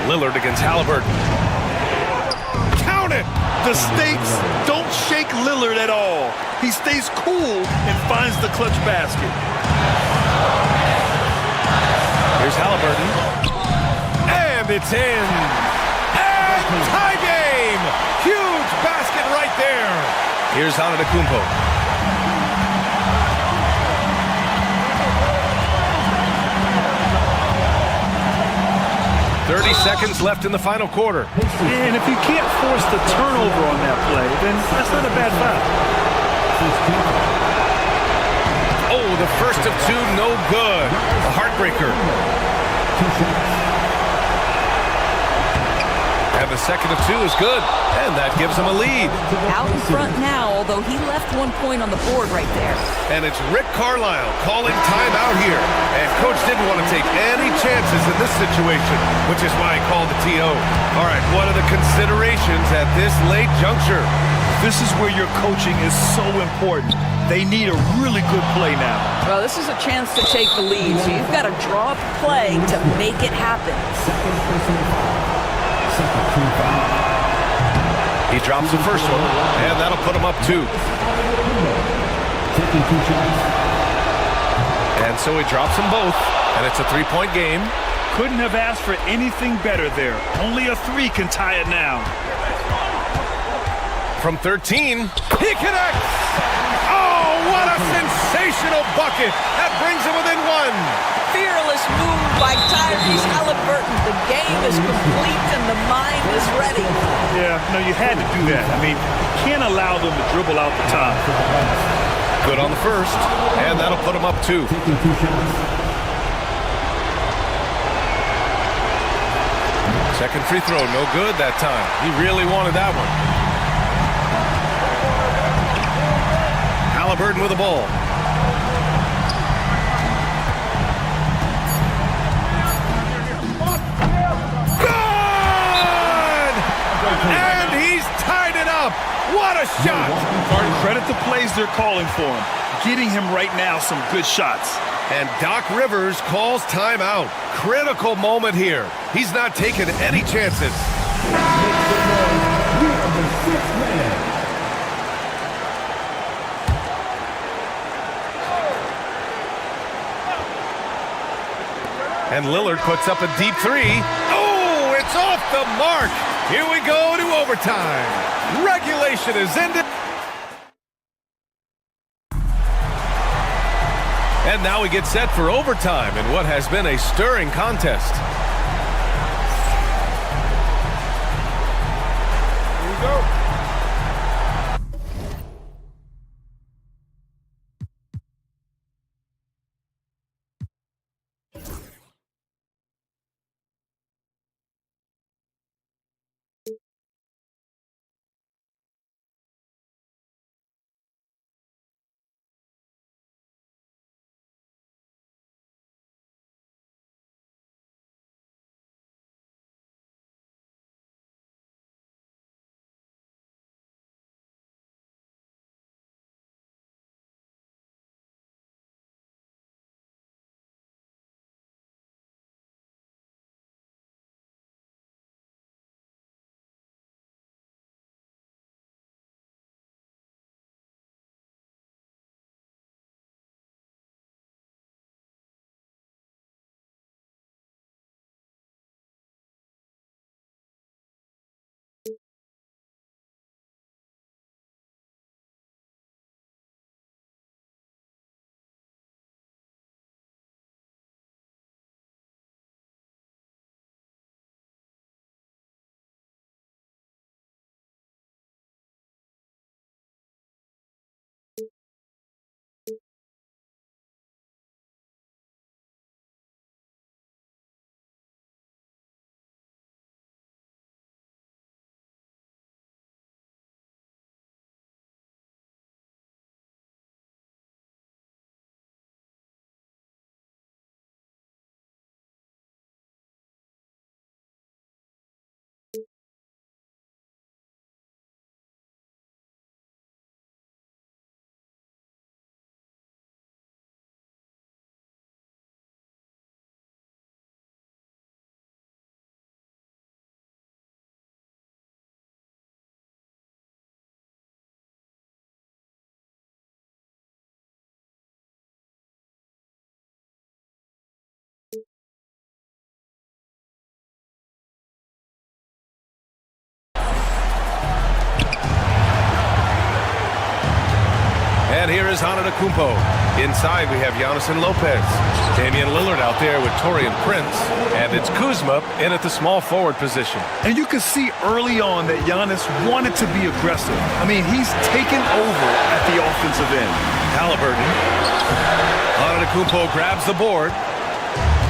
Lillard against Halliburton. Count it! The stakes don't shake Lillard at all. He stays cool and finds the clutch basket. Here's Halliburton. And it's in. And tie game! Huge basket right there. Here's Antetokounmpo. 30 seconds left in the final quarter. And if you can't force the turnover on that play, then that's not a bad foul. Oh, the first of two, no good. A heartbreaker. And the second of two is good. And that gives him a lead. Out in front now, although he left 1 point on the board right there. And it's Rick Carlisle calling timeout here. And Coach didn't want to take any chances in this situation, which is why he called the TO. All right, what are the considerations at this late juncture? This is where your coaching is so important. They need a really good play now. Well, this is a chance to take the lead, so you've got to draw up a play to make it happen. He drops the first one, and that'll put him up 2. And so he drops them both, and it's a 3-point game. Couldn't have asked for anything better there. Only a 3 can tie it now. From 13, he connects! Oh, what a sensational bucket! That brings him within 1. Fearless move by Tyrese Halliburton. The game is complete and the mind is ready. Yeah, no, you had to do that. I mean, you can't allow them to dribble out the top. Good on the first, and that'll put him up 2. Second free throw, no good that time. He really wanted that one. Halliburton with the ball. Good! And he's tied it up. What a shot! Credit the plays they're calling for him. getting him right now some good shots. And Doc Rivers calls timeout. Critical moment here. He's not taking any chances. And Lillard puts up a deep three. Oh, it's off the mark. Here we go to overtime. Regulation is ended. And now we get set for overtime in what has been a stirring contest. Here we go. And here is Antetokounmpo. Inside we have Giannis and Lopez. Damian Lillard out there with Taurean Prince. And it's Kuzma in at the small forward position. And you can see early on that Giannis wanted to be aggressive. I mean, he's taken over at the offensive end. Halliburton. Antetokounmpo grabs the board.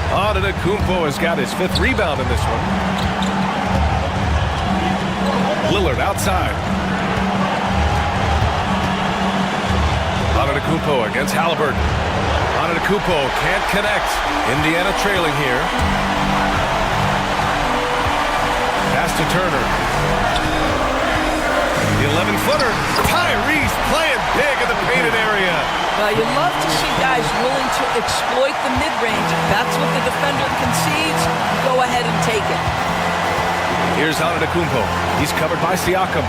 Antetokounmpo has got his 5th rebound in this one. Lillard outside. Antetokounmpo against Halliburton. Antetokounmpo can't connect. Indiana trailing here. Pass to Turner. The 11-footer. Tyrese playing big in the painted area. Well, you love to see guys willing to exploit the mid-range. If that's what the defender concedes, go ahead and take it. Here's Antetokounmpo. He's covered by Siakam.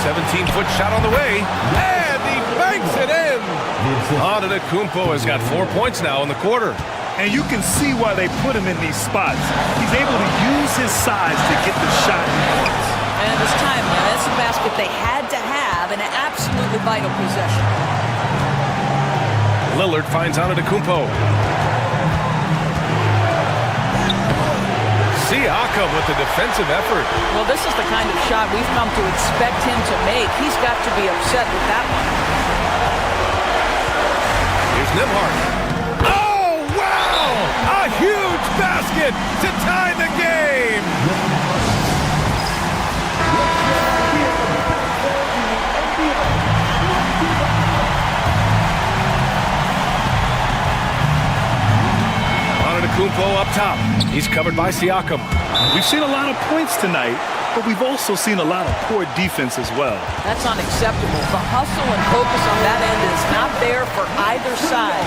17-foot shot on the way. And he banks it in. Antetokounmpo has got 4 points now in the quarter. And you can see why they put him in these spots. He's able to use his size to get the shot in points. And this time, man, that's a basket they had to have in an absolutely vital possession. Lillard finds Antetokounmpo. Siakam with the defensive effort. Well, this is the kind of shot we've come to expect him to make. He's got to be upset with that one. Here's Nembhard. Oh, wow! A huge basket to tie the game! Antetokounmpo up top. He's covered by Siakam. We've seen a lot of points tonight, but we've also seen a lot of poor defense as well. That's unacceptable. The hustle and focus on that end is not there for either side.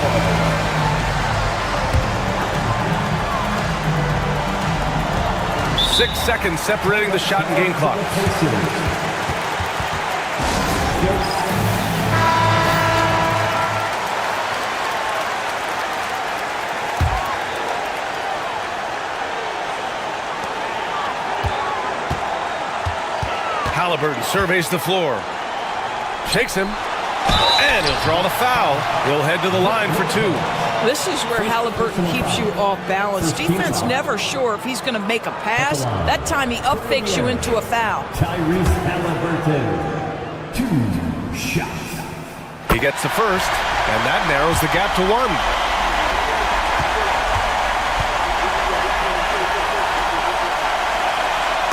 6 seconds separating the shot and game clock. Halliburton surveys the floor. Shakes him. And he'll draw the foul. He'll head to the line for 2. This is where Halliburton keeps you off balance. Defense never sure if he's going to make a pass. That time he up-fakes you into a foul. Tyrese Halliburton, 2 shots. He gets the first, and that narrows the gap to 1.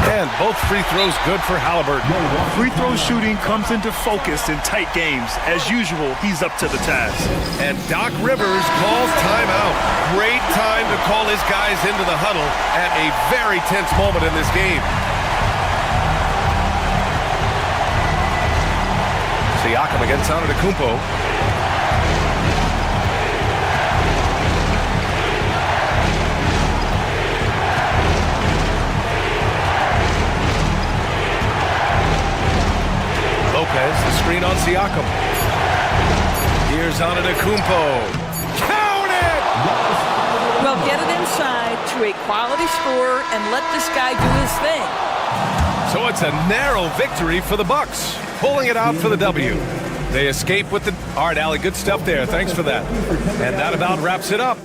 And both free throws good for Halliburton. Free throw shooting comes into focus in tight games. As usual, he's up to the task. And Doc Rivers calls timeout. Great time to call his guys into the huddle at a very tense moment in this game. Siakam against Antetokounmpo. The screen on Siakam. Here's Antetokounmpo. Count it! Well, get it inside to a quality scorer and let this guy do his thing. So it's a narrow victory for the Bucks, pulling it out for the W. They escape with the... All right, Allie, good stuff there. Thanks for that. And that about wraps it up.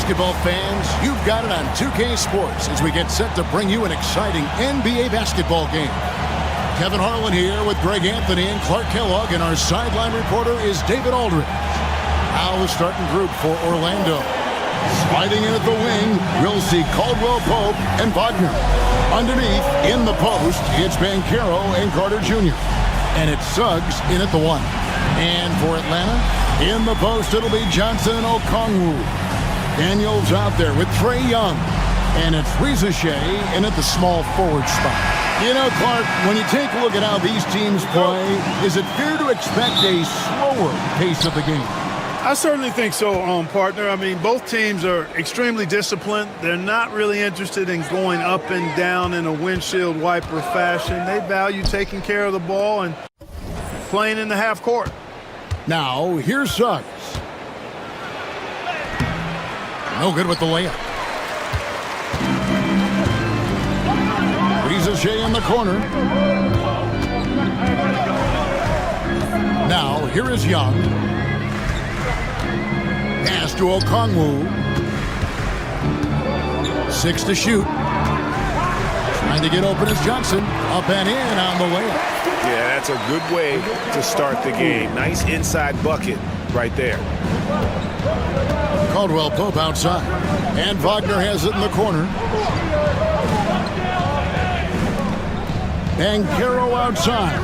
basketball fans, you've got it on 2K Sports as we get set to bring you an exciting NBA basketball game. Kevin Harlan here with Greg Anthony and Clark Kellogg, and our sideline reporter is David Aldridge. Now the starting group for Orlando. Sliding in at the wing, we'll see Caldwell Pope and Wagner. Underneath, in the post, it's Banchero and Carter Jr. And it's Suggs in at the 1. And for Atlanta, in the post, it'll be Johnson and Okongwu. Daniels out there with Trae Young. And it's Reza Shea in at the small forward spot. You know, Clark, when you take a look at how these teams play, is it fair to expect a slower pace of the game? I certainly think so, partner. I mean, both teams are extremely disciplined. They're not really interested in going up and down in a windshield wiper fashion. They value taking care of the ball and playing in the half court. Now, here's Suggs. No good with the layup. Reza Shea in the corner. Now, here is Young. Pass to Okongwu. 6 to shoot. Trying to get open is Johnson. Up and in on the layup. Yeah, that's a good way to start the game. Nice inside bucket right there. Caldwell Pope outside. And Wagner has it in the corner. Banchero outside.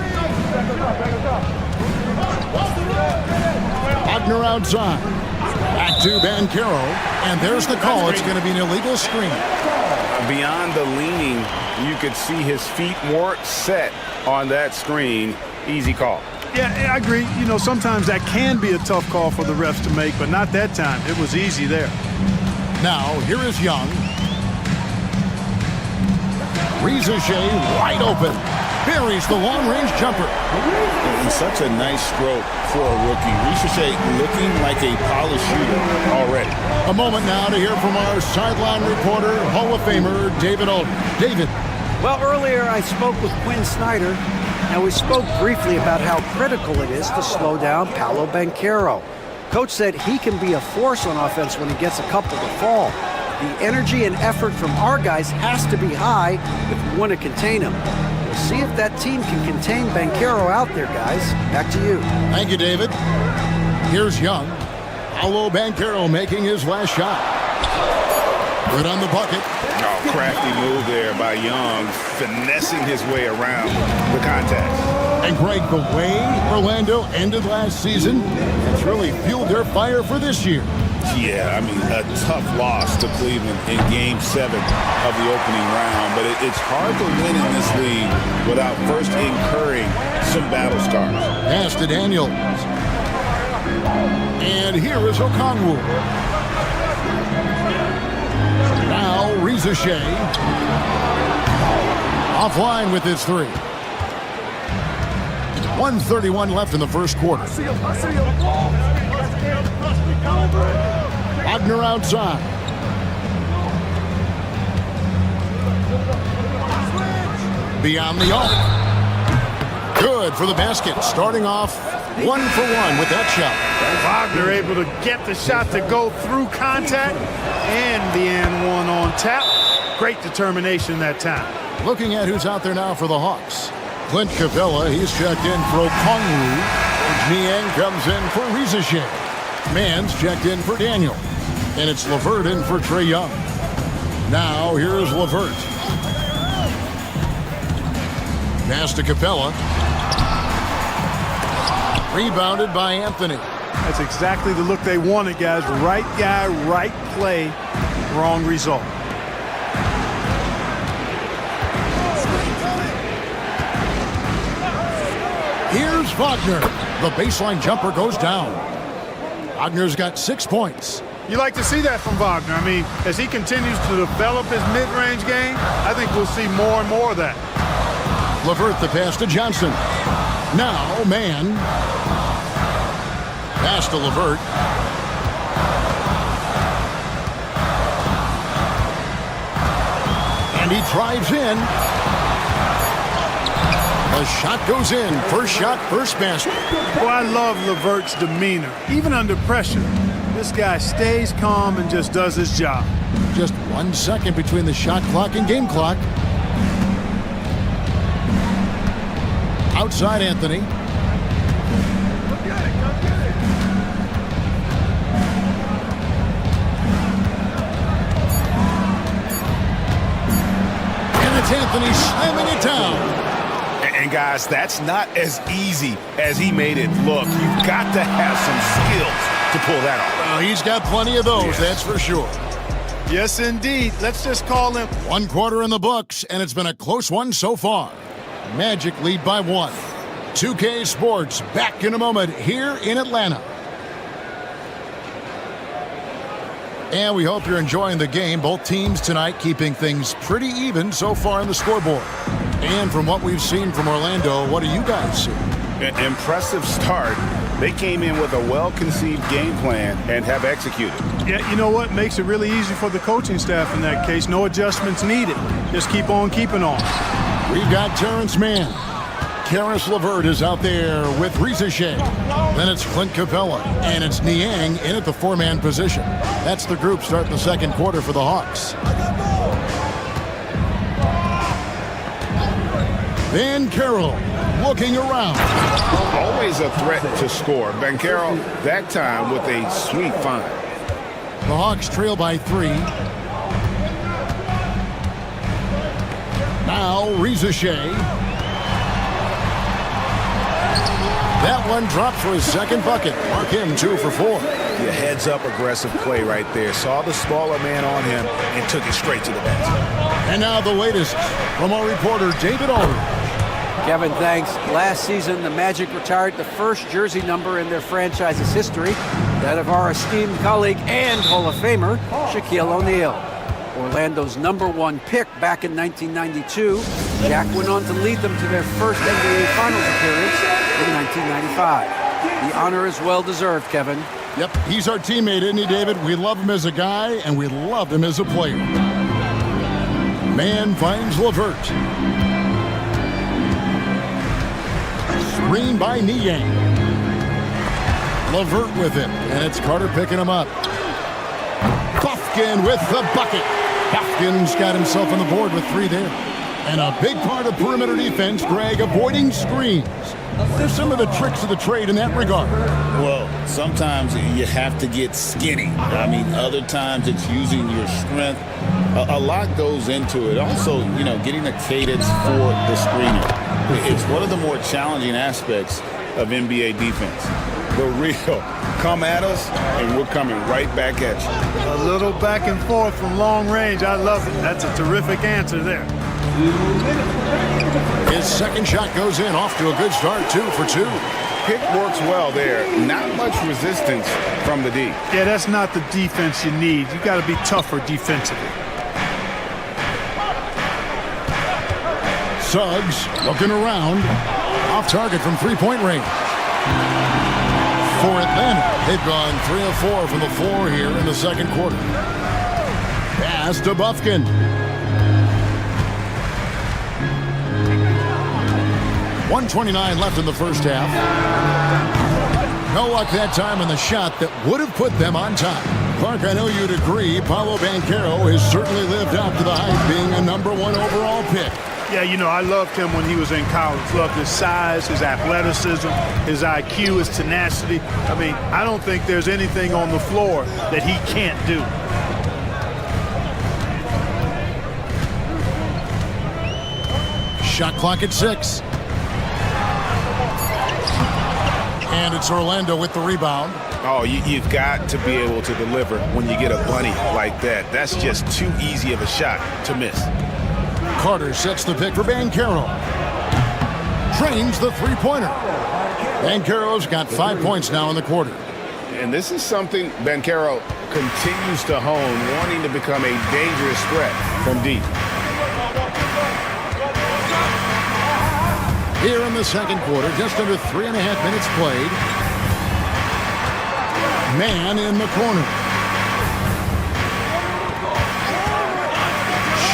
Wagner outside. Back to Banchero. And there's the call. It's going to be an illegal screen. Beyond the leaning, you could see his feet more set on that screen. Easy call. Yeah, I agree. You know, sometimes that can be a tough call for the refs to make, but not that time. It was easy there. Now, here is Young. Reza Shea wide open. Buries the long-range jumper. And such a nice stroke for a rookie. Reza Shea looking like a polished shooter already. A moment now to hear from our sideline reporter, Hall of Famer David Aldridge. David. Well, earlier I spoke with Quinn Snyder, and we spoke briefly about how critical it is to slow down Paolo Banchero. Coach said he can be a force on offense when he gets a couple to fall. The energy and effort from our guys has to be high if we want to contain him. We'll see if that team can contain Banchero out there, guys. Back to you. Thank you, David. Here's Young. Paolo Banchero making his last shot. Good on the bucket. Oh, crafty move there by Young, finessing his way around the contact. And Greg, the way Orlando ended last season, it's really fueled their fire for this year. Yeah, I mean, a tough loss to Cleveland in Game 7 of the opening round. But it's hard to win in this league without first incurring some battle scars. Pass to Daniels. And here is Okongwu. Now, Reza Shea. Offline with his 3. 1:31 left in the first quarter. Wagner outside. Beyond the arc. Good for the basket. Starting off 1 for 1 with that shot. Wagner able to get the shot to go through contact and the and one on tap. Great determination that time. Looking at who's out there now for the Hawks. Clint Capella, he's checked in for Okongwu. Niang comes in for Reza Shea. Mann's checked in for Daniel. And it's LeVert in for Trae Young. Now here's LeVert. Pass to Capella. Rebounded by Anthony. That's exactly the look they wanted, guys. Right guy, right play, wrong result. Here's Wagner. The baseline jumper goes down. Wagner's got 6 points. You like to see that from Wagner. I mean, as he continues to develop his mid-range game, I think we'll see more and more of that. LeVert the pass to Johnson. Now, Mann. Pass to LeVert. And he drives in. The shot goes in. First shot, first basket. Well, I love LeVert's demeanor, even under pressure. This guy stays calm and just does his job. Just 1 second between the shot clock and game clock. Outside Anthony. And it's Anthony slamming it down. And guys, that's not as easy as he made it look. You've got to have some skills to pull that off. Well, he's got plenty of those, that's for sure. Yes, indeed. Let's just call him. 1 quarter in the books, and it's been a close one so far. Magic lead by 1. 2K Sports back in a moment here in Atlanta. And we hope you're enjoying the game. Both teams tonight keeping things pretty even so far on the scoreboard. And from what we've seen from Orlando, what do you guys see? An impressive start. They came in with a well-conceived game plan and have executed. Yeah, you know what? Makes it really easy for the coaching staff in that case. No adjustments needed. Just keep on keeping on. We've got Terrence Mann. Karis LeVert is out there with Risa Shea. Then it's Clint Capella. And it's Niang in at the 4-man position. That's the group starting the second quarter for the Hawks. Banchero looking around. Always a threat to score. Banchero, that time with a sweet find. The Hawks trail by 3. Now Risa Shea. That one dropped for his second bucket. Mark him 2 for 4. Your heads-up aggressive play right there. Saw the smaller man on him and took it straight to the basket. And now the latest from our reporter, David Aldridge. Kevin, thanks. Last season, the Magic retired the first jersey number in their franchise's history, that of our esteemed colleague and Hall of Famer, Shaquille O'Neal. Orlando's #1 pick back in 1992, Shaq went on to lead them to their first NBA Finals appearance in 1995. The honor is well-deserved, Kevin. Yep, he's our teammate, isn't he, David? We love him as a guy, and we love him as a player. Man finds LeVert. Screen by Niang. LeVert with it, and it's Carter picking him up. Bufkin with the bucket. Bufkin's got himself on the board with 3 there. And a big part of perimeter defense, Greg, avoiding screens. There's some of the tricks of the trade in that regard. Well, sometimes you have to get skinny. I mean, other times it's using your strength. A lot goes into it. Also, you know, getting a cadence for the screener. It's one of the more challenging aspects of NBA defense. The real come at us, and we're coming right back at you. A little back and forth from long range. I love it. That's a terrific answer there. His second shot goes in, off to a good start, 2 for 2. Pick works well there. Not much resistance from the D. Yeah, that's not the defense you need. You got to be tougher defensively. Suggs looking around. Off target from 3-point range. For Atlanta, they've gone 3 of 4 from the floor here in the second quarter. Pass to Bufkin. .129 left in the first half. No luck that time on the shot that would have put them on top. Clark, I know you'd agree, Paolo Banchero has certainly lived up to the hype, being a #1 overall pick. Yeah, you know, I loved him when he was in college. Loved his size, his athleticism, his IQ, his tenacity. I mean, I don't think there's anything on the floor that he can't do. Shot clock at 6. And it's Orlando with the rebound. Oh, you've got to be able to deliver when you get a bunny like that. That's just too easy of a shot to miss. Carter sets the pick for Banchero. Trains the 3-pointer. Banchero's got 5 points now in the quarter. And this is something Banchero continues to hone, wanting to become a dangerous threat from deep. Here in the second quarter, just under 3.5 minutes played. Man in the corner.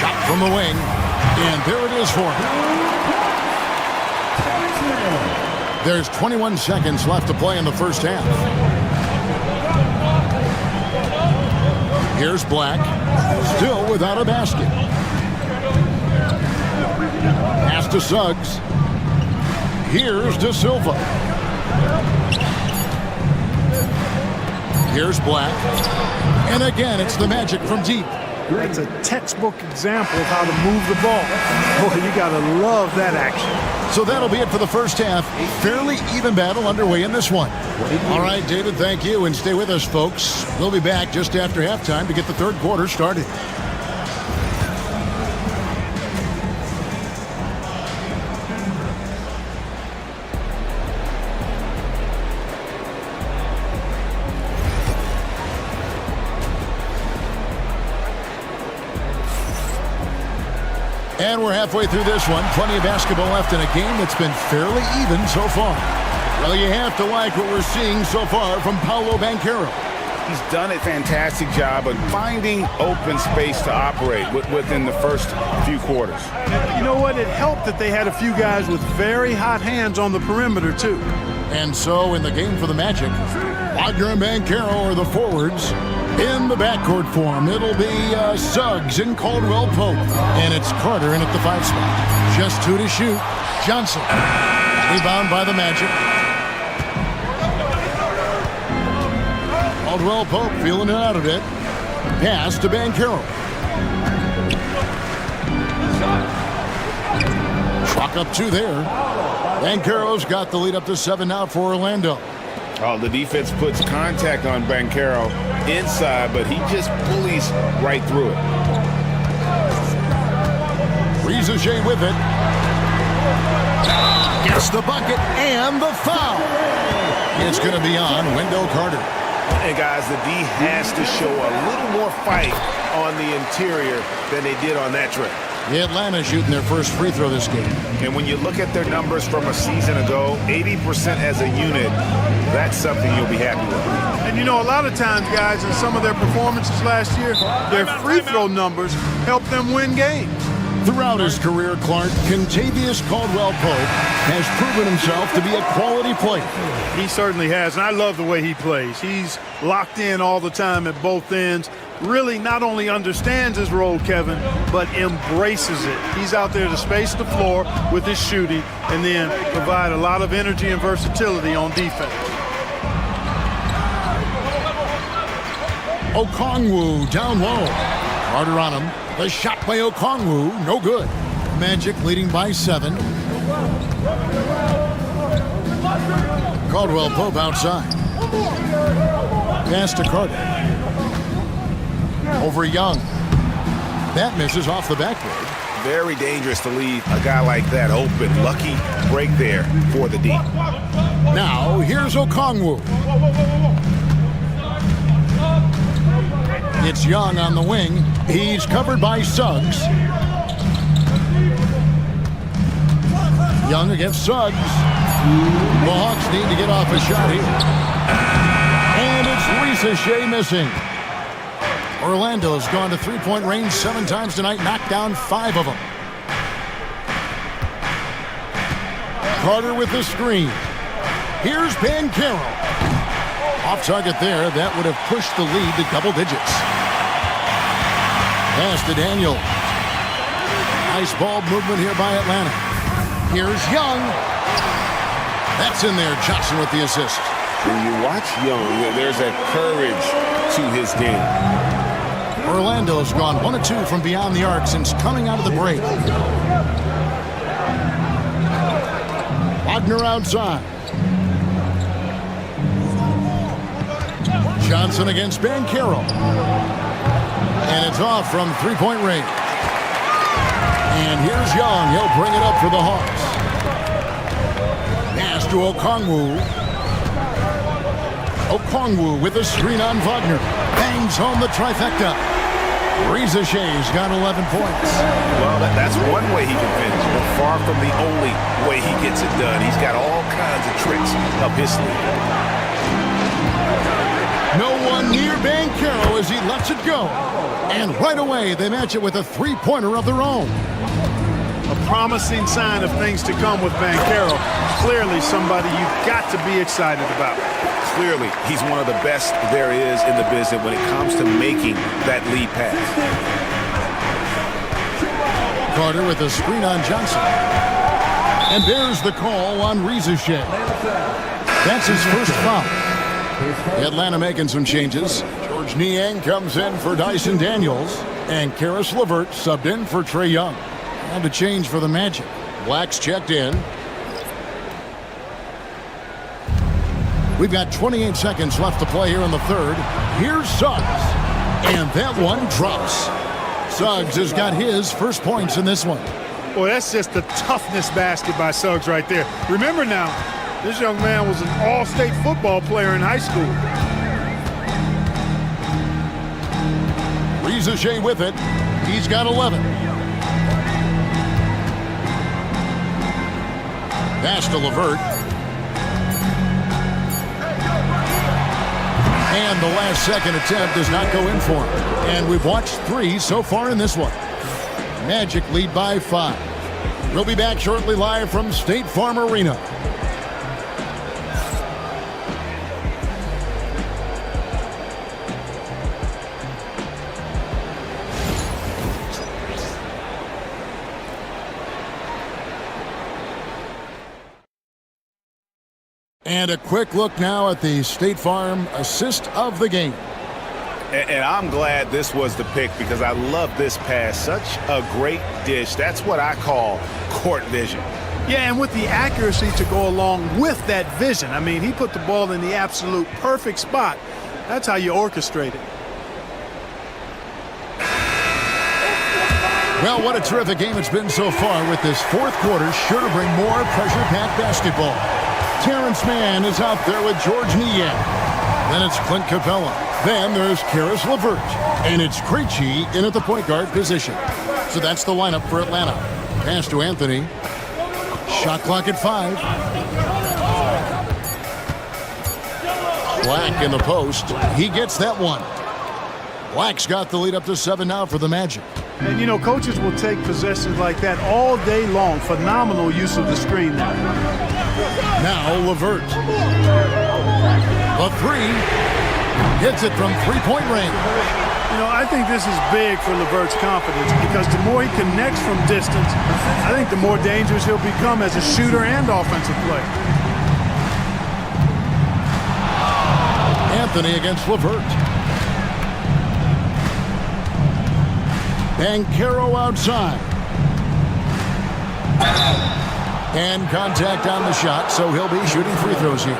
Shot from the wing. And there it is for him. There's 21 seconds left to play in the first half. Here's Black, still without a basket. Pass to Suggs. Here's De Silva. Here's Black. And again, it's the Magic from deep. That's a textbook example of how to move the ball. Boy, you got to love that action. So that'll be it for the first half. A fairly even battle underway in this one. All right, David, thank you. And stay with us, folks. We'll be back just after halftime to get the third quarter started. And we're halfway through this one. Plenty of basketball left in a game that's been fairly even so far. Well, you have to like what we're seeing so far from Paolo Banchero. He's done a fantastic job of finding open space to operate within the first few quarters. You know what? It helped that they had a few guys with very hot hands on the perimeter, too. And so in the game for the Magic, Wagner and Banchero are the forwards. In the backcourt form, it'll be Suggs and Caldwell Pope. And it's Carter in at the 5 spot. Just 2 to shoot. Johnson. Rebound by the Magic. Caldwell Pope feeling it out a bit. Pass to Banchero. Clock up 2 there. Banchero's got the lead up to 7 now for Orlando. Oh, the defense puts contact on Banchero inside, but he just bullies right through it. Rizage with it. Gets the bucket and the foul. It's going to be on Wendell Carter. And guys, the D has to show a little more fight on the interior than they did on that trip. Atlanta shooting their first free throw this game. And when you look at their numbers from a season ago, 80% as a unit, that's something you'll be happy with. And you know, a lot of times, guys, in some of their performances last year, their free throw numbers helped them win games. Throughout his career, Clark, Contavious Caldwell Pope has proven himself to be a quality player. He certainly has, and I love the way he plays. He's locked in all the time at both ends. Really not only understands his role, Kevin, but embraces it. He's out there to space the floor with his shooting and then provide a lot of energy and versatility on defense. Okongwu down low. Carter on him. The shot by Okongwu, no good. Magic leading by 7. Caldwell Pope outside. Pass to Carter. Over Young. That misses off the backboard. Very dangerous to leave a guy like that open. Lucky break there for the D. Now, here's Okongwu. It's Young on the wing. He's covered by Suggs. Young against Suggs. The Hawks need to get off a shot here. And it's Rizage missing. Orlando's gone to three-point range 7 times tonight, knocked down 5 of them. Carter with the screen. Here's Banchero. Off target there. That would have pushed the lead to double digits. Pass to Daniel. Nice ball movement here by Atlanta. Here's Young. That's in there. Johnson with the assist. When you watch Young, there's a courage to his game. Orlando's gone 1 of 2 from beyond the arc since coming out of the break. Wagner outside. Johnson against Banchero. And it's off from three-point range. And here's Young. He'll bring it up for the Hawks. Pass to Okongwu. Okongwu with a screen on Wagner. Bangs home the trifecta. Rizage's got 11 points. Well, that's one way he can finish, but far from the only way he gets it done. He's got all kinds of tricks up his sleeve. No one near Banchero as he lets it go. And right away, they match it with a three-pointer of their own. A promising sign of things to come with Banchero. Clearly somebody you've got to be excited about. clearly he's one of the best there is in the business when it comes to making that lead pass. Carter with a screen on Johnson. And there's the call on Rizichet. That's his first foul. Atlanta making some changes. George Niang comes in for Dyson Daniels. And Karis LeVert subbed in for Trae Young. And a change for the Magic. Black's checked in. We've got 28 seconds left to play here in the third. Here's Suggs. And that one drops. Suggs has got his first points in this one. Boy, that's just the toughness basket by Suggs right there. Remember now, this young man was an all-state football player in high school. Rizichet with it. He's got 11. Pass to LeVert. And the last second attempt does not go in for him. And we've watched 3 so far in this one. Magic lead by 5. We'll be back shortly live from State Farm Arena. And a quick look now at the State Farm assist of the game. And I'm glad this was the pick because I love this pass. Such a great dish. That's what I call court vision. Yeah, and with the accuracy to go along with that vision. I mean, he put the ball in the absolute perfect spot. That's how you orchestrate it. Well, what a terrific game it's been so far with this fourth quarter. Sure to bring more pressure-packed basketball. Terrence Mann is out there with George Niang. Then it's Clint Capella. Then there's Karis LeVert. And it's Krejci in at the point guard position. So that's the lineup for Atlanta. Pass to Anthony. Shot clock at 5. Black in the post. He gets that one. Black's got the lead up to 7 now for the Magic. And, you know, coaches will take possessions like that all day long. Phenomenal use of the screen there. Now LeVert. A 3. Hits it from three-point range. You know, I think this is big for LeVert's confidence because the more he connects from distance, I think the more dangerous he'll become as a shooter and offensive player. Anthony against LeVert. Banchero outside. And contact on the shot, so he'll be shooting free throws here.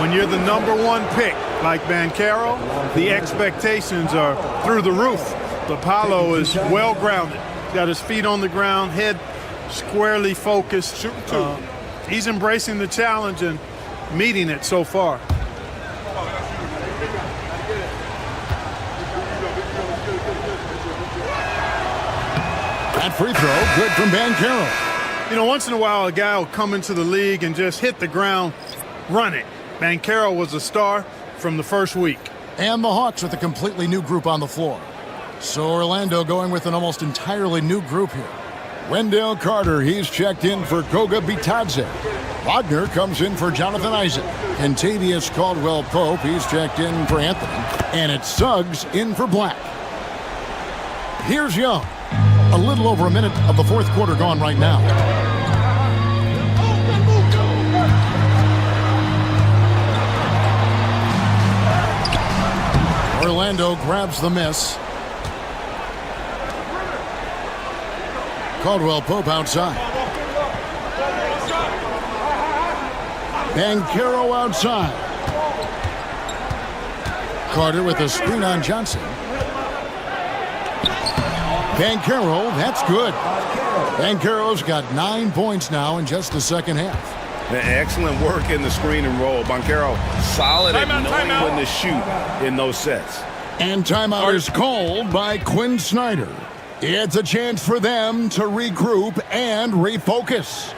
When you're the #1 pick, like Banchero, the expectations are through the roof. But Paolo is well-grounded. Got his feet on the ground, head squarely focused. He's embracing the challenge and meeting it so far. That free throw, good from Banchero. You know, once in a while, a guy will come into the league and just hit the ground running. Banchero was a star from the first week. And the Hawks with a completely new group on the floor. So Orlando going with an almost entirely new group here. Wendell Carter, he's checked in for Goga Bitadze. Wagner comes in for Jonathan Isaac. Kentavious Caldwell-Pope, he's checked in for Anthony. And it's Suggs in for Black. Here's Young. A little over a minute of the fourth quarter gone right now. Orlando grabs the miss. Caldwell-Pope outside. Banchero outside. Carter with a screen on Johnson. Banchero, that's good. Banchero's got 9 points now in just the second half. Excellent work in the screen and roll. Banchero solid at knowing when to shoot in those sets. And timeout is called by Quinn Snyder. It's a chance for them to regroup and refocus.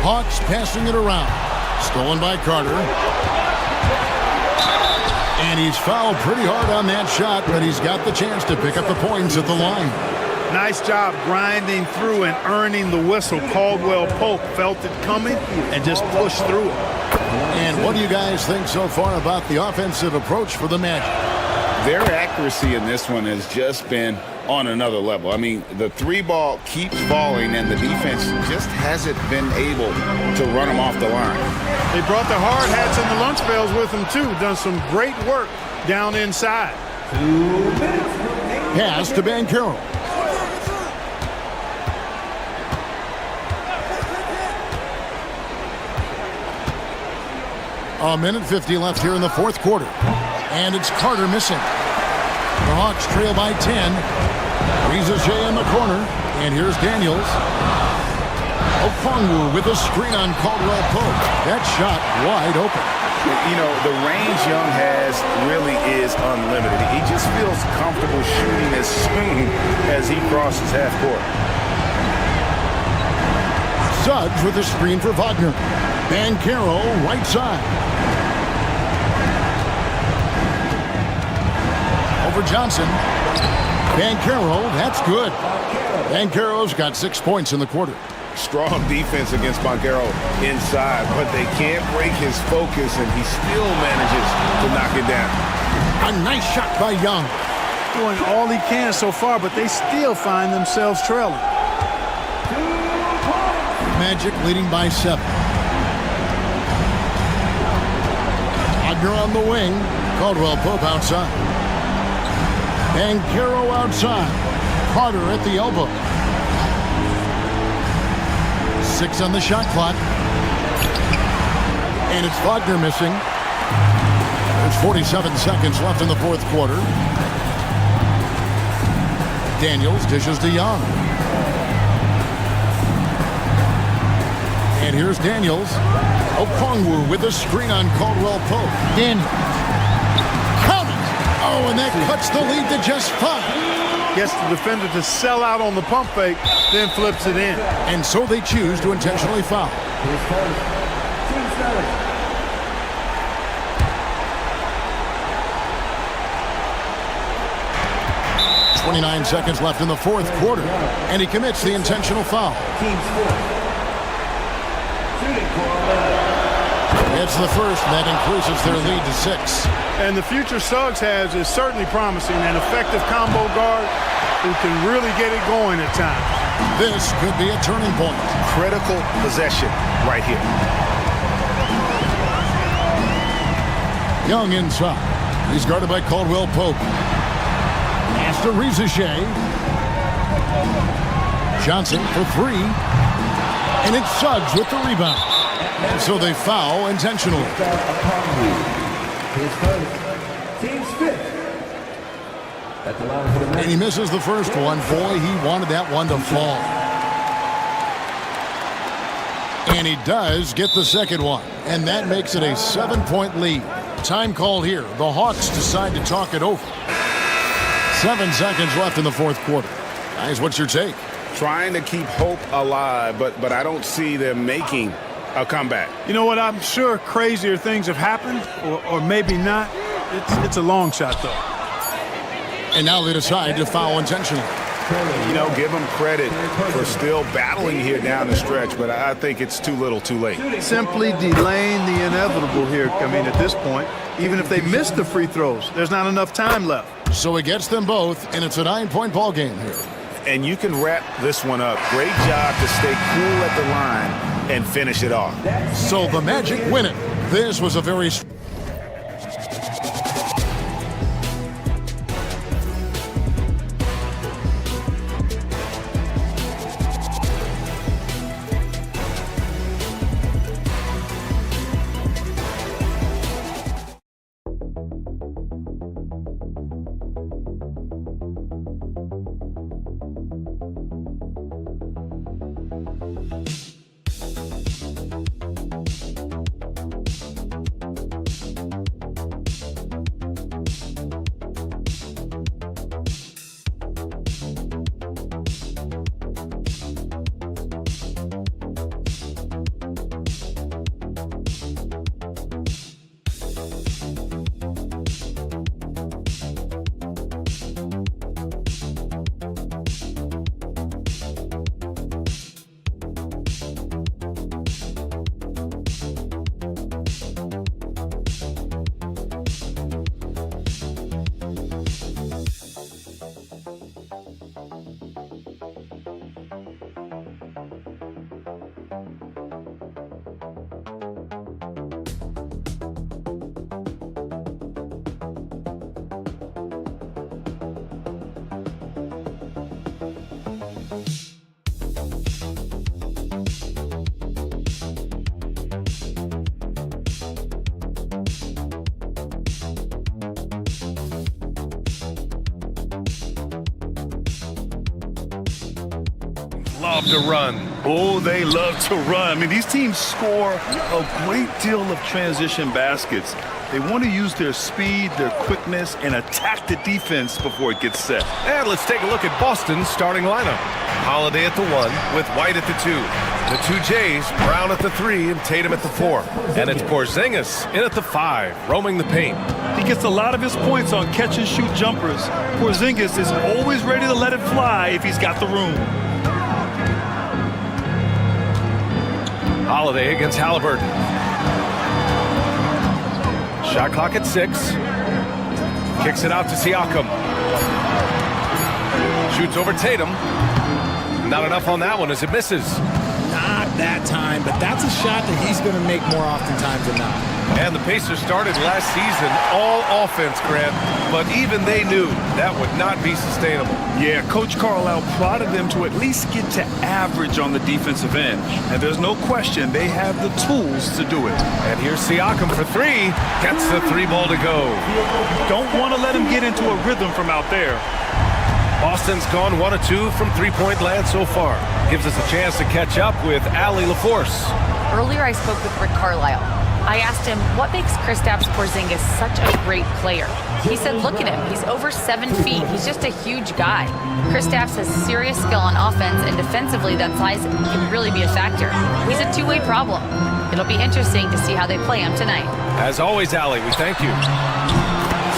Hawks passing it around. Stolen by Carter. And he's fouled pretty hard on that shot, but he's got the chance to pick up the points at the line. Nice job grinding through and earning the whistle. Caldwell Pope felt it coming and just pushed through it. And what do you guys think so far about the offensive approach for the Magic? Their accuracy in this one has just been on another level. I mean, the three ball keeps falling, and the defense just hasn't been able to run them off the line. They brought the hard hats and the lunch bells with them, too. Done some great work down inside. Pass to Banchero. A minute 50 left here in the fourth quarter. And it's Carter missing. The Hawks trail by 10. Rizajay in the corner. And here's Daniels. Okongwu with a screen on Caldwell Pope. That shot wide open. You know, the range Young has really is unlimited. He just feels comfortable shooting as soon as he crosses half court. Suggs with a screen for Wagner. Banchero right side. Over Johnson. Banchero, that's good. Banchero's got 6 points in the quarter. Strong defense against Banchero inside, but they can't break his focus, and he still manages to knock it down. A nice shot by Young. Doing all he can so far, but they still find themselves trailing. Magic leading by 7. Wagner on the wing. Caldwell Pope outside. Banchero outside. Carter at the elbow. 6 on the shot clock. And it's Wagner missing. There's 47 seconds left in the fourth quarter. Daniels dishes to Young. And here's Daniels. Okongwu with a screen on Caldwell Pope. Daniels. Count it! Oh, and that cuts the lead to just 5. Gets the defender to sell out on the pump fake, then flips it in. And so they choose to intentionally foul. 29 seconds left in the fourth quarter, and he commits the intentional foul. It's the first, and that increases their lead to 6. And the future Suggs has is certainly promising. An effective combo guard who can really get it going at times. This could be a turning point. Critical possession right here. Young inside. He's guarded by Caldwell Pope. Pass to Rizajay. Johnson for 3. And it's Suggs with the rebound. And so they foul intentionally. Team's fifth. And he misses the first one. Boy, he wanted that one to fall. And he does get the second one. And that makes it a 7-point lead. Time called here. The Hawks decide to talk it over. 7 seconds left in the fourth quarter. Guys, what's your take? Trying to keep hope alive, but I don't see them making a comeback. You know what? I'm sure crazier things have happened, or maybe not. It's a long shot, though. And now they decide to foul intentionally. You know, give them credit for still battling here down the stretch, but I think it's too little too late. Simply delaying the inevitable here. I mean, at this point, even if they miss the free throws, there's not enough time left. So he gets them both, and it's a 9-point ball game here. And you can wrap this one up. Great job to stay cool at the line and finish it off. So the Magic win it. This was a very... love to run. Oh, they love to run. I mean, these teams score a great deal of transition baskets. They want to use their speed, their quickness, and attack the defense before it gets set. And let's take a look at Boston's starting lineup. Holiday at the 1 with White at the 2. The 2 Jays, Brown at the 3 and Tatum at the 4. And it's Porzingis in at the 5, roaming the paint. He gets a lot of his points on catch-and-shoot jumpers. Porzingis is always ready to let it fly if he's got the room. Holiday against Halliburton. Shot clock at 6. Kicks it out to Siakam. Shoots over Tatum. Not enough on that one as it misses. Not that time, but that's a shot that he's going to make more oftentimes than not. And the Pacers started last season all offense, Grant, but even they knew that would not be sustainable. Yeah, Coach Carlisle prodded them to at least get to average on the defensive end. And there's no question they have the tools to do it. And here's Siakam for 3. Gets the 3 ball to go. Don't want to let him get into a rhythm from out there. Boston's gone 1 of 2 from three-point land so far. Gives us a chance to catch up with Allie LaForce. Earlier, I spoke with Rick Carlisle. I asked him, what makes Kristaps Porzingis such a great player? He said, look at him. He's over 7 feet. He's just a huge guy. Kristaps has serious skill on offense, and defensively, that size can really be a factor. He's a two-way problem. It'll be interesting to see how they play him tonight. As always, Allie, we thank you.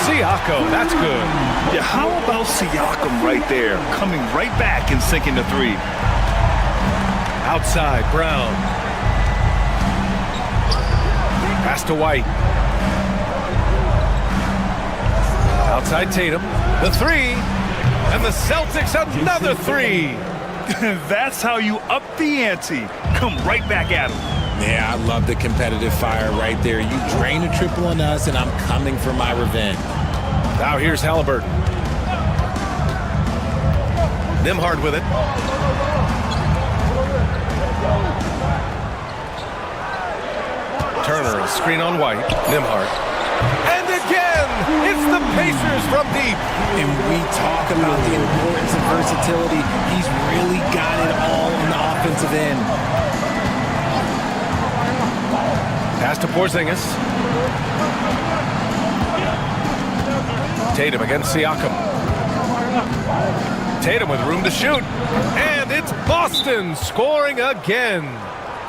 Siakam, that's good. Yeah, how about Siakam right there, coming right back and sinking the 3? Outside, Brown. Pass to White. Outside Tatum. The 3. And the Celtics another 3. That's how you up the ante. Come right back at him. Yeah, I love the competitive fire right there. You drain a triple on us, and I'm coming for my revenge. Now here's Halliburton. Nembhard with it. Turner, a screen on White. Nembhard. And again, it's the Pacers from deep. And we talk about the importance of versatility. He's really got it all on the offensive end. Pass to Porzingis. Tatum against Siakam. Tatum with room to shoot. And it's Boston scoring again.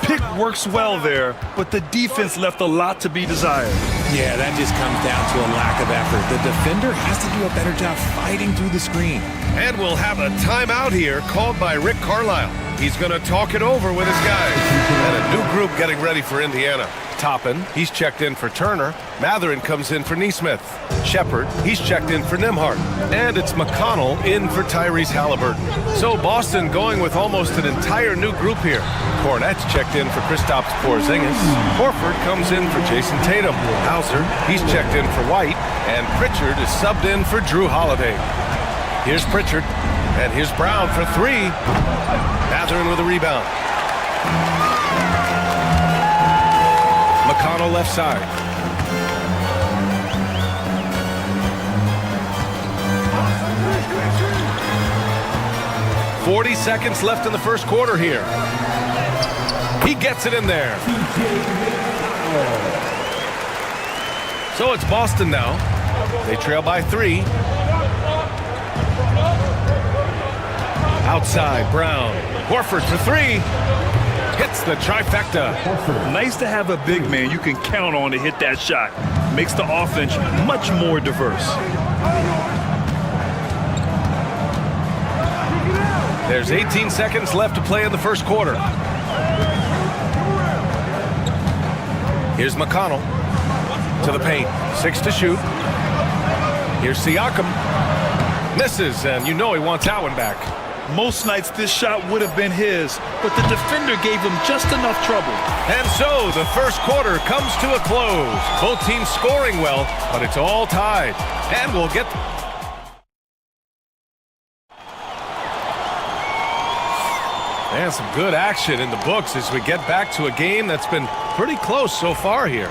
Pick works well there, but the defense left a lot to be desired. Yeah, that just comes down to a lack of effort. The defender has to do a better job fighting through the screen. And we'll have a timeout here called by Rick Carlisle. He's going to talk it over with his guys. And a new group getting ready for Indiana. Toppin, he's checked in for Turner. Matherin comes in for Nesmith. Shepard, he's checked in for Nembhard. And it's McConnell in for Tyrese Halliburton. So Boston going with almost an entire new group here. Cornette's checked in for Kristaps Porzingis. Horford comes in for Jason Tatum. Hauser, he's checked in for White. And Pritchard is subbed in for Drew Holiday. Here's Pritchard. And here's Brown for 3. Matherin with a rebound. McConnell left side. "40 seconds left in the first quarter here. He gets it in there. So it's Boston now. They trail by 3. Outside, Brown. Horford for 3. Hits the trifecta. Nice to have a big man you can count on to hit that shot. Makes the offense much more diverse. There's 18 seconds left to play in the first quarter. Here's McConnell to the paint. 6 to shoot. Here's Siakam. Misses, and you know he wants that one back. Most nights this shot would have been his, but the defender gave him just enough trouble. And so the first quarter comes to a close. Both teams scoring well, but it's all tied. And we'll get... And some good action in the books as we get back to a game that's been pretty close so far here.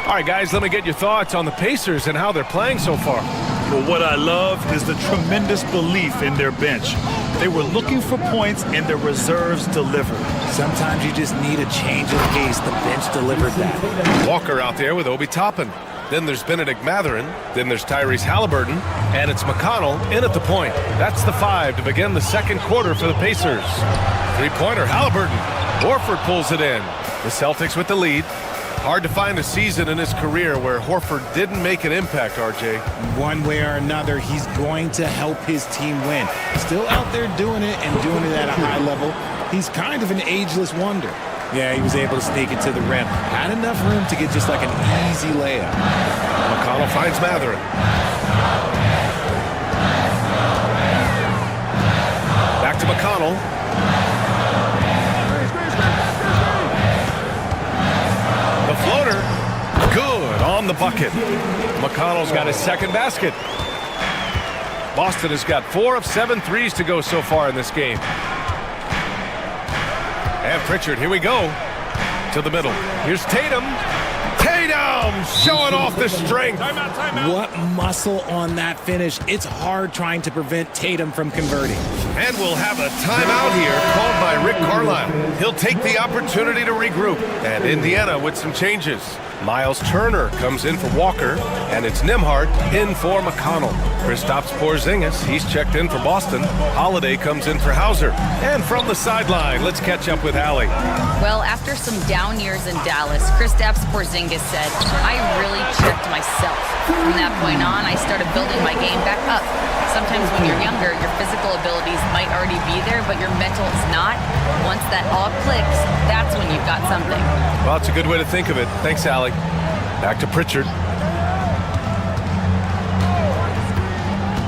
All right, guys, let me get your thoughts on the Pacers and how they're playing so far. But what I love is the tremendous belief in their bench. They were looking for points, and their reserves delivered. Sometimes you just need a change of pace. The bench delivered that. Walker out there with Obi Toppin. Then there's Benedict Mathurin. Then there's Tyrese Halliburton. And it's McConnell in at the point. That's the 5 to begin the second quarter for the Pacers. Three-pointer, Halliburton. Horford pulls it in. The Celtics with the lead. Hard to find a season in his career where Horford didn't make an impact, RJ. One way or another, he's going to help his team win. Still out there doing it and doing it at a high level. He's kind of an ageless wonder. Yeah, he was able to sneak it to the rim. Had enough room to get just like an easy layup. McConnell finds Mathurin. Back to McConnell. The floater. Good on the bucket. McConnell's got his second basket. Boston has got 4 of 7 threes to go so far in this game. And Pritchard, here we go. To the middle. Here's Tatum. Tatum showing off the strength. What muscle on that finish. It's hard trying to prevent Tatum from converting. And we'll have a timeout here called by Rick Carlisle. He'll take the opportunity to regroup. And Indiana with some changes. Miles Turner comes in for Walker, and it's Nembhard in for McConnell. Kristaps Porzingis, he's checked in for Boston. Holiday comes in for Hauser. And from the sideline, let's catch up with Allie. Well, after some down years in Dallas, Kristaps Porzingis said, I really checked myself. From that point on, I started building my game back up. Sometimes when you're younger, your physical abilities might already be there, but your mental is not. Once that all clicks, that's when you've got something. Well, it's a good way to think of it. Thanks, Allie. Back to Pritchard.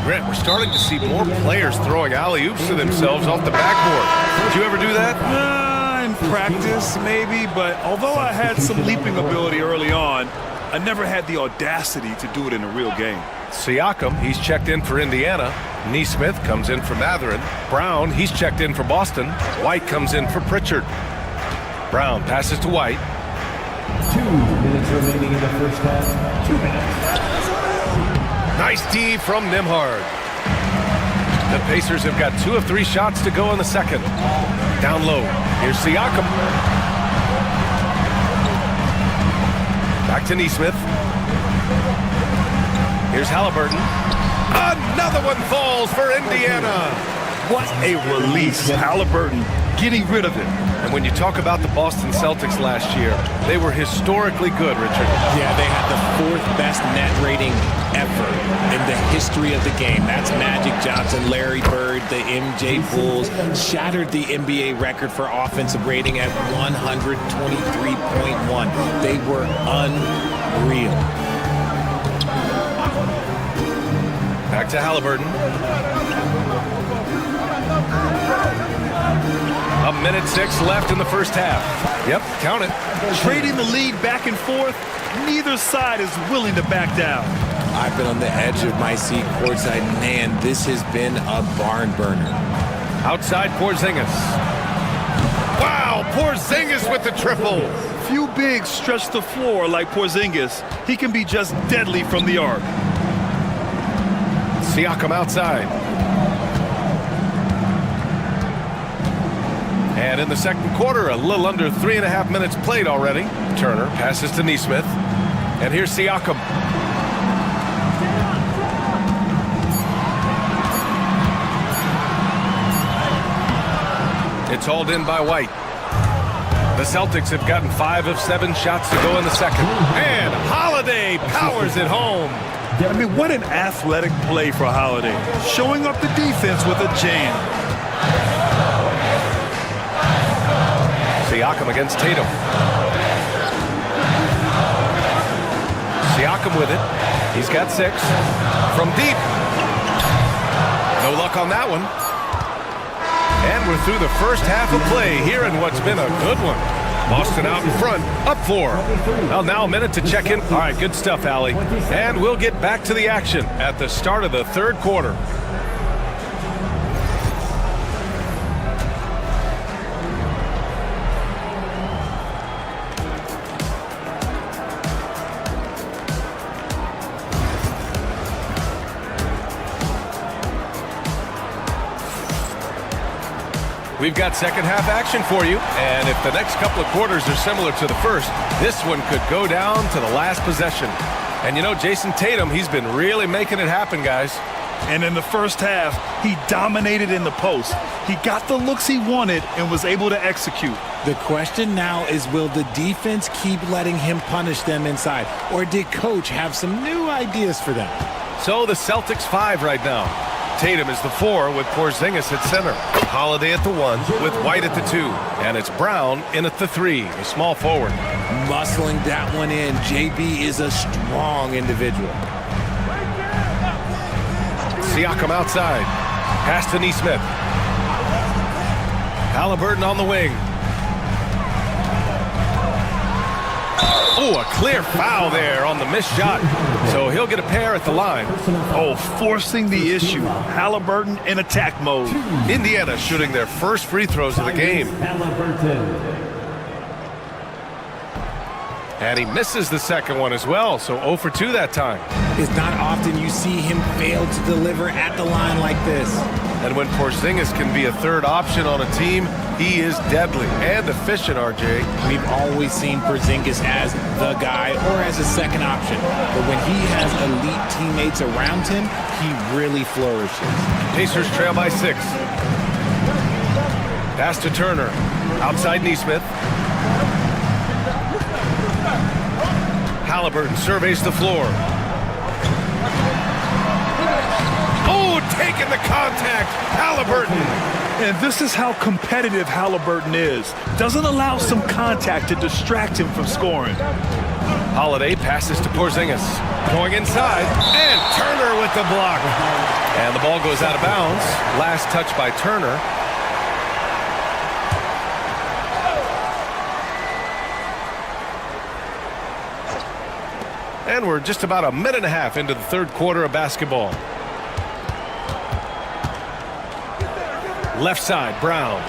Grant, we're starting to see more players throwing alley-oops to themselves off the backboard. Did you ever do that? In practice, maybe, but although I had some leaping ability early on, I never had the audacity to do it in a real game. Siakam, he's checked in for Indiana. Nesmith comes in for Mathurin. Brown, he's checked in for Boston. White comes in for Pritchard. Brown passes to White. 2 minutes remaining in the first half. 2 minutes. Nice D from Nembhard. The Pacers have got 2 of 3 shots to go in the second. Down low. Here's Siakam. Back to Nesmith. Here's Halliburton. Another one falls for Indiana. What a release. Halliburton getting rid of it. And when you talk about the Boston Celtics last year, they were historically good, Richard. Yeah, they had the 4th best net rating ever in the history of the game. That's Magic Johnson, Larry Bird, the MJ Bulls. Shattered the NBA record for offensive rating at 123.1. They were unreal. Back to Halliburton. A minute 6 left in the first half. Yep, count it. Trading the lead back and forth, neither side is willing to back down. I've been on the edge of my seat courtside. Man, this has been a barn burner. Outside Porzingis. Wow, Porzingis with the triple. Few bigs stretch the floor like Porzingis. He can be just deadly from the arc. Siakam outside. And in the second quarter, a little under 3.5 minutes played already. Turner passes to Nesmith. And here's Siakam. It's hauled in by White. The Celtics have gotten 5 of 7 shots to go in the second. And Holiday powers it home. I mean, what an athletic play for Holiday. Showing up the defense with a jam. Siakam against Tatum. Siakam with it. He's got 6. From deep. No luck on that one. And we're through the first half of play here in what's been a good one. Boston out in front, up 4. Well, now a minute to check in. All right, good stuff, Allie. And we'll get back to the action at the start of the third quarter. We've got second half action for you, and if the next couple of quarters are similar to the first, this one could go down to the last possession. And you know, Jason Tatum, he's been really making it happen, guys. And in the first half, he dominated in the post. He got the looks he wanted and was able to execute. The question now is, will the defense keep letting him punish them inside? Or did Coach have some new ideas for them? So the Celtics 5 right now. Tatum is the 4 with Porzingis at center. Holiday at the 1 with White at the 2. And it's Brown in at the 3, the small forward. Muscling that one in. JB is a strong individual. Siakam outside. Pass to Nesmith. Halliburton on the wing. Oh, a clear foul there on the missed shot. So he'll get a pair at the line. Oh, forcing the issue. Halliburton in attack mode. Indiana shooting their first free throws of the game. And he misses the second one as well, so 0 for 2 that time. It's not often you see him fail to deliver at the line like this. And when Porzingis can be a third option on a team, he is deadly and efficient, RJ. We've always seen Porzingis as the guy or as a second option. But when he has elite teammates around him, he really flourishes. Pacers trail by 6. Pass to Turner. Outside Nesmith. Halliburton surveys the floor. Oh, taking the contact. Halliburton. And this is how competitive Halliburton is. Doesn't allow some contact to distract him from scoring. Holiday passes to Porzingis. Going inside. And Turner with the block. And the ball goes out of bounds. Last touch by Turner. And we're just about a minute and a half into the third quarter of basketball. Left side, Brown.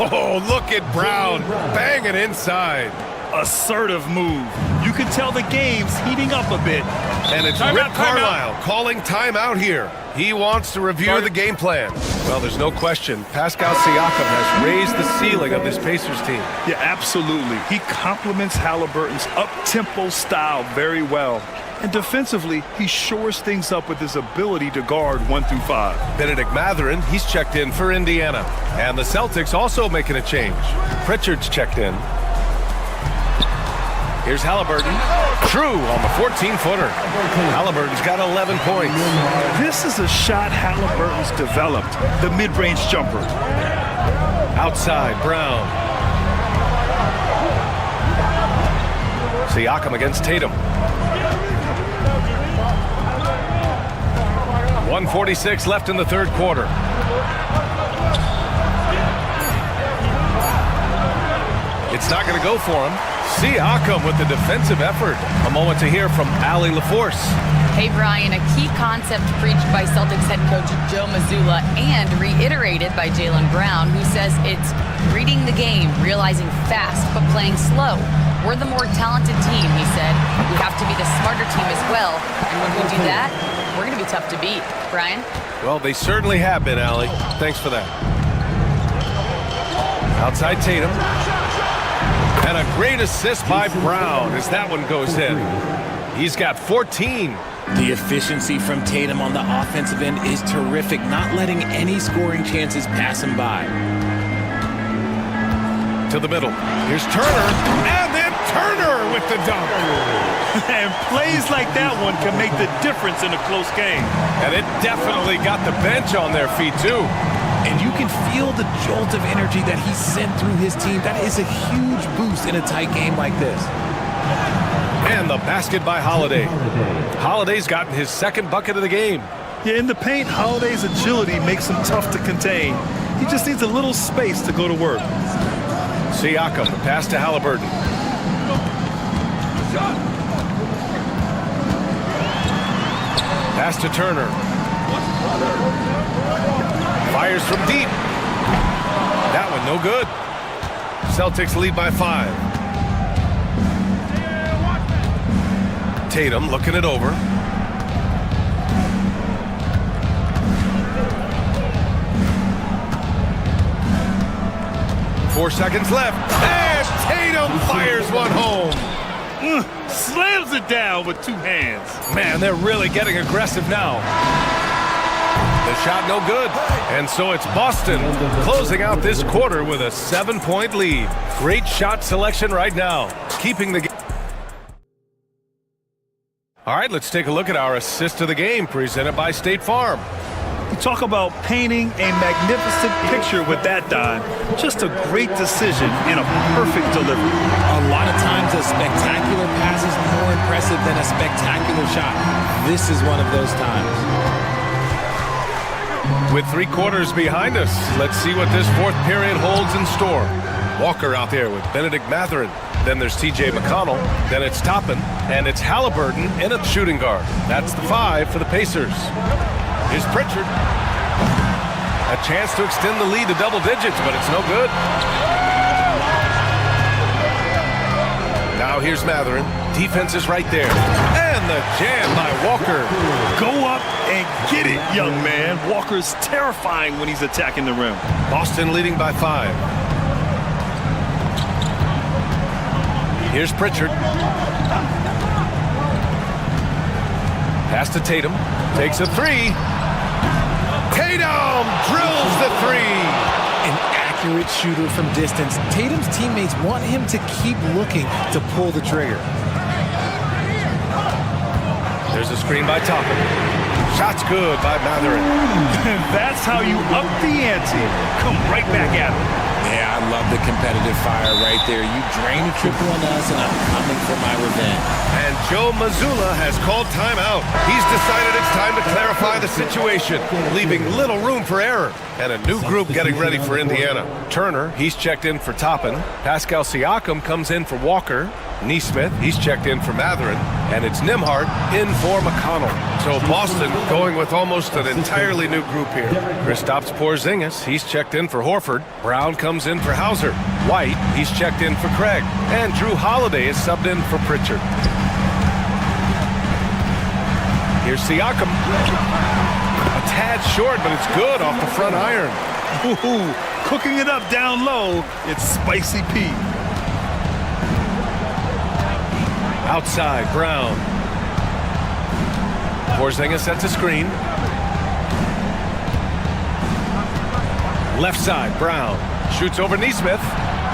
Oh, look at Brown banging inside. Assertive move. You can tell the game's heating up a bit. And it's Rick Carlisle calling timeout here. He wants to review the game plan. Well, there's no question. Pascal Siakam has raised the ceiling of this Pacers team. Yeah, absolutely. He complements Halliburton's up-tempo style very well. And defensively, he shores things up with his ability to guard 1 through 5. Benedict Mathurin, he's checked in for Indiana. And the Celtics also making a change. Pritchard's checked in. Here's Halliburton. True on the 14-footer. Halliburton's got 11 points. This is a shot Halliburton's developed, the mid-range jumper. Outside, Brown. Siakam against Tatum. 1:46 left in the third quarter. It's not going to go for him. Siakam with the defensive effort. A moment to hear from Allie LaForce. Hey, Brian, a key concept preached by Celtics head coach Joe Mazzulla and reiterated by Jaylen Brown, who says it's reading the game, realizing fast, but playing slow. We're the more talented team, he said. We have to be the smarter team as well. And when we do that, we're going to be tough to beat. Brian? Well, they certainly have been, Allie. Thanks for that. Outside Tatum. And a great assist by Brown as that one goes in. He's got 14. The efficiency from Tatum on the offensive end is terrific, not letting any scoring chances pass him by. To the middle. Here's Turner. And then Turner with the dunk. And plays like that one can make the difference in a close game. And it definitely got the bench on their feet, too. And you can feel the jolt of energy that he sent through his team. That is a huge boost in a tight game like this. And the basket by Holiday. Holiday's gotten his second bucket of the game. Yeah, in the paint, Holiday's agility makes him tough to contain. He just needs a little space to go to work. Siakam, the pass to Halliburton. Pass to Turner. Fires from deep. That one no good. Celtics lead by 5. Tatum looking it over. 4 seconds left. And Tatum fires one home. Slams it down with 2 hands. Man, they're really getting aggressive now. The shot no good. And so it's Boston closing out this quarter with a 7-point lead. Great shot selection right now, keeping the game. All right, let's take a look at our assist of the game presented by State Farm. You talk about painting a magnificent picture with that, Don. Just a great decision and a perfect delivery. A lot of times a spectacular pass is more impressive than a spectacular shot. This is one of those times. With 3 quarters behind us, let's see what this 4th period holds in store. Walker out there with Benedict Mathurin. Then there's T.J. McConnell. Then it's Toppin. And it's Halliburton in a shooting guard. That's the 5 for the Pacers. Here's Pritchard. A chance to extend the lead to double digits, but it's no good. Now here's Mathurin. Defense is right there. And the jam by Walker. Go up and get it, young man. Walker's terrifying when he's attacking the rim. Boston leading by 5. Here's Pritchard. Pass to Tatum. Takes a 3. Tatum drills the 3. An accurate shooter from distance. Tatum's teammates want him to keep looking to pull the trigger. There's a screen by Toppin. Shot's good by Mathurin. And that's how you up the ante. Come right back at him. Yeah, I love the competitive fire right there. You drain a triple on us, and I'm coming for my revenge. And Joe Mazzulla has called timeout. He's decided it's time to clarify the situation, leaving little room for error. And a new group getting ready for Indiana. Turner, he's checked in for Toppin. Pascal Siakam comes in for Walker. Nesmith, he's checked in for Mathurin. And it's Nembhard in for McConnell. So Boston going with almost an entirely new group here. Kristaps Porzingis, he's checked in for Horford. Brown comes in for Hauser. White, he's checked in for Craig. And Drew Holiday is subbed in for Pritchard. Here's Siakam. A tad short, but it's good off the front iron. Ooh, cooking it up down low, it's Spicy P. Outside, Brown. Porzingis sets a screen. Left side, Brown. Shoots over Nesmith.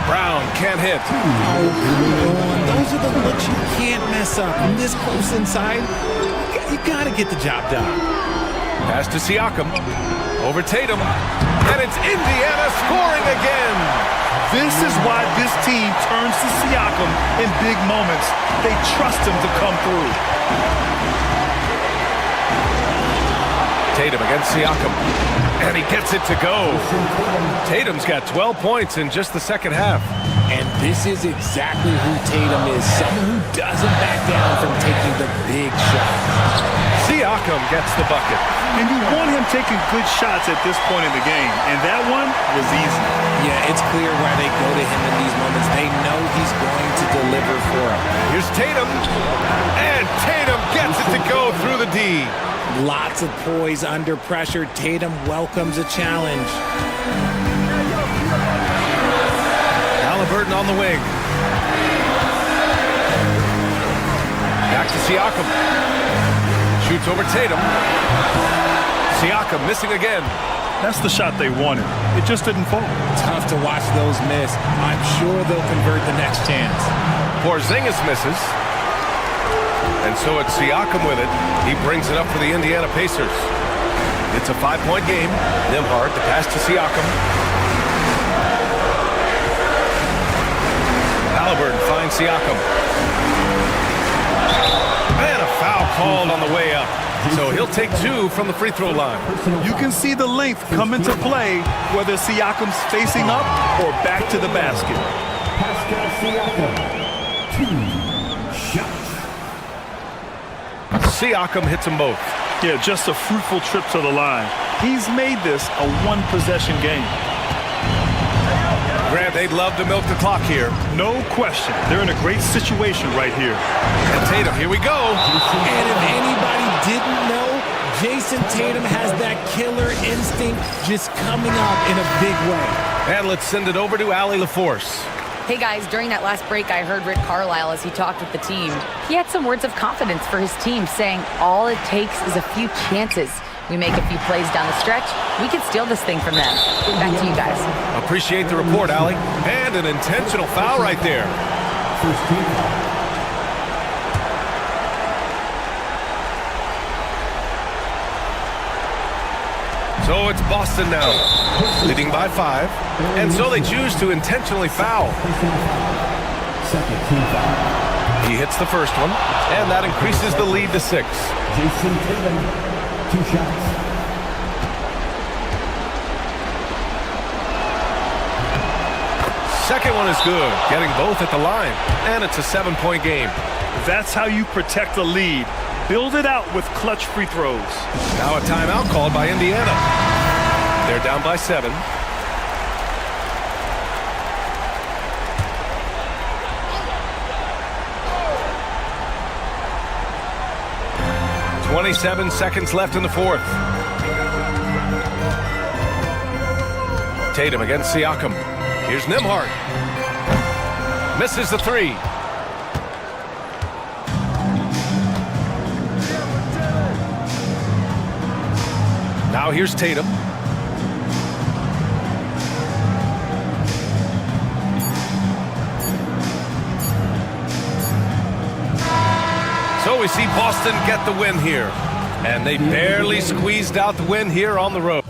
Brown can't hit. Oh, come on. Those are the looks you can't mess up. From this close inside, you got to get the job done. Pass to Siakam. Over Tatum. And it's Indiana scoring again. This is why this team turns to Siakam in big moments. They trust him to come through. Tatum against Siakam. And he gets it to go. Tatum's got 12 points in just the second half. And this is exactly who Tatum is. Someone who doesn't back down from taking the big shot. Siakam gets the bucket. And you want him taking good shots at this point in the game. And that one was easy. Yeah, it's clear why they go to him in these moments. They know he's going to deliver for them. Here's Tatum. And Tatum gets it to go through the D. Lots of poise under pressure. Tatum welcomes a challenge. Halliburton on the wing. Back to Siakam. Shoots over Tatum. Siakam missing again. That's the shot they wanted. It just didn't fall. Tough to watch those miss. I'm sure they'll convert the next chance. Porzingis misses. And so it's Siakam with it. He brings it up for the Indiana Pacers. It's a 5-point game. Nembhard, the pass to Siakam. Halliburton finds Siakam. And a foul called on the way up. So he'll take 2 from the free throw line. You can see the length come into play, whether Siakam's facing up or back to the basket. Pascal Siakam, 2 shots. Siakam hits them both. Yeah, just a fruitful trip to the line. He's made this a one-possession game. Grant, they'd love to milk the clock here. No question. They're in a great situation right here. And Tatum, here we go. And if anybody didn't know, Jason Jason Tatum has that killer instinct just coming out in a big way. And let's send it over to Allie LaForce. Hey guys, during that last break, I heard Rick Carlisle as he talked with the team. He had some words of confidence for his team, saying all it takes is a few chances. We make a few plays down the stretch, we can steal this thing from them. Back to you guys. Appreciate the report, Allie. And an intentional foul right there. First team foul. So it's Boston now, leading by 5. And so they choose to intentionally foul. Second team foul. He hits the first one, and that increases the lead to 6. Jason Tatum, 2 shots. Second one is good, getting both at the line. And it's a 7-point game. That's how you protect a lead. Build it out with clutch free throws. Now a timeout called by Indiana. They're down by 7. "27 seconds left in the 4th. Tatum against Siakam. Here's Nembhard. Misses the 3. Now here's Tatum. So we see Boston get the win here. And they barely squeezed out the win here on the road.